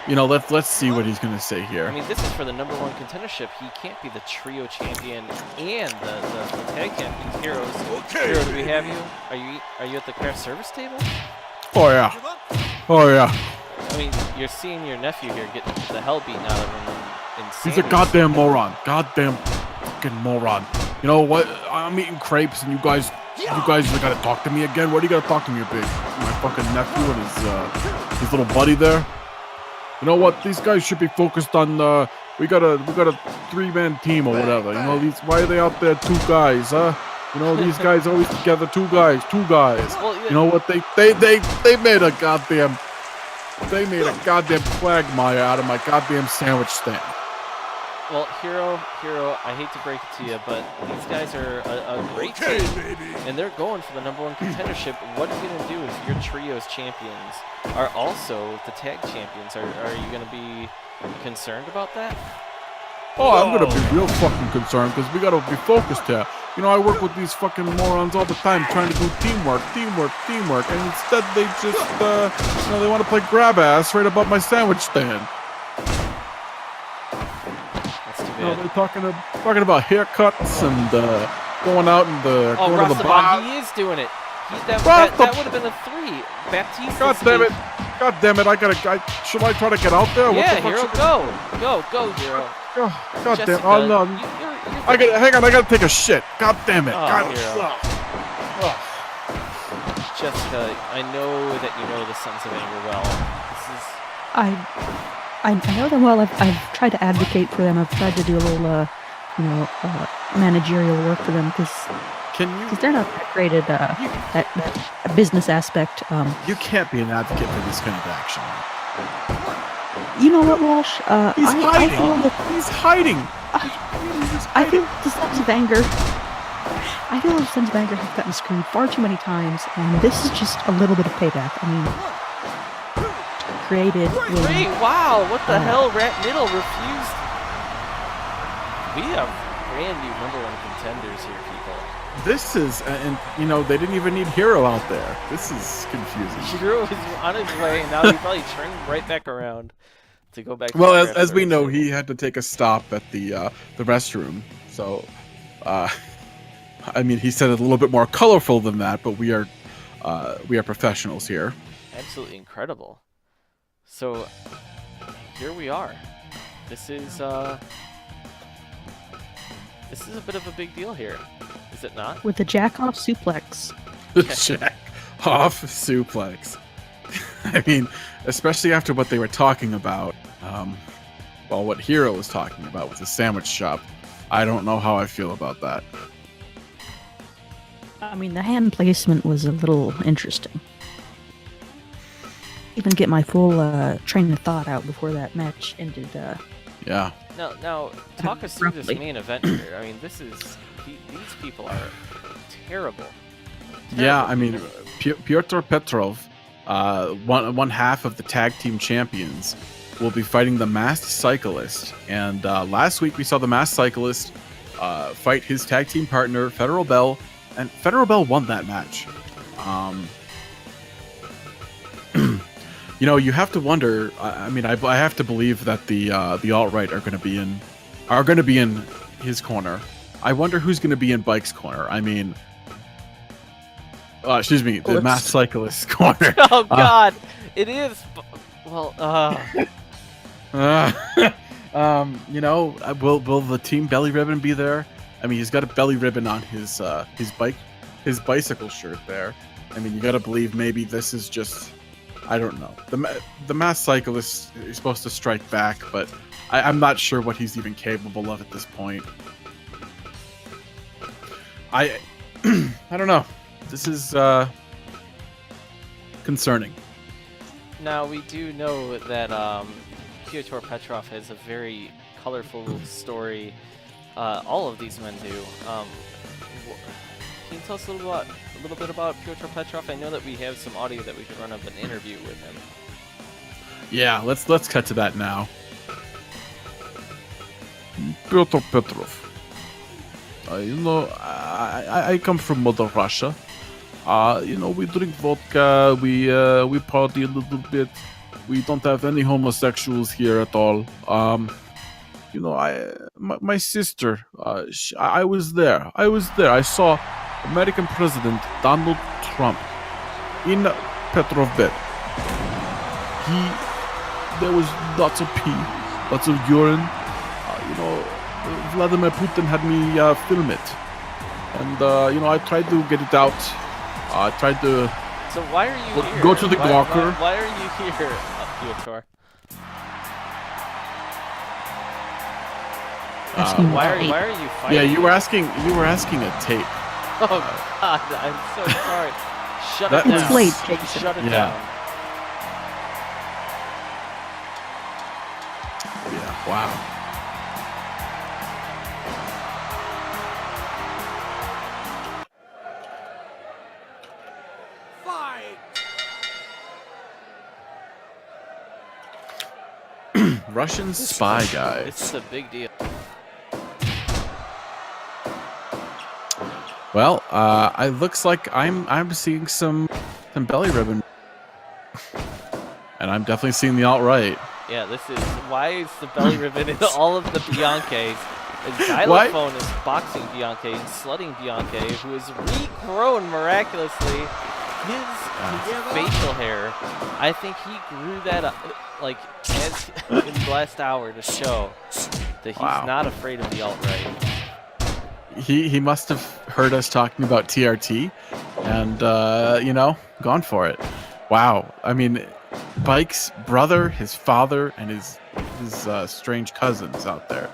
You know, let's see what he's gonna say here. I mean, this is for the #1 contendership. He can't be the trio champion and the tag champions. Heroes. Hero, do we have you? Are you at the craft service table? Oh yeah. Oh yeah. I mean, you're seeing your nephew here get the hell beaten out of him in He's a Sanders. goddamn moron. Goddamn fucking moron. You know what? I'm eating crepes and you guys gotta talk to me again? What do you gotta talk to me, big? My fucking nephew and his little buddy there. You know what? These guys should be focused on we got a 3-man team or whatever. You know, why are they out there 2 guys, huh? You know, these guys always together, 2 guys. Well, yeah. You know what? They made a goddamn quagmire out of my goddamn sandwich stand. Well, Hero, I hate to break it to you, but these guys are a great team, and they're going for the #1 contendership. What are you going to do if your trio's champions are also the tag champions? Are you going to be concerned about that? Oh, I'm gonna be real fucking concerned because we gotta be focused here. You know, I work with these fucking morons all the time trying to do teamwork, and instead they just, they want to play grab ass right above my sandwich stand. That's too You know, bad. they're talking about haircuts and going out and Oh, going to the bar. Rastaban, he is doing it. That would have been a 3. Baptiste. God damn it! God damn it! Should I try to get out there? Yeah, what the Hero, fuck go, Hero. God damn! Jessica, Oh no! you're Hang on! I gotta take a shit. God damn it! Oh, God. Hero. Ugh. Jessica, I know that you know the Sons of Anger well. I know them well. I've tried to advocate for them. I've tried to do a little managerial work for them because they're not that great at that business aspect. You can't be an advocate for this kind of action. You know what, Walsh? He's I hiding. feel that He's hiding. I feel the Sons of Anger. I feel the Sons of Anger have gotten screwed far too many times, and this is just a little bit of payback. I mean, created with Wow, what the hell? Rat Middle refused. We have brand new #1 contenders here, people. This is, and you know, they didn't even need Hero out there. This is confusing. Hero is on his way, and now he probably turned right back around to go back. Well, to the as we know, service he had to take a stop at the restroom. So, I mean, he said it a little bit more colorful than that, but we are professionals here. Absolutely incredible. So here we are. This is a bit of a big deal here, is it not? With the jack-off suplex. The jack off suplex. I mean, especially after what they were talking about, well, what Hero was talking about with the sandwich shop. I don't know how I feel about that. I mean, the hand placement was a little interesting. Even get my full train of thought out before that match ended. Yeah. Now talk us through this Roughly. main event here. I mean, these people are terrible. Yeah, I mean, Pyotr Petrov, one half of the tag team champions, will be fighting the Masked Cyclist. And last week we saw the Masked Cyclist fight his tag team partner, Federal Bell, and Federal Bell won that match. You know, you have to wonder. I mean, I have to believe that the alt-right are going to be in his corner. I wonder who's going to be in Bike's corner. I mean, excuse me, the Masked Cyclist corner. Oh God, it is. Well, you know, will the team belly ribbon be there? I mean, he's got a belly ribbon on his bicycle shirt there. I mean, you got to believe maybe this is just, I don't know. The Masked Cyclist is supposed to strike back, but I'm not sure what he's even capable of at this point. I don't know. This is concerning. now we do know that Pyotr Petrov has a very colorful story. All of these men do. Can you tell us a little bit about Pyotr Petrov? I know that we have some audio that we could run up an interview with him. Yeah, let's cut to that now. Pyotr Petrov. You know, I come from Mother Russia. You know, we drink vodka, we party a little bit. We don't have any homosexuals here at all. You know, my sister, I was there. I saw American President Donald Trump in Petrov bed. There was lots of pee, lots of urine. You know, Vladimir Putin had me film it, and you know, I tried to get it out. I tried to. So why are you here? Go to the Gawker. Why are you here, Pyotr? Asking Why why. are you fighting? Yeah, you were asking a tape. Oh God, I'm so sorry. Shut That it was- down. It's late, Jason. Shut it Yeah. down. Yeah. Wow. Fight! Russian spy This guys. is a big deal. Well, it looks like I'm seeing some belly ribbon, and I'm definitely seeing the alt-right. Yeah, this is why is the belly ribbon in all of the Bianches. And Why? Xylophone is boxing Bianche and slutting Bianche, who has regrown miraculously his facial hair. I think he grew that up, like as in the last hour to show that he's Wow. not afraid of the alt-right. He must have heard us talking about TRT, and you know, gone for it. Wow. I mean, Bike's brother, his father, and his strange cousins out there.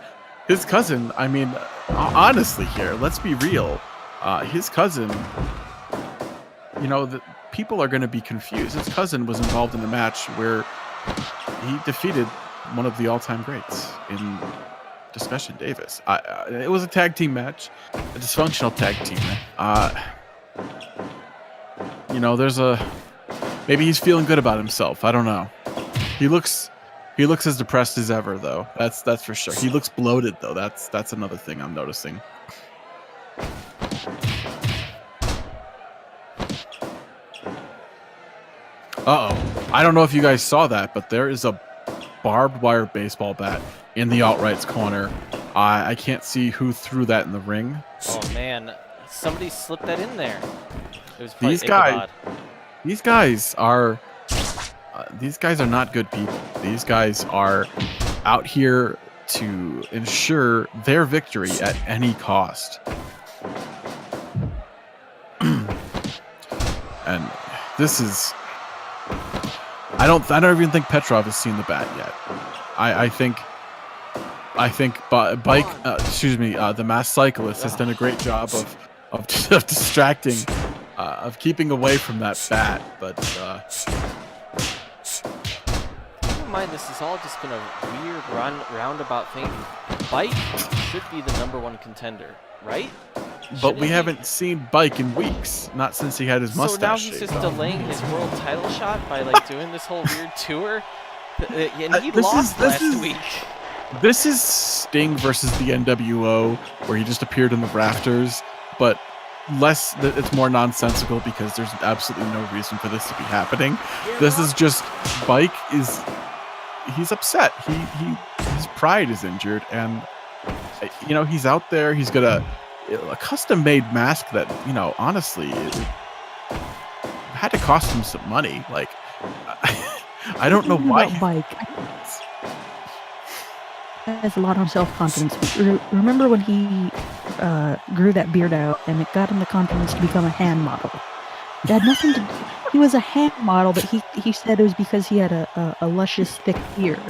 His cousin, I mean, honestly here, let's be real. His cousin, you know, the people are going to be confused. His cousin was involved in a match where he defeated one of the all-time greats in Discussion Davis. It was a tag team match, a dysfunctional tag team. You know, maybe he's feeling good about himself. I don't know. He looks He looks as depressed as ever, though. That's for sure. He looks bloated, though. That's another thing I'm noticing. Uh-oh. I don't know if you guys saw that, but there is a barbed wire baseball bat in the alt-right's corner. I can't see who threw that in the ring. Oh man, somebody slipped that in there. It was probably Ichabod. These guys are not good people. These guys are out here to ensure their victory at any cost. And this is, I don't even think Petrov has seen the bat yet. I think the Masked Cyclist has done a great job of distracting, of keeping away from that bat, but keep in mind this has all just been a weird roundabout thing. Bike should be the #1 contender, right? But we haven't seen Bike in weeks, not since he had his mustache. So now he's just delaying his world title shot by like doing this whole weird tour, and he lost last week. This is Sting versus the NWO, where he just appeared in the rafters, but it's more nonsensical because there's absolutely no reason for this to be happening. This is just he's upset. His pride is injured, and he's out there. He's got a custom-made mask that honestly it had to cost him some money. Like I don't know why. Bike has a lot of self-confidence. Remember when he grew that beard out and it got him the confidence to become a hand model? It had nothing to do. He was a hand model, but he said it was because he had a luscious, thick beard.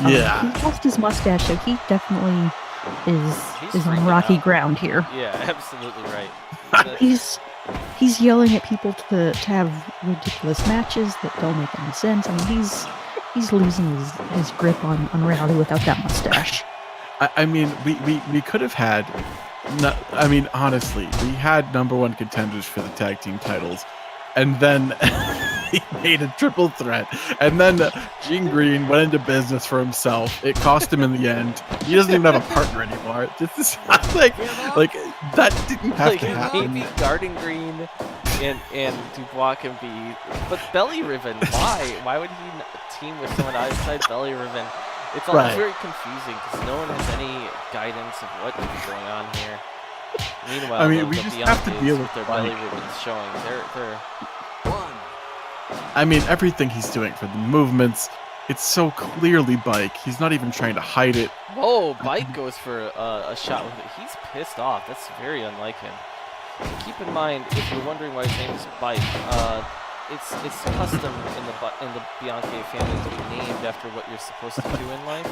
Yeah. He lost his mustache, so he definitely is on rocky ground here. Yeah, absolutely right. He's yelling at people to have ridiculous matches that don't make any sense. I mean, he's losing his grip on reality without that mustache. I mean, we could have had. Honestly, we had #1 contenders for the tag team titles, and then he made a triple threat, and then Gene Green went into business for himself. It cost him in the end. He doesn't even have a partner anymore. This is like that didn't have to happen. Maybe Garden Green and Dubois can be, but Belly Ribbon. Why would he team with someone outside Belly Ribbon? It's all very confusing because no one has any guidance of what could be going on here. Meanwhile, we just have to deal with their Belly Ribbons showing. They're everything he's doing for the movements, it's so clearly Bike. He's not even trying to hide it. Whoa, Bike goes for a shot with it. He's pissed off. That's very unlike him. Keep in mind, if you're wondering why his name is Bike, it's custom in the Bianchi family to be named after what you're supposed to do in life.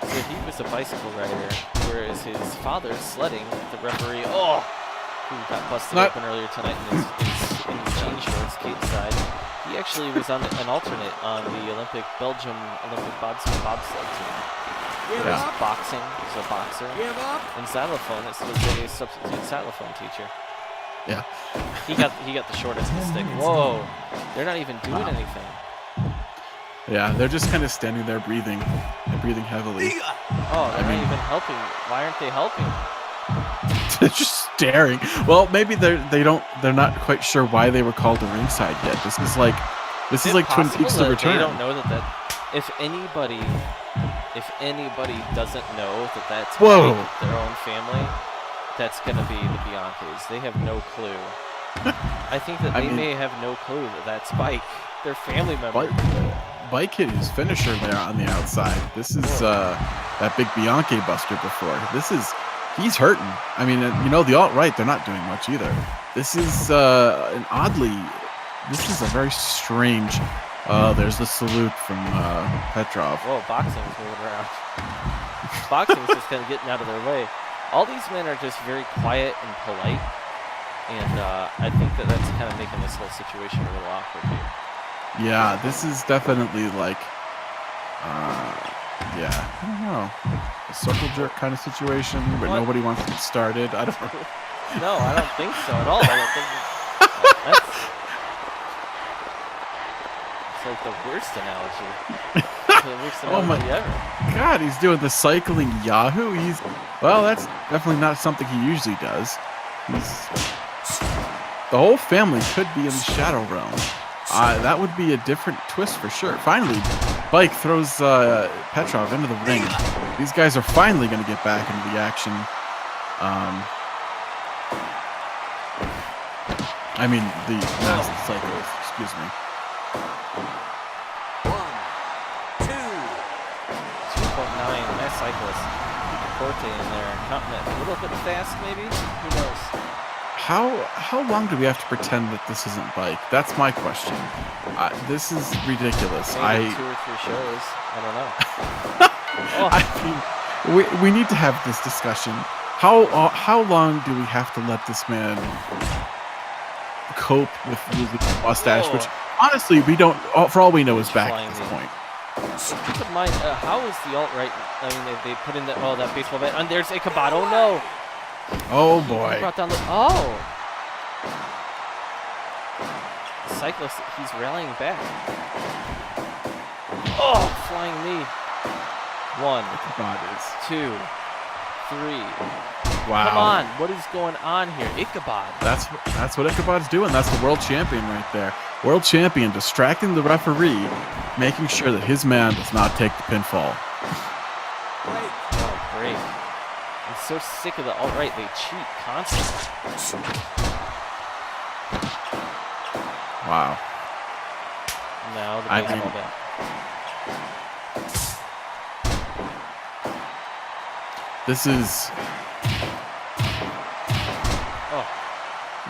So he was a bicycle rider, whereas his father, sledding, the referee, who got busted open earlier tonight in his jean shorts, Kate side. He actually was on an alternate on the Belgium Olympic bobsled team. There was boxing, he was a boxer, and xylophone, this was a substitute xylophone teacher. Yeah. He got the short end of the stick. Whoa. They're not even doing anything. Yeah, they're just kind of standing there breathing. They're breathing heavily. Oh, they're not even helping. Why aren't they helping? They're just staring. Well, maybe they're not quite sure why they were called to ringside yet. This is like Twin Peaks: The Return. They don't know that if anybody doesn't know that that's their own family, that's going to be the Bianchis. They have no clue. I think that they may have no clue that that's Bike, their family member. Bike hit his finisher there on the outside. This is that big Bianchi buster before. He's hurting. I mean, the alt-right, they're not doing much either. This is this is a very strange. There's the salute from Petrov. Whoa, boxing's moving around. Boxing's just kind of getting out of their way. All these men are just very quiet and polite, and I think that's kind of making this whole situation a little awkward here. Yeah, this is definitely like, I don't know, a circle jerk kind of situation where nobody wants to get started. I don't know. No, I don't think so at all. I don't think it's like the worst analogy. worst Oh my analogy ever. God, he's doing the cycling Yahoo. Well, that's definitely not something he usually does. The whole family could be in the Shadow Realm. That would be a different twist for sure. Finally, Bike throws Petrov into the ring. These guys are finally going to get back into the action. I mean, the masked cyclist, excuse me. 1, 2. 2.9, Mass Cyclist. Forte in there. Counting it a little bit fast, maybe? Who knows? How long do we have to pretend that this isn't Bike? That's my question. This is ridiculous. Maybe 2 or 3 shows. I don't know. I mean, we need to have this discussion. How long do we have to let this man cope with losing the mustache? Which honestly, we don't. For all we know, is back at this point. Keep in mind, how is the alt-right? I mean, they put in that baseball bat, and there's Ichabod. Oh no! Oh He boy! brought down the Cyclist. He's rallying back. Oh, flying knee. 1, Ichabod is. 2, 3. Wow. Come on, what is going on here? Ichabod. That's what Ichabod's doing. That's the world champion right there. World champion distracting the referee, making sure that his man does not take the pinfall. Oh, great. I'm so sick of the alt-right. They cheat constantly. Wow. Now the I baseball mean- bat. This is. Oh,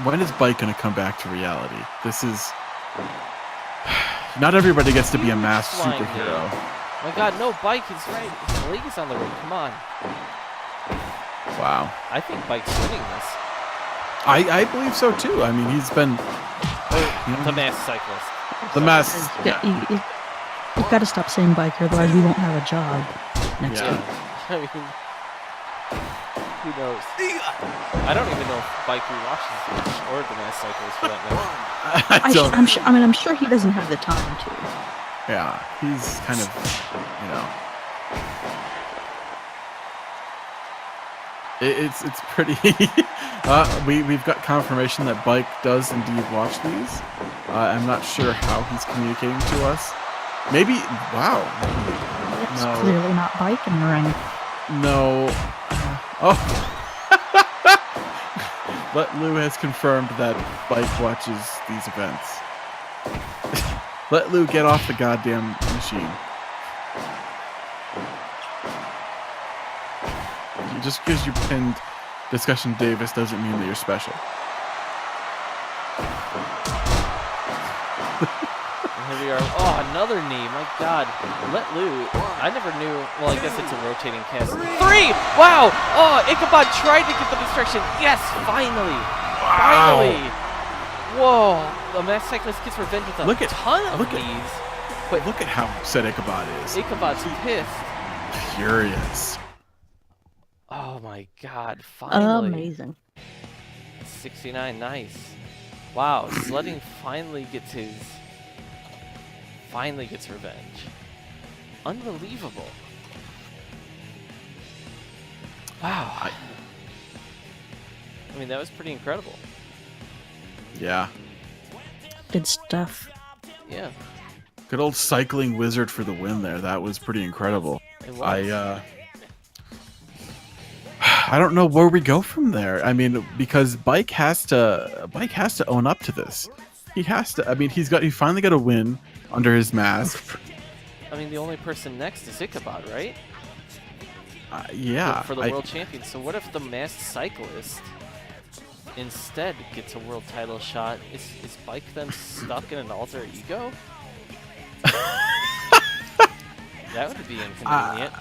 When is Bike going to come back to reality? This is. Not everybody gets to be a masked Flying superhero. my God, no, Bike is right. His leg is on the road. Come on. Wow. I think Bike's winning this. I believe so too. I mean, he's been. You know, The Masked Cyclist. the mask. You've got to stop saying biker, otherwise we won't have a job next Yeah. week. I mean, who knows? I don't even know if Bike rewatches this or the Masked Cyclist for that matter. I don't- I'm sure he doesn't have the time to. Yeah, he's kind of, it's pretty. We've got confirmation that Bike does indeed watch these. I'm not sure how he's communicating to us. Maybe. Wow. It's No. clearly not bike in the ring. No. Oh. But Lou has confirmed that Bike watches these events. Let Lou get off the goddamn machine. Just because you pinned Discussion Davis doesn't mean that you're special. And here we are. Oh, another knee. My God. Let Lou. I never knew. Well, I guess it's a rotating cast. 3! Wow! Oh, Ichabod tried to get the distraction. Yes, finally. Wow. Finally. Whoa. The Masked Cyclist gets revenge with a Look at- ton of look at- knees. But Look at how upset Ichabod is. Ichabod's pissed. Furious. Oh my God. Finally. Amazing. 69, nice. Wow, Sledding finally gets revenge. Unbelievable. Wow. I mean, that was pretty incredible. Yeah. Good stuff. Yeah, Good old cycling wizard for the win there. That was pretty incredible. it was. I don't know where we go from there. I mean, because Bike has to own up to this. He has to. I mean, he finally got a win under his mask. I mean, the only person next is Ichabod, right? Yeah. For the world champion. So what if the Masked Cyclist instead gets a world title shot? Is Bike then stuck in an alter ego? That would be inconvenient.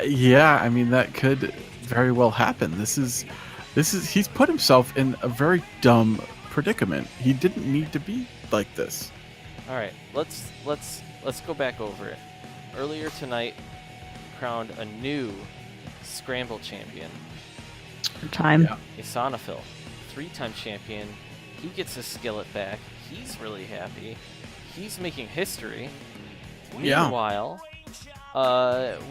Yeah. I mean, that could very well happen. He's put himself in a very dumb predicament. He didn't need to be like this. All right, let's go back over it. Earlier tonight, crowned a new Scramble champion, Time. Yeah. Isanafil, 3-time champion. He gets his skillet back. He's really happy. He's making history. Yeah. Meanwhile,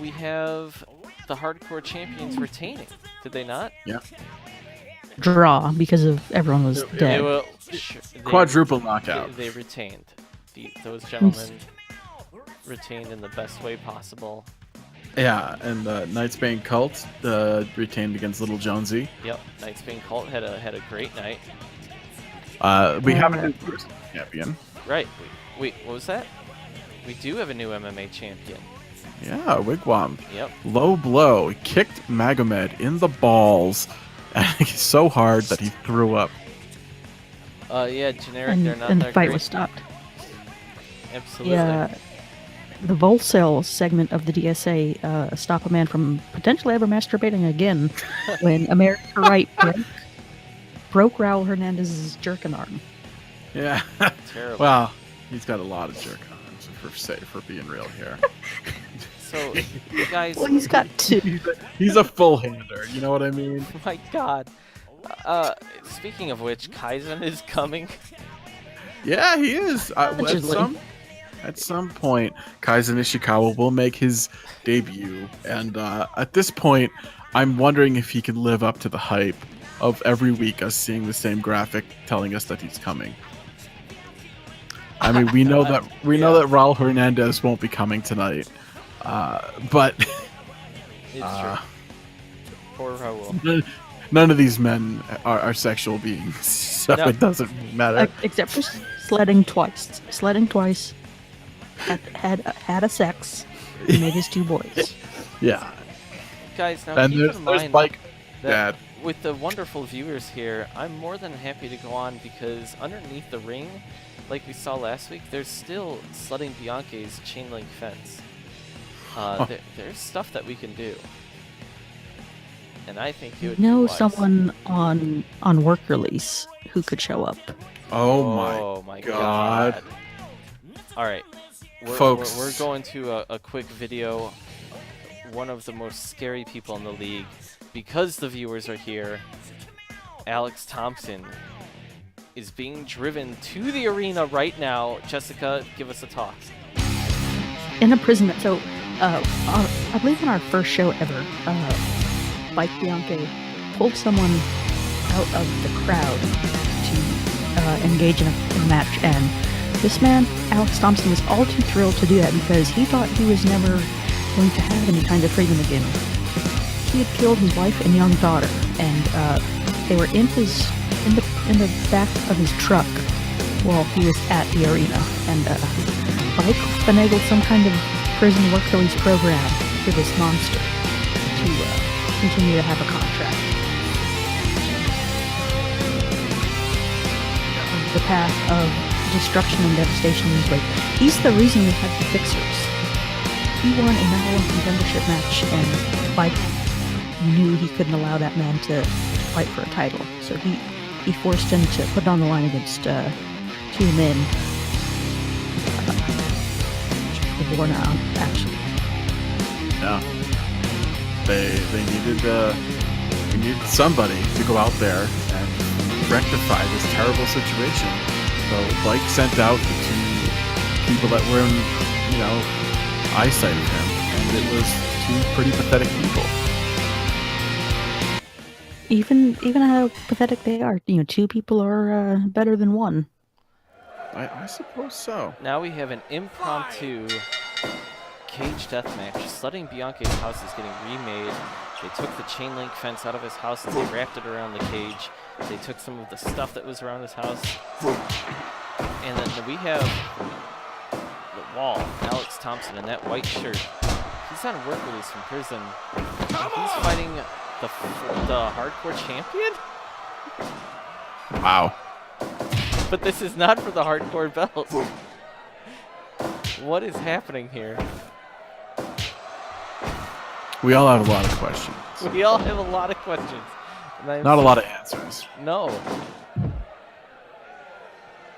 We have the hardcore champions retaining. Did they not? Yeah. Draw because of everyone was They dead. will, Quadruple knockout. They retained. Those gentlemen retained in the best way possible. Yeah, and Knight's Bane Cult retained against Little Jonesy. Yep, Knight's Bane Cult had a great night. We have a new champion. Right. Wait, what was that? We do have a new MMA champion. Yeah, Wigwam. Yep. Low blow. He kicked Magomed in the balls so hard that he threw up. Yeah, generic. And, they're not and the that fight great. was stopped. Absolutely. Yeah. The Volcel segment of the DSA stop a man from potentially ever masturbating again when America Right broke Raul Hernandez's jerkin arm. Yeah. Terrible. Well, he's got a lot of jerk arms, for being real here. So, you guys. Well, he's got two. He's a full-hander, you know what I mean? My God. Speaking of which, Kaizen is coming. Yeah, he is. Allegedly. At some point, Kaizen Ishikawa will make his debut, and at this point, I'm wondering if he can live up to the hype of every week us seeing the same graphic telling us that he's coming. I mean, we know that Raul Hernandez won't be coming tonight, but It's true. Poor Raul. none of these men are sexual beings, so No. it doesn't matter. Except for sledding twice. Sledding twice. Had a sex. He made his two boys. Yeah, Guys, now and keep there's in mind Mike that Dad. with the wonderful viewers here, I'm more than happy to go on because underneath the ring, like we saw last week, there's still sledding Bianchi's chain link fence. There's stuff that we can do. And I think you would Know be wise. someone on work release who could show up. Oh my God. All right, Folks. we're going to a quick video. One of the most scary people in the league, because the viewers are here. Alex Thompson is being driven to the arena right now. Jessica, give us a talk. In a prison. So, I believe in our first show ever, Mike Bianchi pulled someone out of the crowd to engage in a match, and this man, Alex Thompson, was all too thrilled to do that because he thought he was never going to have any kind of freedom again. He had killed his wife and young daughter, and they were in the back of his truck while he was at the arena, and Mike finagled some kind of prison work release program for this monster to continue to have a contract. The path of destruction and devastation is like, he's the reason we had the Fixers. He won a number one contendership match, and Mike knew he couldn't allow that man to fight for a title, so he forced him to put it on the line against two men. Born out, actually. Yeah. They needed somebody to go out there and rectify this terrible situation. So Mike sent out the two people that were in, eyesight of him, and it was two pretty pathetic people. Even how pathetic they are, two people are better than one. I suppose so. Now we have an impromptu cage deathmatch. Sledding Bianchi's house is getting remade. They took the chain link fence out of his house and they wrapped it around the cage. They took some of the stuff that was around his house. And then we have the wall, Alex Thompson in that white shirt. He's on work release from prison. He's fighting the hardcore champion? Wow. But this is not for the hardcore belt. What is happening here? We all have a lot of questions. We all have a lot of questions. And Not a lot of answers. No.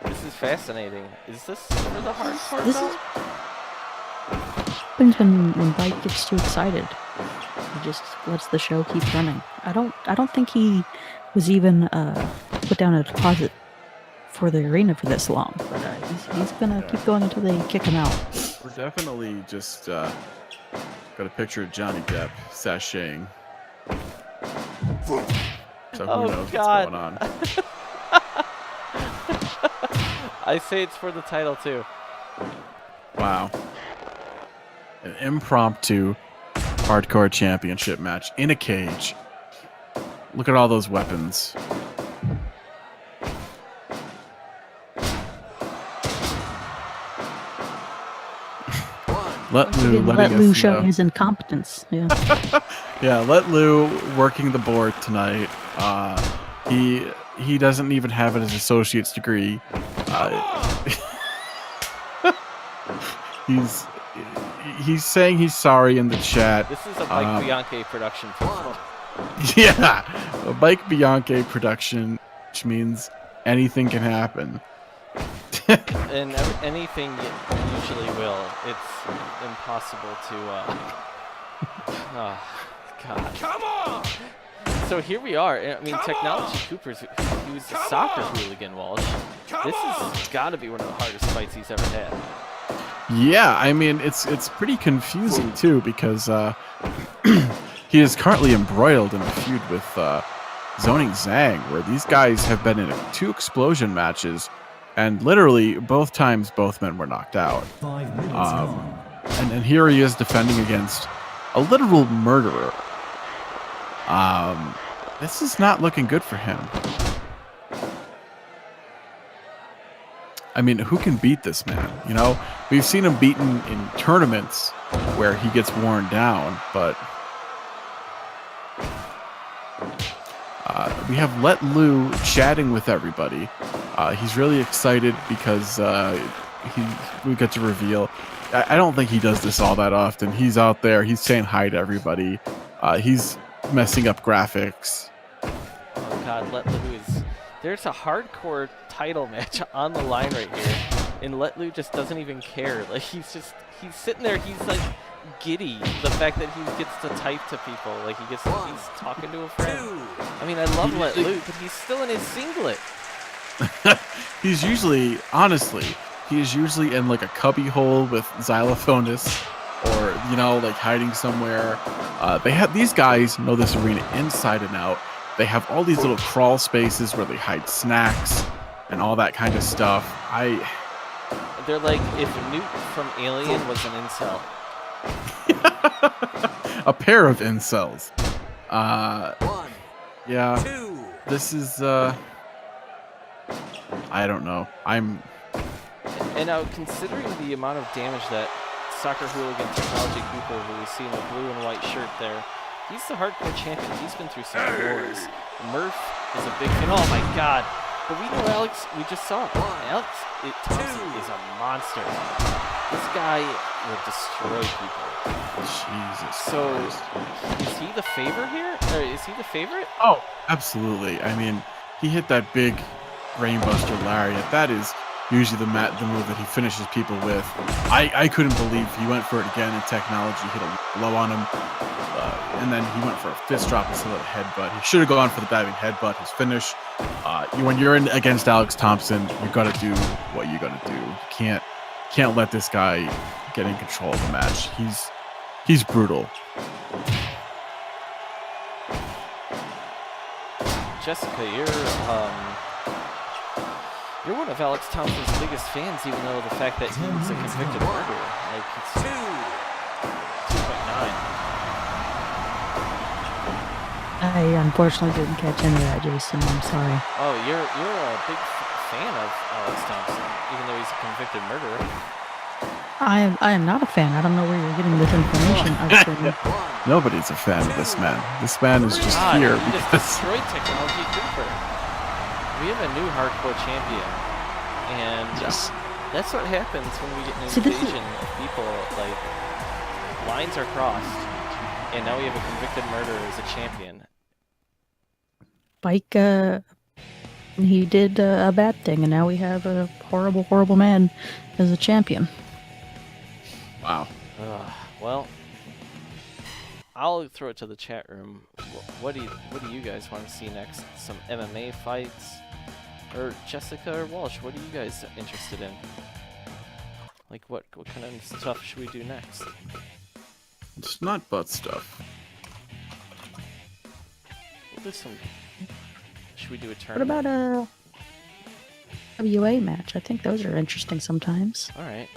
This is fascinating. Is this for the hardcore This belt? happens when Mike gets too excited. He just lets the show keep running. I don't think he was even put down a deposit for the arena for this long. But he's gonna keep going until they kick him out. We're definitely just got a picture of Johnny Depp sashaying. So who Oh, knows God. what's going on? I say it's for the title too. Wow. An impromptu hardcore championship match in a cage. Look at all those weapons. Let Lou Didn't letting let Lou us show know. his incompetence. Yeah. Yeah, let Lou working the board tonight. He doesn't even have an associate's degree. He's saying he's sorry in the chat. This is a Mike Bianchi production. Yeah, a Mike Bianchi production, which means anything can happen. And anything usually will. It's impossible to. Oh, God. Come on! So here we are. I mean, Technology Cooper's he was a soccer hooligan, Walsh. This has got to be one of the hardest fights he's ever had. Yeah, I mean it's pretty confusing too because he is currently embroiled in a feud with Zoning Zhang, where these guys have been in 2 explosion matches, and literally both times both men were knocked out. 5 minutes gone. And here he is defending against a literal murderer. This is not looking good for him. I mean, who can beat this man? You know, we've seen him beaten in tournaments where he gets worn down, but we have Let Lou chatting with everybody. He's really excited because we get to reveal. I don't think he does this all that often. He's out there. He's saying hi to everybody. He's messing up graphics. Oh, God, Let Lou is... There's a hardcore title match on the line right here, and Let Lou just doesn't even care. Like, he's sitting there, he's like giddy. The fact that he gets to type to people, like he's talking to a friend. I mean, I love Let Lou, but he's still in his singlet. He's usually, honestly, he is usually in like a cubby hole with xylophonists, or you know, like hiding somewhere. These guys know this arena inside and out. They have all these little crawl spaces where they hide snacks and all that kind of stuff. They're like if Newt from Alien was an incel. A pair of incels. 1, Yeah. 2. This is I don't know. And now, considering the amount of damage that soccer hooligan Technology Cooper, who we see in the blue and white shirt there, he's the hardcore champion. He's been through some wars. Murph is a big fan. Oh my God! But we know Alex. We just saw it. Alex Thompson is a monster. This guy will destroy people. Jesus. So, Christ. is he the favorite here? Or is he the favorite? Oh, absolutely. I mean, he hit that big brainbuster lariat. That is usually the move that he finishes people with. I couldn't believe he went for it again in Technology, hit a blow on him, and then he went for a fist drop instead of a headbutt. He should have gone for the diving headbutt, his finish. When you're in against Alex Thompson, you got to do what you got to do. You can't let this guy get in control of the match. He's brutal. Jessica, you're one of Alex Thompson's biggest fans, even though the fact that he's a convicted murderer. Like, it's 2.9. I unfortunately didn't catch any of that, Jason. I'm sorry. Oh, you're a big fan of Alex Thompson, even though he's a convicted murderer. I am not a fan. I don't know where you're getting this information. Nobody's a fan of this man. This man is just God, here he just because destroyed Technology Cooper. We have a new hardcore champion, and that's what happens when we get an invasion of people. Like, lines are crossed, and now we have a convicted murderer as a champion. Spike, he did a bad thing, and now we have a horrible, horrible man as a champion. wow. Well, I'll throw it to the chat room. What do you guys want to see next? Some MMA fights, or Jessica or Walsh? What are you guys interested in? Like, what kind of stuff should we do next? It's not butt stuff. We'll do some... Should we do a What tournament? about a WA match? I think those are interesting sometimes. Alright.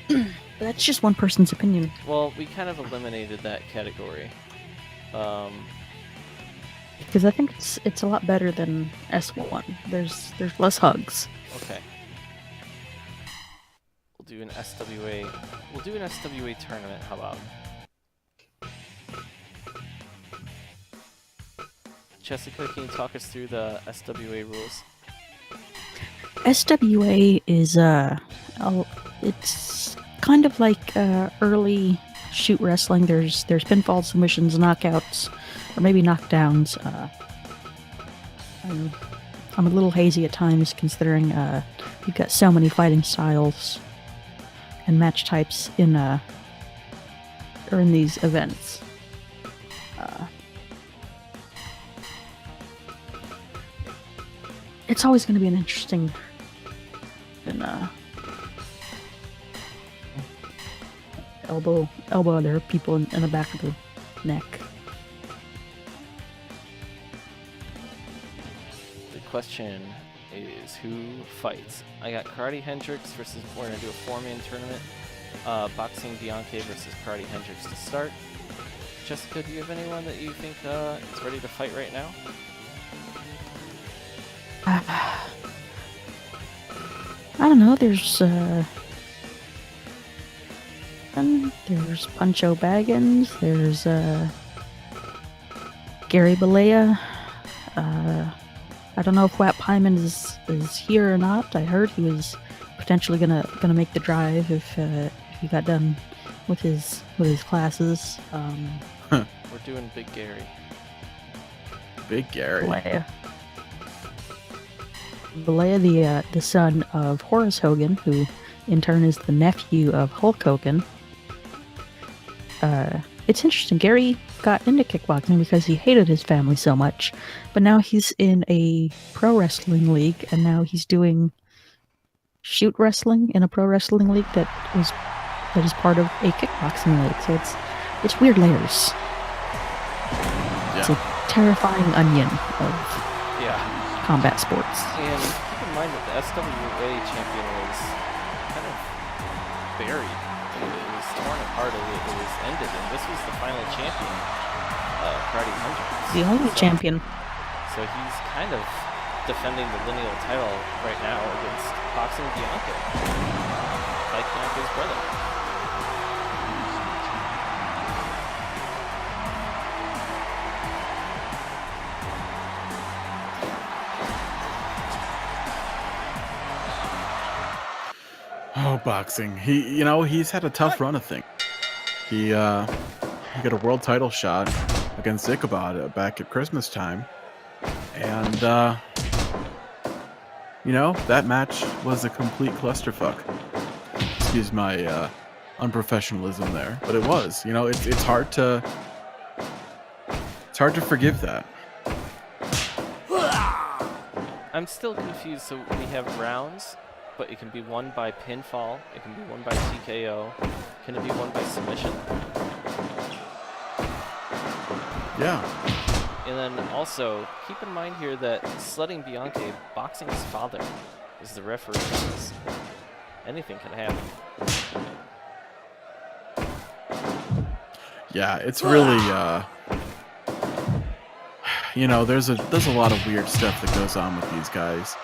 But that's just one person's opinion. Well, we kind of eliminated that category. Because I think it's a lot better than S1. There's less hugs. Okay. We'll do an SWA. We'll do an SWA tournament. How about? Jessica, can you talk us through the SWA rules? SWA is it's kind of like early shoot wrestling. There's pinfall submissions, knockouts, or maybe knockdowns. I'm a little hazy at times considering you've got so many fighting styles and match types in these events. It's always going to be an interesting elbow other people in the back of the neck. The question is who fights? I got Karate Hendrix versus, we're going to do a 4-man tournament. Boxing Bianca versus Karate Hendrix to start. Jessica, do you have anyone that you think is ready to fight right now? I don't know, there's Pancho Baggins, there's Gary Balea. I don't know if Wap Hyman is here or not. I heard he was potentially gonna make the drive if he got done with his classes. We're doing Big Gary. Big Gary. Balea, the son of Horace Hogan, who in turn is the nephew of Hulk Hogan. It's interesting. Gary got into kickboxing because he hated his family so much, but now he's in a pro wrestling league, and now he's doing shoot wrestling in a pro wrestling league that is part of a kickboxing league. So it's weird layers. Yeah. It's a terrifying onion of combat sports. And keep in mind that the SWA champion was kind of buried. It was torn apart. It was ended, and this was the final champion, Karate Hendrix. The only champion. So he's kind of defending the lineal title right now against Boxing Bianca, like Bianca's brother. Oh, boxing. He's had a tough run of things. He got a world title shot against Ichabod back at Christmas time. And, that match was a complete clusterfuck. Excuse my unprofessionalism there, but it was. It's hard to forgive that. I'm still confused. So we have rounds, but it can be won by pinfall. It can be won by TKO. Can it be won by submission? Yeah. And then also, keep in mind here that Sledding Bianca, Boxing's father, is the referee in this. Anything can happen. Yeah, it's really, there's a lot of weird stuff that goes on with these guys.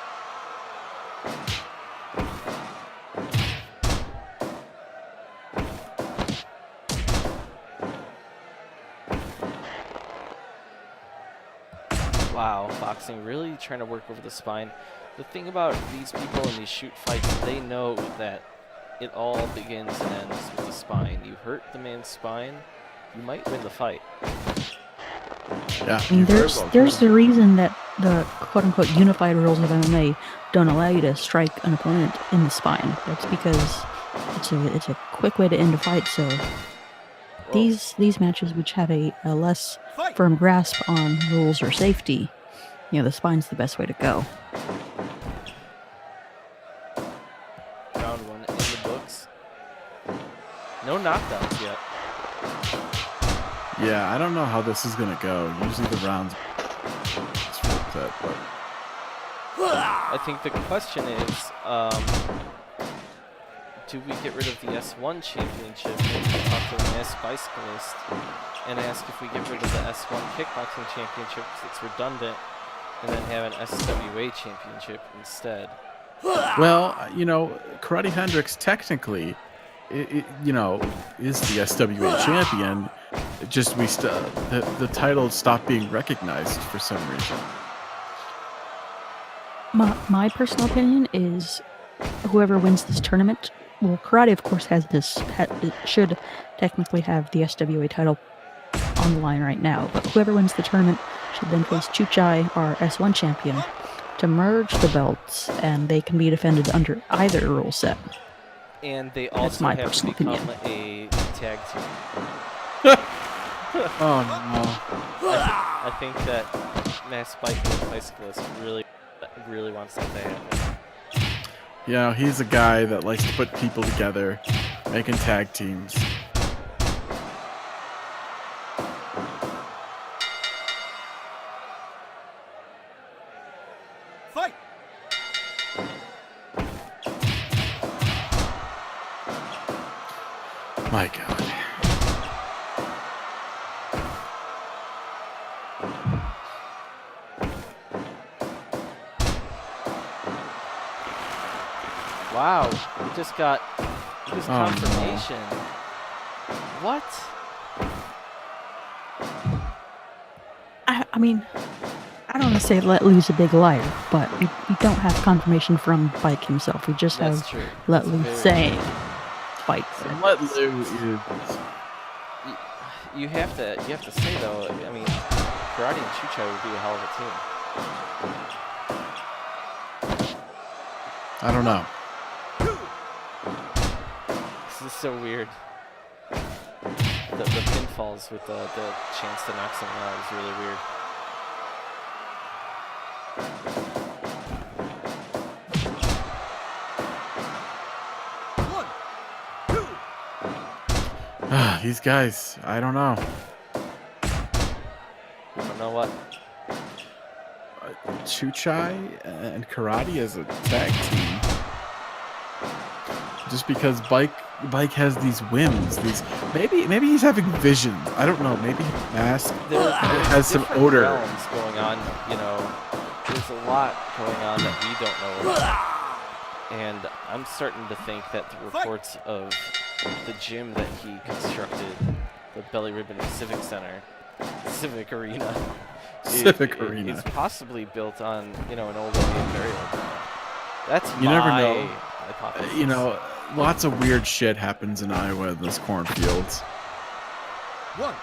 Wow, Boxing really trying to work over the spine. The thing about these people in these shoot fights, they know that it all begins and ends with the spine. You hurt the man's spine, you might win the fight. Yeah. And there's the reason that the quote-unquote unified rules of MMA don't allow you to strike an opponent in the spine. That's because it's a quick way to end a fight. So these matches which have a less firm grasp on rules or safety, the spine's the best way to go. Round one in the No knockdowns yet. Yeah, I don't know how this is gonna go. Usually the rounds it's flipped it, but I think the question is, do we get rid of the S1 championship and talk to the Mass Cyclist and ask if we get rid of the S1 kickboxing championship because it's redundant, and then have an SWA championship instead? well, you know, Karate Hendrix technically, you know, is the SWA champion. It just the title stopped being recognized for some reason. My personal opinion is whoever wins this tournament, well, karate, of course, has this, it should technically have the SWA title on the line right now, but whoever wins the tournament should then face Chuchai, our S1 champion, to merge the belts, and they can be defended under either rule set. And they That's also my have to personal become opinion. a tag team. Oh I think that Mass Cyclist really wants that to happen. no. You know, he's a guy that likes to put people together, making tag teams. Fight! My God. Wow, we just got no. confirmation. What? I mean, I don't want to say let loose a big liar, but we don't have confirmation from Bike himself. We just That's have true. let That's loose very saying Bike said. And let Lou is You have to say though. I mean, Karate and Chuchai would be a hell of a team. I don't know. This is so weird. The pinfalls with the chance to knock someone out is really weird. These guys, I don't know. I don't know what. Chuchai and Karate as a tag team. Just because Bike has these whims, maybe he's having visions. I don't know. Maybe Mask There's has some different odor. realms going on. You know, there's a lot going on that we don't know about. And I'm starting to think that the reports of the gym that he constructed, the Belly Ribbon Civic Arena, is possibly built on, you know, an old Indian burial ground. That's You never know. hypothesis. You know, lots of weird shit happens in Iowa in those cornfields. 1,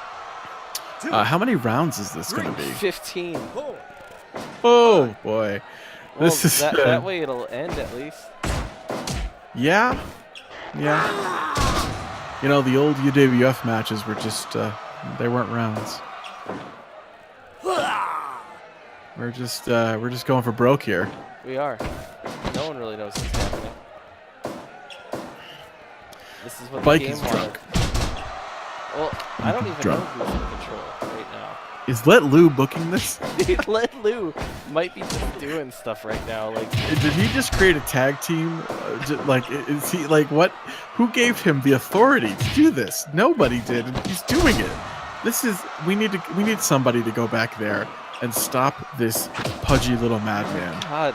2, How many rounds is this going to be? 15. 4. Oh boy, Well, this is that way it'll end at least. yeah. You know, the old UWF matches were just they weren't rounds. We're just going for broke here. We are. No one really knows what's happening. This is what Bike the game is wanted. drunk. Well, I don't even Drunk. know who's in control right now. Is Let Lou booking this? Let Lou might be just doing stuff right now. Like, Did he just create a tag team? Like, is he like what? Who gave him the authority to do this? Nobody did, and he's doing it. This is we need somebody to go back there and stop this pudgy little madman. God,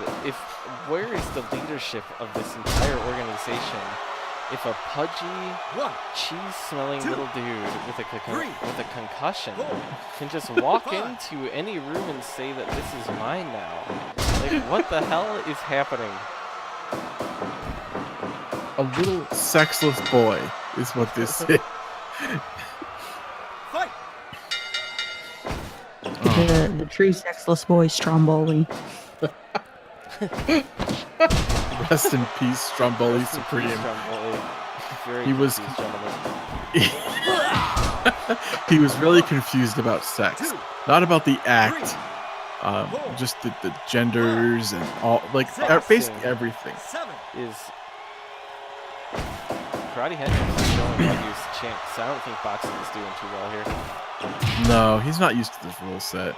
where is the leadership of this entire organization? If a pudgy, 1, cheese-smelling 2, little dude with a 3, concussion 4, can just walk 5. into any room and say that this is mine now. Like, what the hell is happening? A little sexless boy is what this is. Fight! The true sexless boy, Stromboli. Rest in peace, Stromboli Supreme. Very He was- confused, gentlemen. He was really confused about sex, not about the act. Just the genders and all, like basically everything. 7. Is Karate Hendricks is showing like he's champs. I don't think boxing is doing too well here. No, he's not used to this rule set.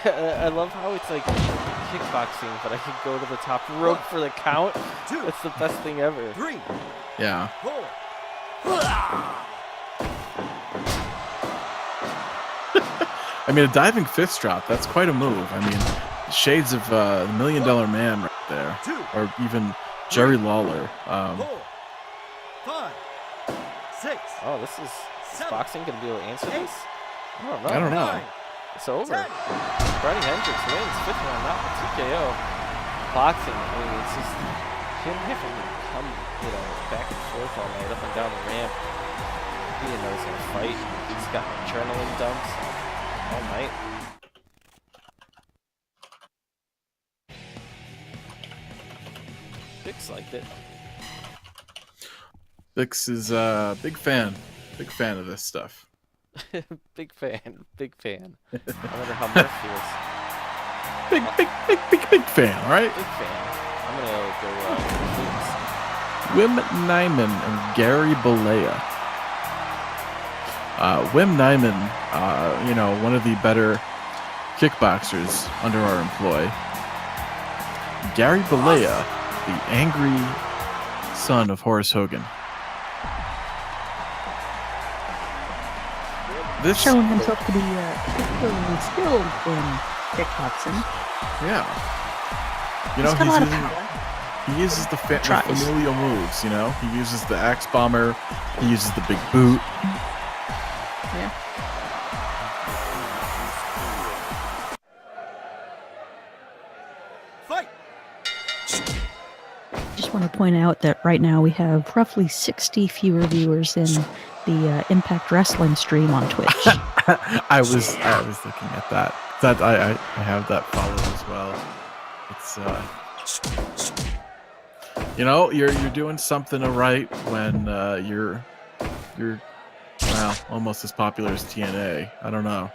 I love how it's like kickboxing, but I can go to the top rope for the count. That's the best thing ever. 3, Yeah. 4. I mean, a diving fist drop, that's quite a move. I mean, shades of the $1 Million Man right there. Or even Jerry Lawler. 4, 5, 6. Oh, is boxing going to be able to answer this? I I don't know. It's over. Karate Hendricks wins 5th round knockout TKO. Boxing, I mean, it's just him having to come, back and forth all night, up and down the ramp. He didn't know he was going to fight. He's got adrenaline dumps all night. Bix liked it. Bix is a big fan of this stuff. Big fan. I wonder how Murph feels. Big fan, right? Big fan. I'm gonna go Wim Nyman and Gary Bollea. Wim Nyman, one of the better kickboxers under our employ. Gary Bollea, the angry son of Horace Hogan. This Showing himself to be particularly skilled in kickboxing. Yeah. He's got a lot of power. he uses the Tries. familial moves, He uses the axe bomber, he uses the big boot. Yeah. Fight. Just want to point out that right now we have roughly 60 fewer viewers in the Impact Wrestling stream on Twitch. I was looking at that. I have that followed as well. It's you're doing something right when you're almost as popular as TNA. I don't know.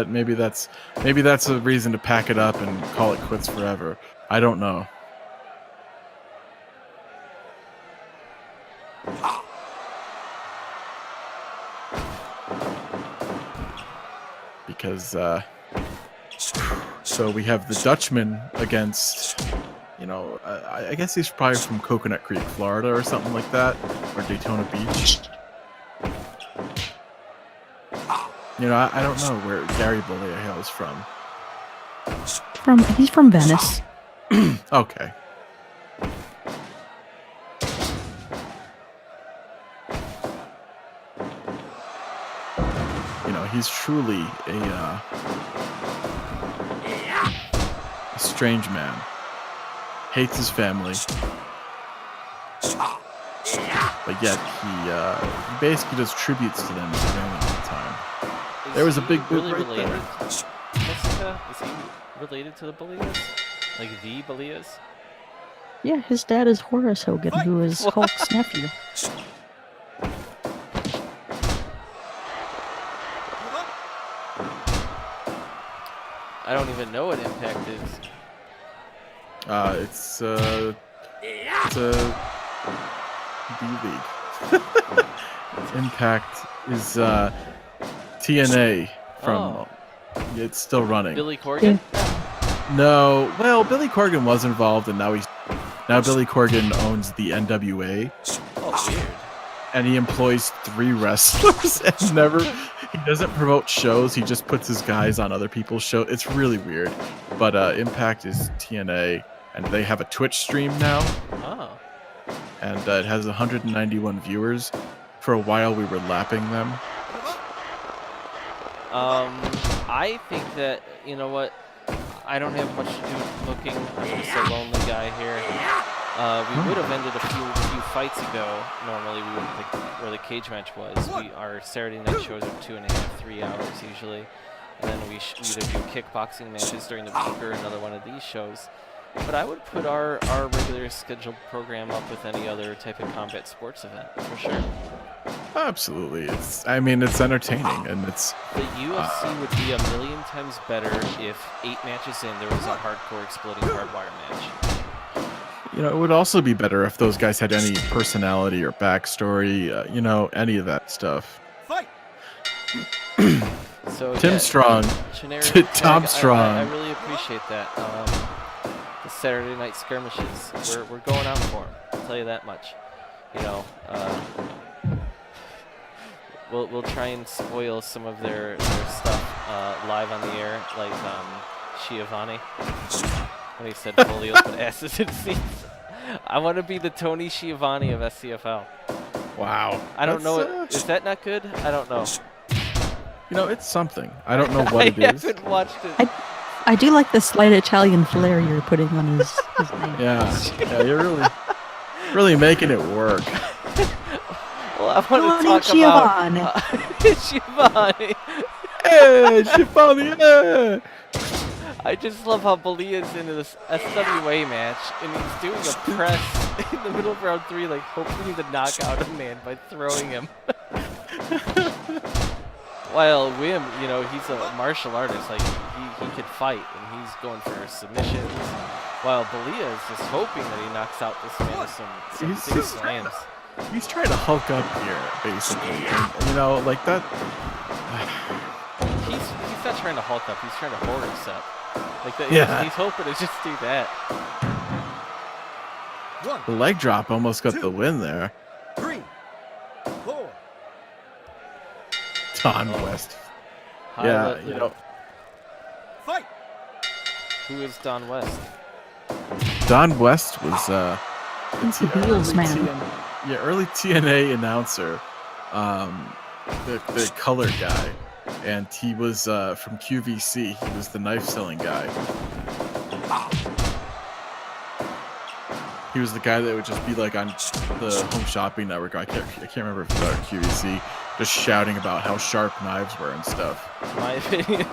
Maybe that's a reason to pack it up and call it quits forever. I don't know. Because so we have the Dutchman against, I guess he's probably from Coconut Creek, Florida, or something like that, or Daytona Beach. I don't know where Gary Bollea hails from. He's from Venice. Okay. He's truly a strange man. Hates his family. But yet he basically does tributes to them all the time. There was a big boot really right related. there. Jessica, is he related to the Bolleas? Like the Bolleas? Yeah, his dad is Horace Hogan, who is Hulk's nephew. I don't even know what Impact is. It's a D-League. Impact is TNA from. It's still running. Billy Corgan? No, well, Billy Corgan was involved, and now Billy Corgan owns the NWA. Oh, weird. And he employs 3 wrestlers and he doesn't promote shows. He just puts his guys on other people's shows. It's really weird. But Impact is TNA, and they have a Twitch stream now. Oh. And it has 191 viewers. For a while, we were lapping them. I think that, you know what? I don't have much to do with booking. I'm just a lonely guy here. We would have ended a few fights ago. Normally, we would pick where the cage match was. Our Saturday night shows are 2.5, 3 hours usually. And then we either do kickboxing matches during the week or another one of these shows. But I would put our regular scheduled program up with any other type of combat sports event, for sure. Absolutely. It's entertaining, and it's... The UFC would be a million times better if 8 matches in there was a hardcore exploding hardwire match. it would also be better if those guys had any personality or backstory, any of that stuff. Fight! So Tim yeah, Strong. generic Tom tag, I Strong. really appreciate that. The Saturday night skirmishes, we're going out for them. I'll tell you that much. We'll try and spoil some of their stuff live on the air, like Schiavone when he said fully open asses in seats. I want to be the Tony Schiavone of SCFL. Wow. I don't know. Is that not good? I don't know. It's something. I don't know what it I is. haven't watched it. I do like the slight Italian flair you're putting on his name. Yeah, you're really making it work. Well, I want to talk Giovanni. about Giovanni. Hey, Giovanni, yeah. I just love how Balia's in this SWA match, and he's doing a press in the middle of round 3, like hoping to knock out a man by throwing him. While Wim, he's a martial artist, like he could fight, and he's going for submissions. While Balia is just hoping that he knocks out this man with some big slams. He's trying to hulk up here, basically. And, like that. He's not trying to hulk up. He's trying to hold himself. Like that. Yeah. He's hoping to just do that. The leg drop almost got the win there. 3, 4. Don West. Yeah, Fight! Who is Don West? Don West was He's the Beatles man. early TNA announcer, the color guy, and he was from QVC. He was the knife selling guy. He was the guy that would just be like on the Home Shopping Network. I can't remember if it was QVC, just shouting about how sharp knives were and stuff. My opinion.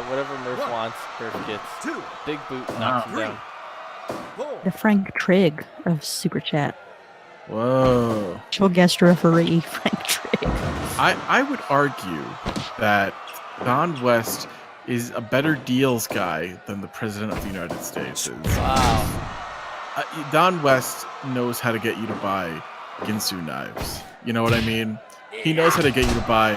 Whatever Murph wants, Murph gets. Big boot knocks him down. The Frank Trigg of Super Chat. Whoa. Special guest referee, Frank Trigg. I would argue that Don West is a better deals guy than the President of the United States is. Wow. Don West knows how to get you to buy Ginsu knives. You know what I mean? He knows how to get you to buy,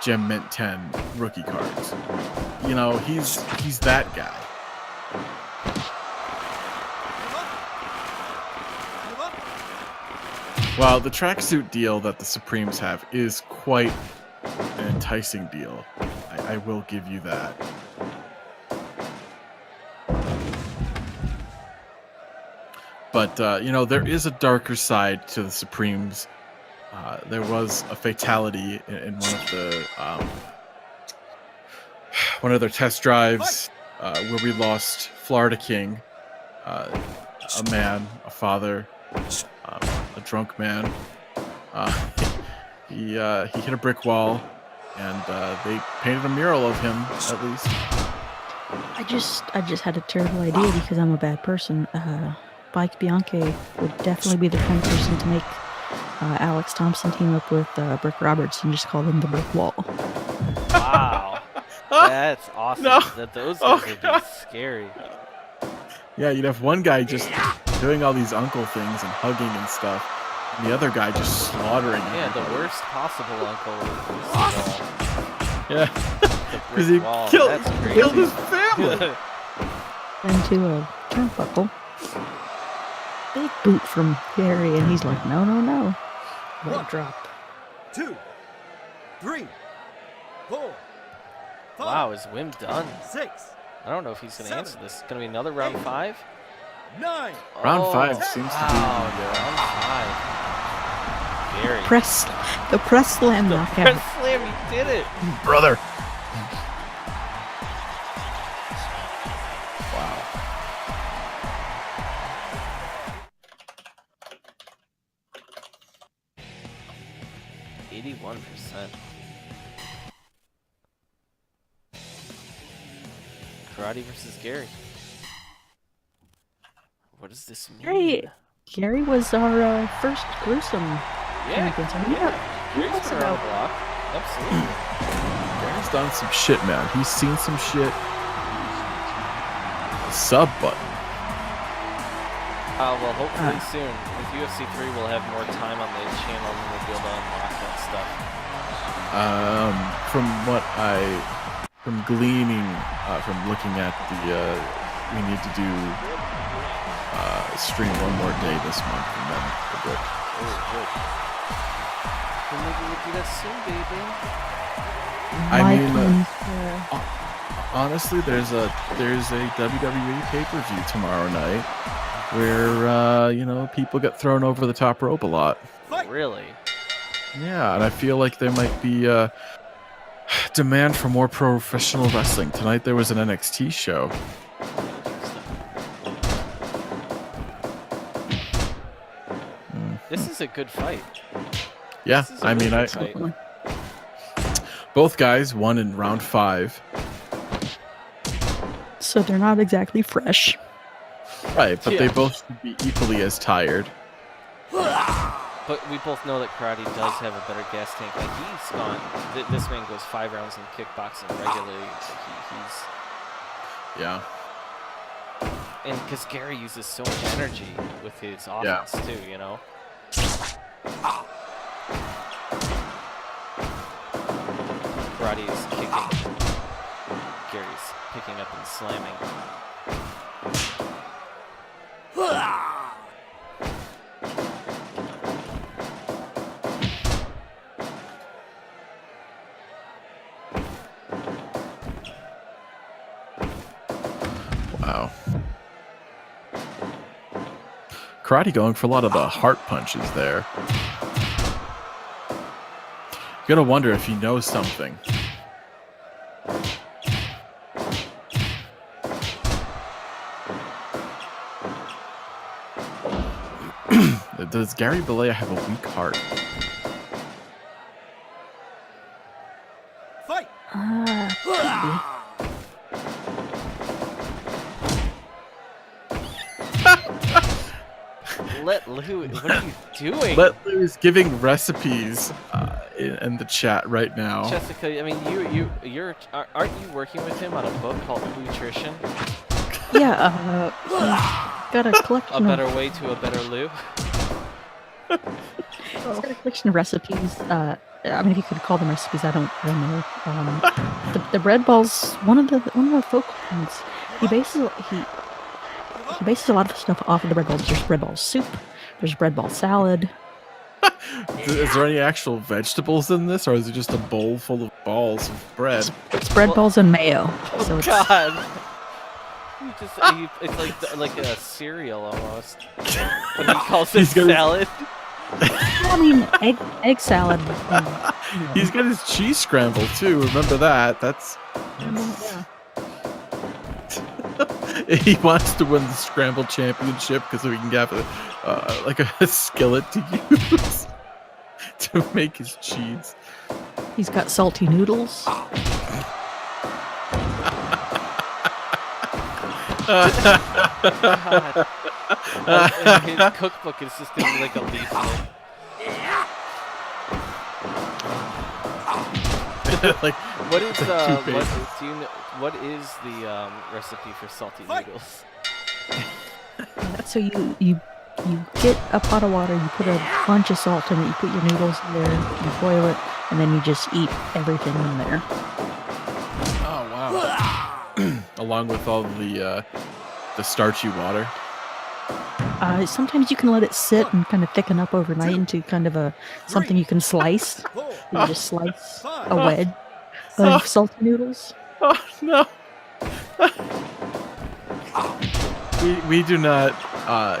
Gem Mint 10 rookie cards. He's that guy. Well, the tracksuit deal that the Supremes have is quite an enticing deal. I will give you that. But, there is a darker side to the Supremes. There was a fatality in one of their test drives where we lost Florida King, a man, a father, a drunk man. He hit a brick wall, and they painted a mural of him, at least. I just had a terrible idea because I'm a bad person. Bike Bianchi would definitely be the kind of person to make Alex Thompson team up with Brick Roberts and just call them the Brick Wall. Wow. That's awesome. No. Those guys would be scary. Yeah, you'd have one guy just doing all these uncle things and hugging and stuff, and the other guy just slaughtering him. Yeah, the worst possible uncle. Yeah. Because he killed his family. Into a turnbuckle. Big boot from Gary, and he's like, no. Leg drop. 2, 3, 4, 5. Wow, is Wim done? 6. I don't know if he's going to answer this. It's going to be another round 5? 9. Round 5 seems to be round 5. Gary. The press slam The knockout. press slam, he did it. brother. Wow. Karate versus Gary. What does this mean? Gary was our first gruesome champion. So Gary's knows been around about the block. Absolutely. Gary's done some shit, man. He's seen some shit. sub button. Well, hopefully soon. With UFC 3, we'll have more time on the channel and we'll be able to unlock that stuff. From gleaning, from looking at the, we need to do stream one more day this month, and then we're good. Oh, good. Well, maybe we'll do that soon, baby. Honestly, there's a WWE pay-per-view tomorrow night where people get thrown over the top rope a lot. Really? Yeah, and I feel like there might be demand for more professional wrestling. Tonight there was an NXT show. This is a good fight. Yeah, I mean, fight. both guys won in round 5. So they're not exactly fresh. Right, but Yeah. they both should be equally as tired. But we both know that karate does have a better gas tank. Like, he's gone. This man goes 5 rounds in kickboxing regularly. Yeah. And because Gary uses so much energy with his offense, too, you know? Karate is kicking. Gary's picking up and slamming. Wow. Karate going for a lot of the heart punches there. You gotta wonder if he knows something. Does Gary Bollea have a weak heart? Fight! Let Lou, what are you doing? Let Lou's giving recipes in the chat right now. Jessica, I mean, aren't you working with him on a book called Nutrition? Yeah, he's got a collection A better way to a better Lou? He's got a collection of recipes. I mean, if you could call them recipes, I don't know. The bread balls, one of the focal points. He bases a lot of stuff off of the bread balls. There's bread ball soup. There's bread ball salad. Is there any actual vegetables in this, or is it just a bowl full of balls of bread? It's bread balls and mayo. So it's, God! It's like a cereal almost. But he calls it salad. I mean, egg salad. He's got his cheese scramble too. Remember that? That's. Yeah. He wants to win the scramble championship because we can have a skillet to use to make his cheese. He's got salty noodles. God. His cookbook is just gonna be like a leaflet. Like What is what is the recipe for salty noodles? So you get a pot of water, you put a bunch of salt in it, you put your noodles in there, you boil it, and then you just eat everything in there. Oh wow! Along with all the starchy water. Sometimes you can let it sit and kind of thicken up overnight into kind of something you can slice. You just slice a wedge of salty noodles. Oh no! we do not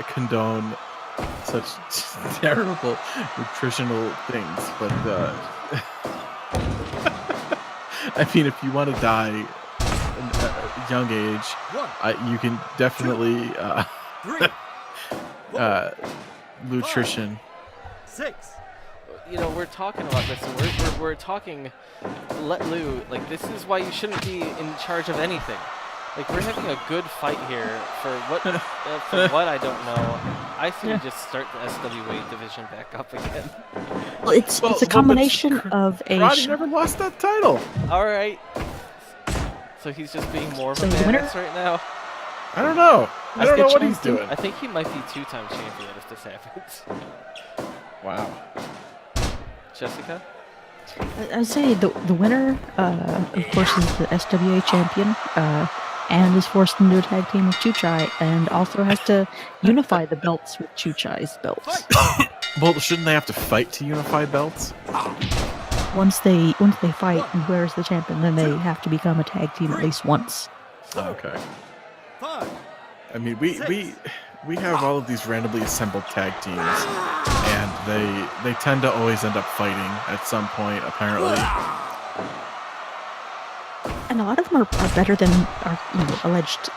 condone such terrible nutritional things, but I mean, if you want to die at a young age, you can definitely nutrition. 6. You know, we're talking about this, and we're talking. Let Lou, like, this is why you shouldn't be in charge of anything. Like, we're having a good fight here for what I don't know. I think we just start the SWA division back up again. Well, it's a combination of a. Karate never lost that title. All right. So he's just being more of a So the winner- badass right now. I don't know. I don't know what he's champion. doing. I think he might be 2-time champion if this happens. Wow. Jessica? I'd say the winner, of course, is the SWA champion, and is forced into a tag team with Chuchai, and also has to unify the belts with Chuchai's belts. Well, shouldn't they have to fight to unify belts? Once they fight, and whoever's the champion, then they have to become a tag team at least once. Okay. 5, I mean, we have all of these randomly assembled tag teams, and they tend to always end up fighting at some point, apparently. And a lot of them are better than our alleged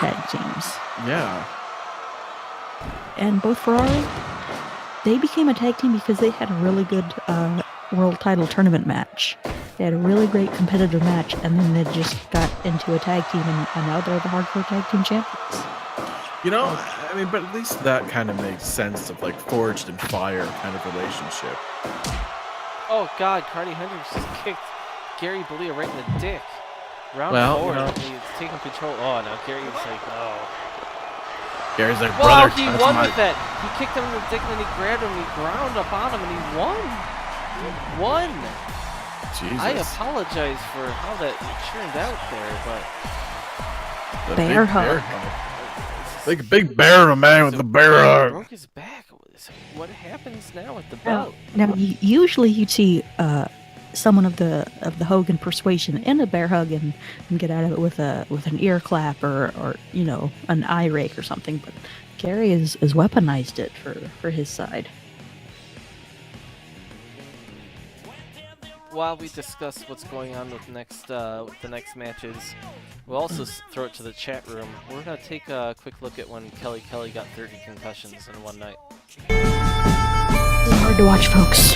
tag teams. Yeah. And both Ferrari, they became a tag team because they had a really good world title tournament match. They had a really great competitive match, and then they just got into a tag team, and now they're the hardcore tag team champions. You know, I mean, but at least that kind of makes sense of like forged in fire kind of relationship. Oh God, Cardi Hendricks just kicked Gary Bollea right in the dick. Round Well, 4, you know. he's taking control. Oh, now Gary's like, oh. Gary's like, Well, brother, he that's won my-" with that. He kicked him in the dick, and then he grabbed him, and he ground up on him, and he won. He won. Jesus. I apologize for how that turned out there, but The Bear big hug. Like a big bear, a man with So a bear he hug. broke his back. So what happens now with the Now, belt? usually you'd see someone of the Hogan persuasion in a bear hug and get out of it with an ear clap or an eye rake or something. But Gary has weaponized it for his side. While we discuss what's going on with the next matches, we'll also throw it to the chat room. We're gonna take a quick look at when Kelly got 30 concussions in one night. It's hard to watch, folks.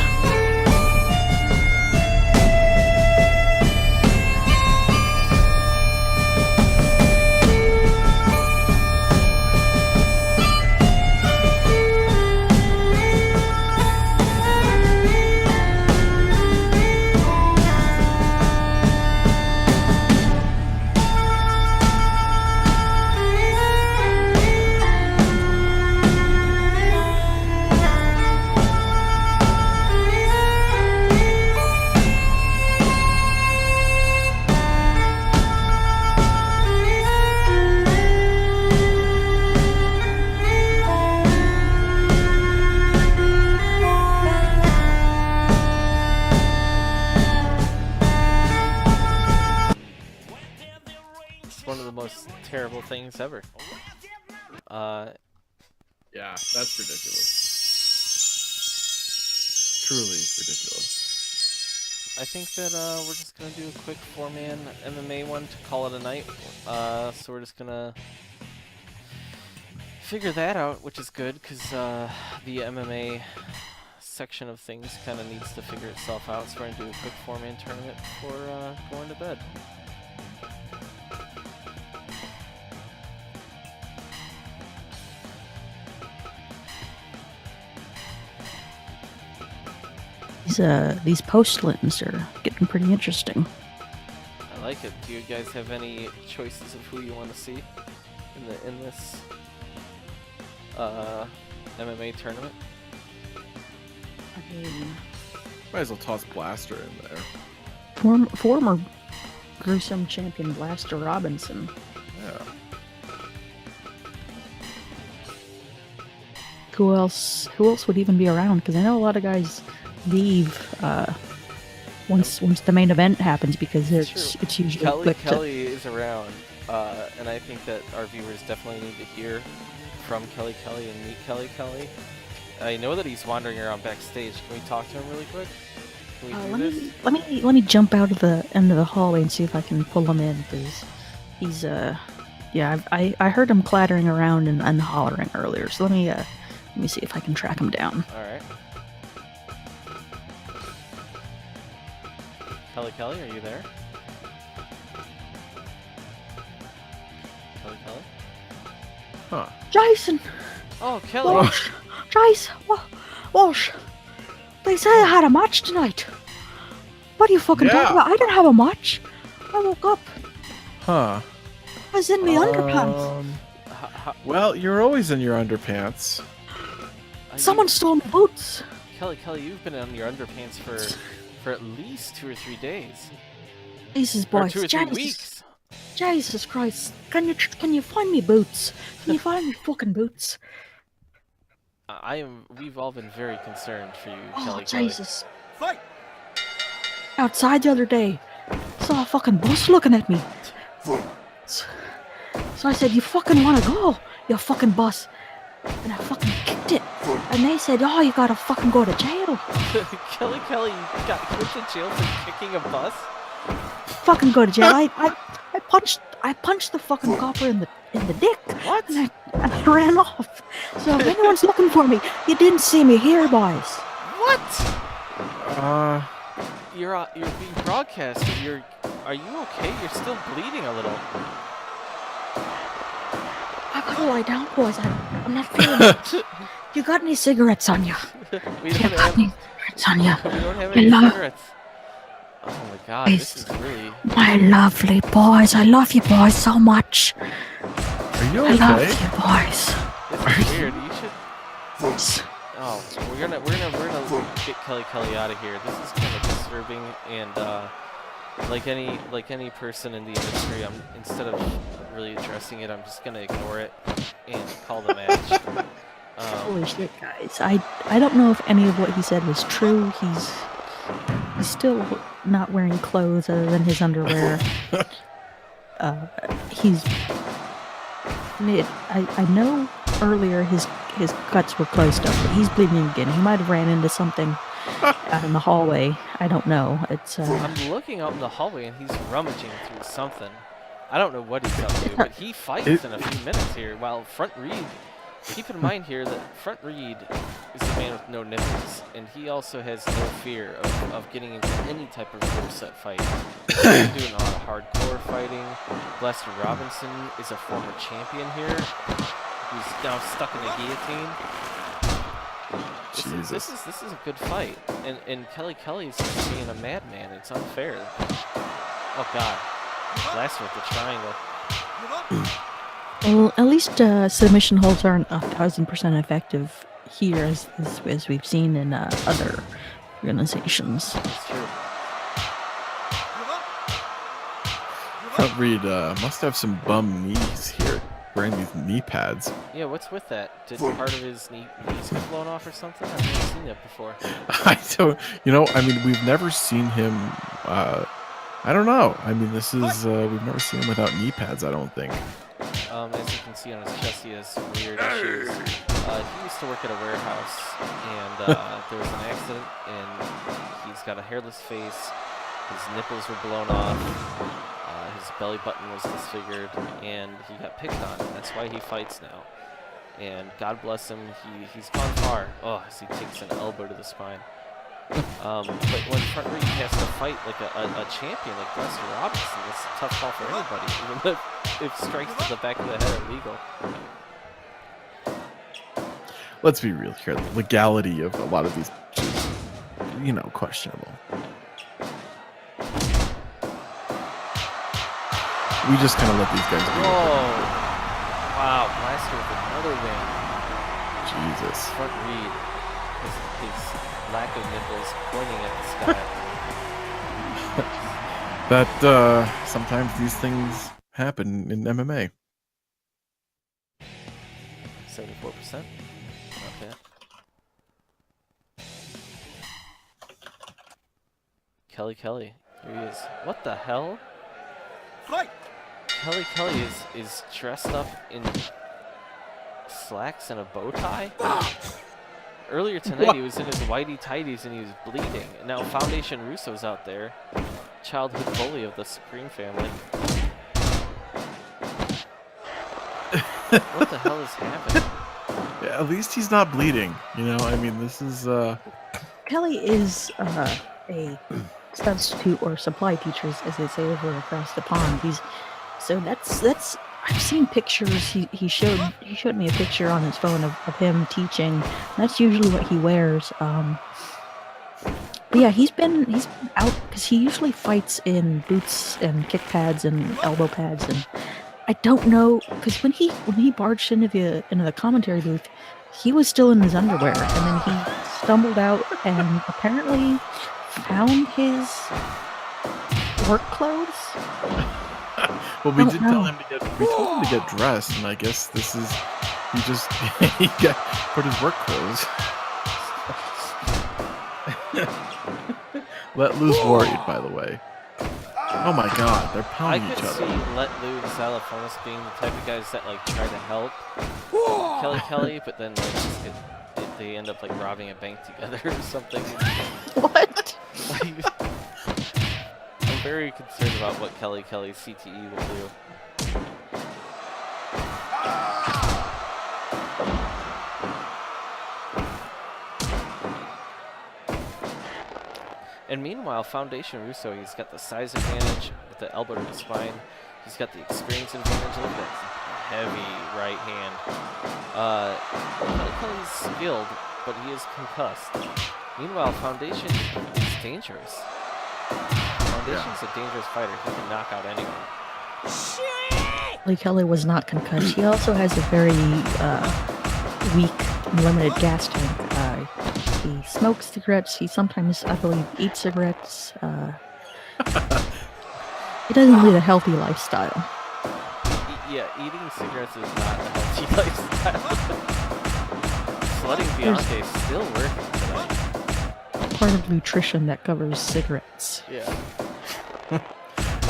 One of the most terrible things ever. Yeah, that's ridiculous. Truly ridiculous. I think that we're just gonna do a quick 4-man MMA one to call it a night. So we're just gonna figure that out, which is good because the MMA section of things kind of needs to figure itself out. So we're gonna do a quick 4-man tournament before going to bed. These post-lins are getting pretty interesting. I like it. Do you guys have any choices of who you want to see in this MMA tournament? I mean, Might as well toss Blaster in there. former gruesome champion Blaster Robinson. Yeah. Who else would even be around? Because I know a lot of guys leave once the main event happens because it's usually quick to... Kelly is around, and I think that our viewers definitely need to hear from Kelly and meet Kelly. I know that he's wandering around backstage. Can we talk to him really quick? Can we do this? Let me jump out of the end of the hallway and see if I can pull him in because he's yeah, I heard him clattering around and hollering earlier. So let me see if I can track him down. All right. Kelly, are you there? Kelly? Huh. Jason, Oh, Kelly. Walsh, Jason, Walsh. They say I had a match tonight. What are you fucking Yeah. talking about? I didn't have a match. I woke up. Huh. was in my underpants. Well, you're always in your underpants. Someone stole my boots. Kelly, you've been in your underpants for at least 2 or 3 days. Jesus, Or boys. 2 or 3 weeks. Jesus Christ. Can you find me boots? Can you find me fucking boots? We've all been very concerned for you, Oh, Kelly. Jesus. Fight! Outside the other day, saw a fucking bus looking at me. So I said, you fucking wanna go, you fucking bus. And I fucking kicked it. And they said, oh, you gotta fucking go to jail. Kelly got put to jail for kicking a bus? Fucking go to jail. I punched the fucking copper in the dick. What? And I ran off. So if anyone's looking for me, you didn't see me here, boys. What? You're being broadcast. Are you okay? You're still bleeding a little. I gotta lie down, boys. I'm not feeling it. You got any cigarettes on you? We You don't got have any cigarettes on you? we don't have I any love- cigarettes. Oh my god, this is really My lovely boys. I love you boys so much. Are you I love okay? you boys. this is weird. You should we're gonna get Kelly out of here. This is kind of disturbing and like any person in the industry, instead of really addressing it, I'm just gonna ignore it and call the match. Holy shit, guys. I don't know if any of what he said was true. He's still not wearing clothes other than his underwear. I know earlier his guts were closed up, but he's bleeding again. He might have ran into something out in the hallway. I don't know. It's I'm looking out in the hallway and he's rummaging through something. I don't know what he's up to, but he fights in a few minutes here. While Front Reed, keep in mind here that Front Reed is a man with no nipples, and he also has no fear of getting into any type of rule set fight. He's doing a lot of hardcore fighting. Lester Robinson is a former champion here, who's now stuck in a guillotine. Jesus. This is a good fight, and Kelly's just being a madman. It's unfair. Oh god, Lester with the triangle. well, at least submission holds aren't 1,000% effective here, as we've seen in other organizations. It's true. Front Reed must have some bum knees here, wearing these knee pads. Yeah, what's with that? Did part of his knees get blown off or something? I've never seen that before. I don't, I mean, we've never seen him, I don't know. I mean, this is, we've never seen him without knee pads, I don't think. As you can see on his chest, he has weird issues. He used to work at a warehouse, and there was an accident, and he's got a hairless face. His nipples were blown off. His belly button was disfigured, and he got picked on. And that's why he fights now. And God bless him, he's gone far. Oh, as he takes an elbow to the spine. But when Front Reed has to fight like a champion like Lester Robinson, it's a tough call for anybody, even if strikes to the back of the head are legal. Let's be real here. The legality of a lot of these is, questionable. We just kind of let these guys do Whoa! Wow, Blaster with another win. Jesus. Front Reed, his lack of nipples pointing at the sky. That, sometimes these things happen in MMA. 74%. Okay. Kelly. Here he is. What the hell? Fight! Kelly is dressed up in slacks and a bow tie? Earlier tonight he was in his whitey tighties and he was bleeding. And now Foundation Russo's out there. Childhood bully of the Supreme family. What the hell is happening? Yeah, at least he's not bleeding. I mean, this is, Kelly is a substitute or supply teacher, as they say over across the pond. That's I've seen pictures. He showed me a picture on his phone of him teaching. That's usually what he wears. But yeah, he's been out because he usually fights in boots and kick pads and elbow pads, and I don't know, because when he barged into the commentary booth, he was still in his underwear, and then he stumbled out and apparently found his work clothes. Well, we Oh, did no. tell him we told him to get dressed, and I guess this is he just he got put his work clothes. Let Loose worried, by the way. Oh my God, they're I pounding could each see other. Let Lou and Salafonis being the type of guys that like try to help Kelly, but then like they end up like robbing a bank together or something. What? Like, I'm very concerned about what Kelly's CTE will do. And meanwhile, Foundation Russo, he's got the size advantage with the elbow to the spine. He's got the experience advantage. Look at that heavy right hand. Kelly's skilled, but he is concussed. Meanwhile, Foundation is dangerous. Foundation's a dangerous fighter. He can knock out anyone. Kelly was not concussed. He also has a very weak and limited gas tank. He smokes cigarettes. He sometimes, I believe, eats cigarettes. He doesn't lead a healthy lifestyle. Yeah, eating cigarettes is not a healthy lifestyle. Sledding Bianca is still working tonight. Part of nutrition that covers cigarettes. Yeah.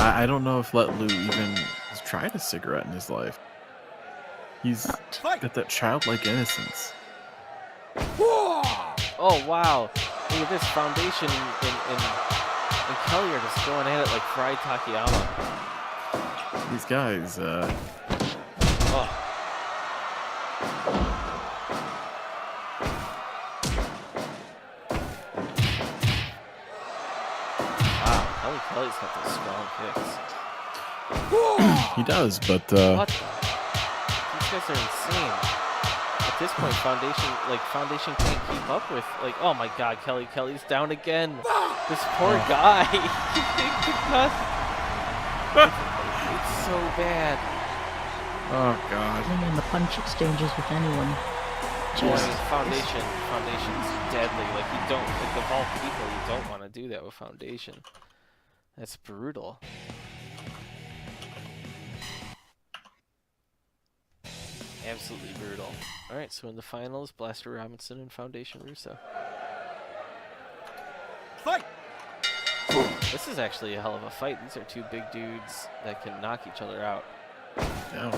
I don't know if Let Lou even has tried a cigarette in his life. He's got that childlike innocence. Oh, wow. Look at this. Foundation and Kelly are just going at it like fried Takayama. These guys, Oh. Wow, Kelly's got those strong kicks. he does, but What? These guys are insane. At this point, Foundation can't keep up with, like, oh my God, Kelly's down again. This poor guy. It's so bad. oh God. And in the punch exchanges with anyone. Well, I mean, Foundation's deadly. Like, you don't, like, of all people, you don't want to do that with Foundation. That's brutal. Absolutely brutal. Alright, so in the finals, Blaster Robinson and Foundation Russo. Fight! This is actually a hell of a fight. These are two big dudes that can knock each other out. Yeah.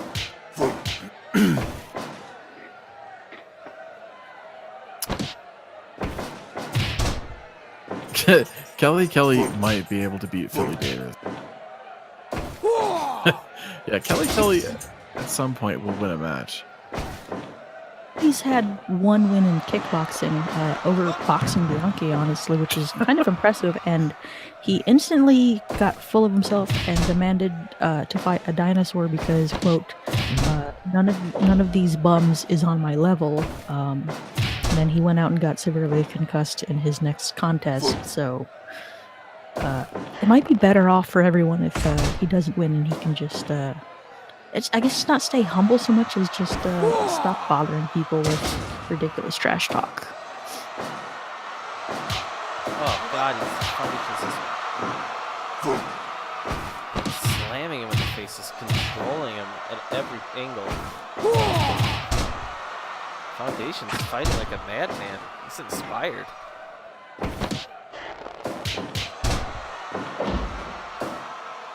Kelly might be able to beat Philly Davis. Yeah, Kelly at some point will win a match. He's had one win in kickboxing over boxing Bianchi, honestly, which is kind of impressive. And he instantly got full of himself and demanded to fight a dinosaur because, quote, none of these bums is on my level. And then he went out and got severely concussed in his next contest. So it might be better off for everyone if he doesn't win and he can just. I guess not stay humble so much as just stop bothering people with ridiculous trash talk. Oh God, he's slamming him in the face, just controlling him at every angle. Foundation's fighting like a madman. He's inspired.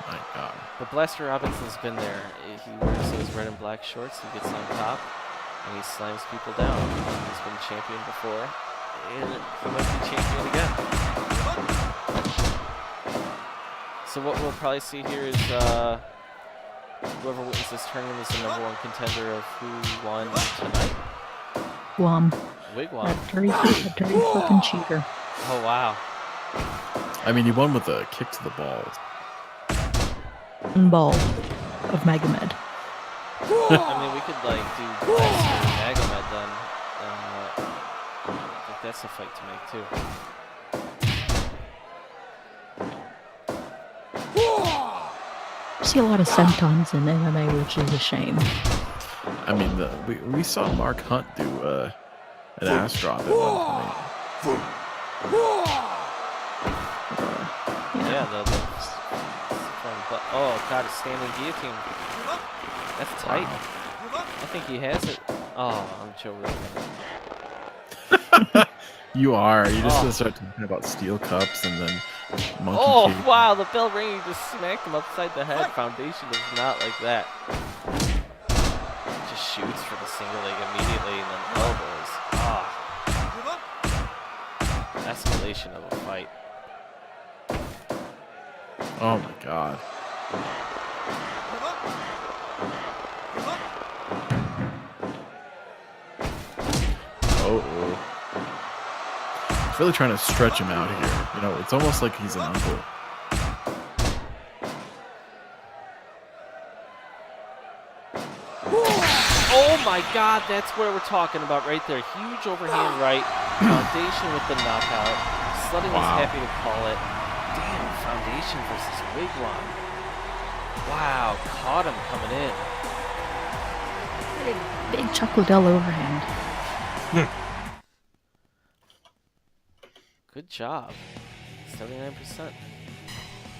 My God. But Blaster Robinson's been there. He wears those red and black shorts, he gets on top, and he slams people down. He's been champion before, and he might be champion again. So what we'll probably see here is whoever wins this tournament is the #1 contender of who won tonight. Guam. Wigwam. That dirty fucking cheater. Oh, wow. I mean, he won with a kick to the balls. Ball of Magomed. I mean, we could, like, do Blaster and Magomed then. I think that's a fight to make, too. see a lot of sentons in MMA, which is a shame. I mean, we saw Mark Hunt do an ass drop at one point. Yeah, oh god, a standing guillotine. That's tight. I think he has it. Oh, I'm Joe Rogan. You are. You just start talking about steel cups and then monkey Oh cage. wow, the bell ringing just smacked him upside the head. Foundation is not like that. Just shoots for the single leg immediately and then elbows. Ah. Escalation of a fight. Oh my god. Oh. He's really trying to stretch him out here. You know, it's almost like he's an uncle. Oh my god, that's what we're talking about right there. Huge overhand right. Foundation with the knockout. Slutting was happy to call it. Damn, Foundation versus Wigwam. Wow, caught him coming in. Big Chuck Liddell overhand. Good job. 79%.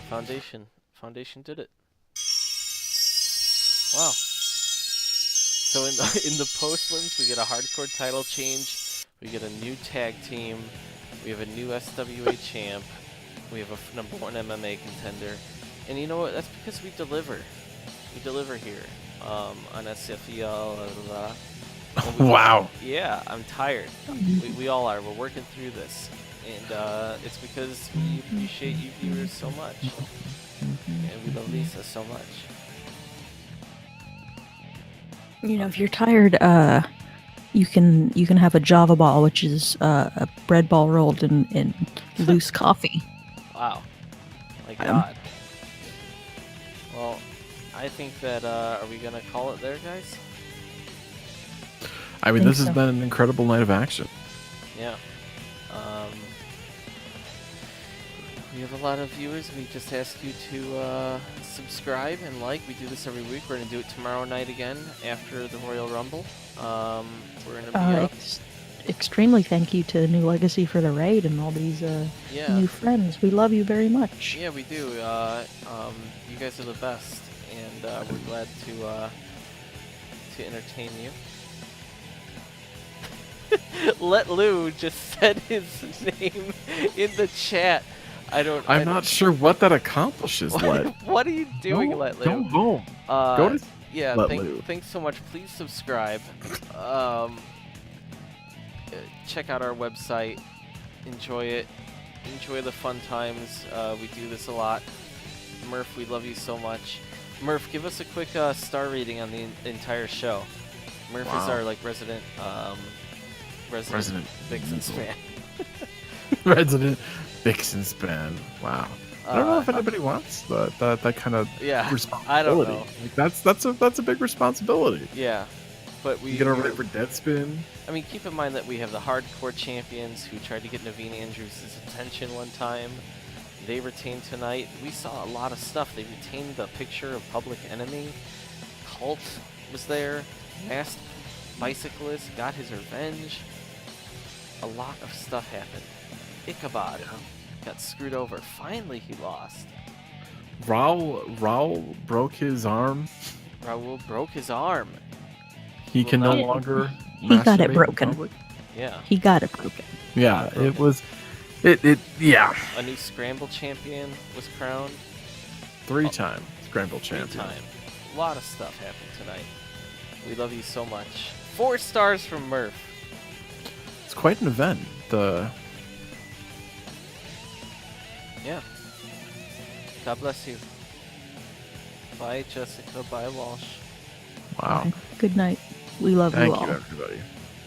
Foundation did it. Wow. So in the postlands, we get a hardcore title change. We get a new tag team. We have a new SWA champ. We have a #1 MMA contender. And you know what? That's because we deliver. We deliver here on SCFL. Wow. Yeah, I'm tired. We all are. We're working through this. And it's because we appreciate you viewers so much. And we love Lisa so much. You know, if you're tired, you can have a Java ball, which is a bread ball rolled in loose coffee. Wow. My God. Well, I think that, are we going to call it there, guys? I mean, this has been an incredible night of action. Yeah. We have a lot of viewers. We just ask you to subscribe and like. We do this every week. We're going to do it tomorrow night again after the Royal Rumble. We're going to be up. Extremely thank you to New Legacy for the raid and all these new friends. We love you very much. Yeah, we do. You guys are the best, and we're glad to entertain you. Let Lou just said his name in the chat. I'm not sure what that accomplishes, Let. What are you doing, Let Lou? Go home. Go to thanks so much. Please subscribe. Check out our website. Enjoy it. Enjoy the fun times. We do this a lot. Murph, we love you so much. Murph, give us a quick star rating on the entire show. Murph is our resident Vixens fan. Resident Vixens fan. Wow. I don't know if anybody wants that kind of responsibility. I don't know. That's a big responsibility. Yeah, but we get over it for Deadspin. I mean, keep in mind that we have the hardcore champions who tried to get Naveen Andrews' attention one time. They retained tonight. We saw a lot of stuff. They retained the picture of Public Enemy. Cult was there. Masked Bicyclist got his revenge. A lot of stuff happened. Ichabod got screwed over. Finally, he lost. Raul broke his arm. Raul broke his arm. He can no longer. He got it broken. Yeah. He got it broken. Yeah, it was. Yeah. A new Scramble champion was crowned. 3-time Scramble champion. 3-time. A lot of stuff happened tonight. We love you so much. 4 stars from Murph. It's quite an event. Yeah. God bless you. Bye, Jessica. Bye, Walsh. Wow. Good night. We love you all. Thank you, everybody.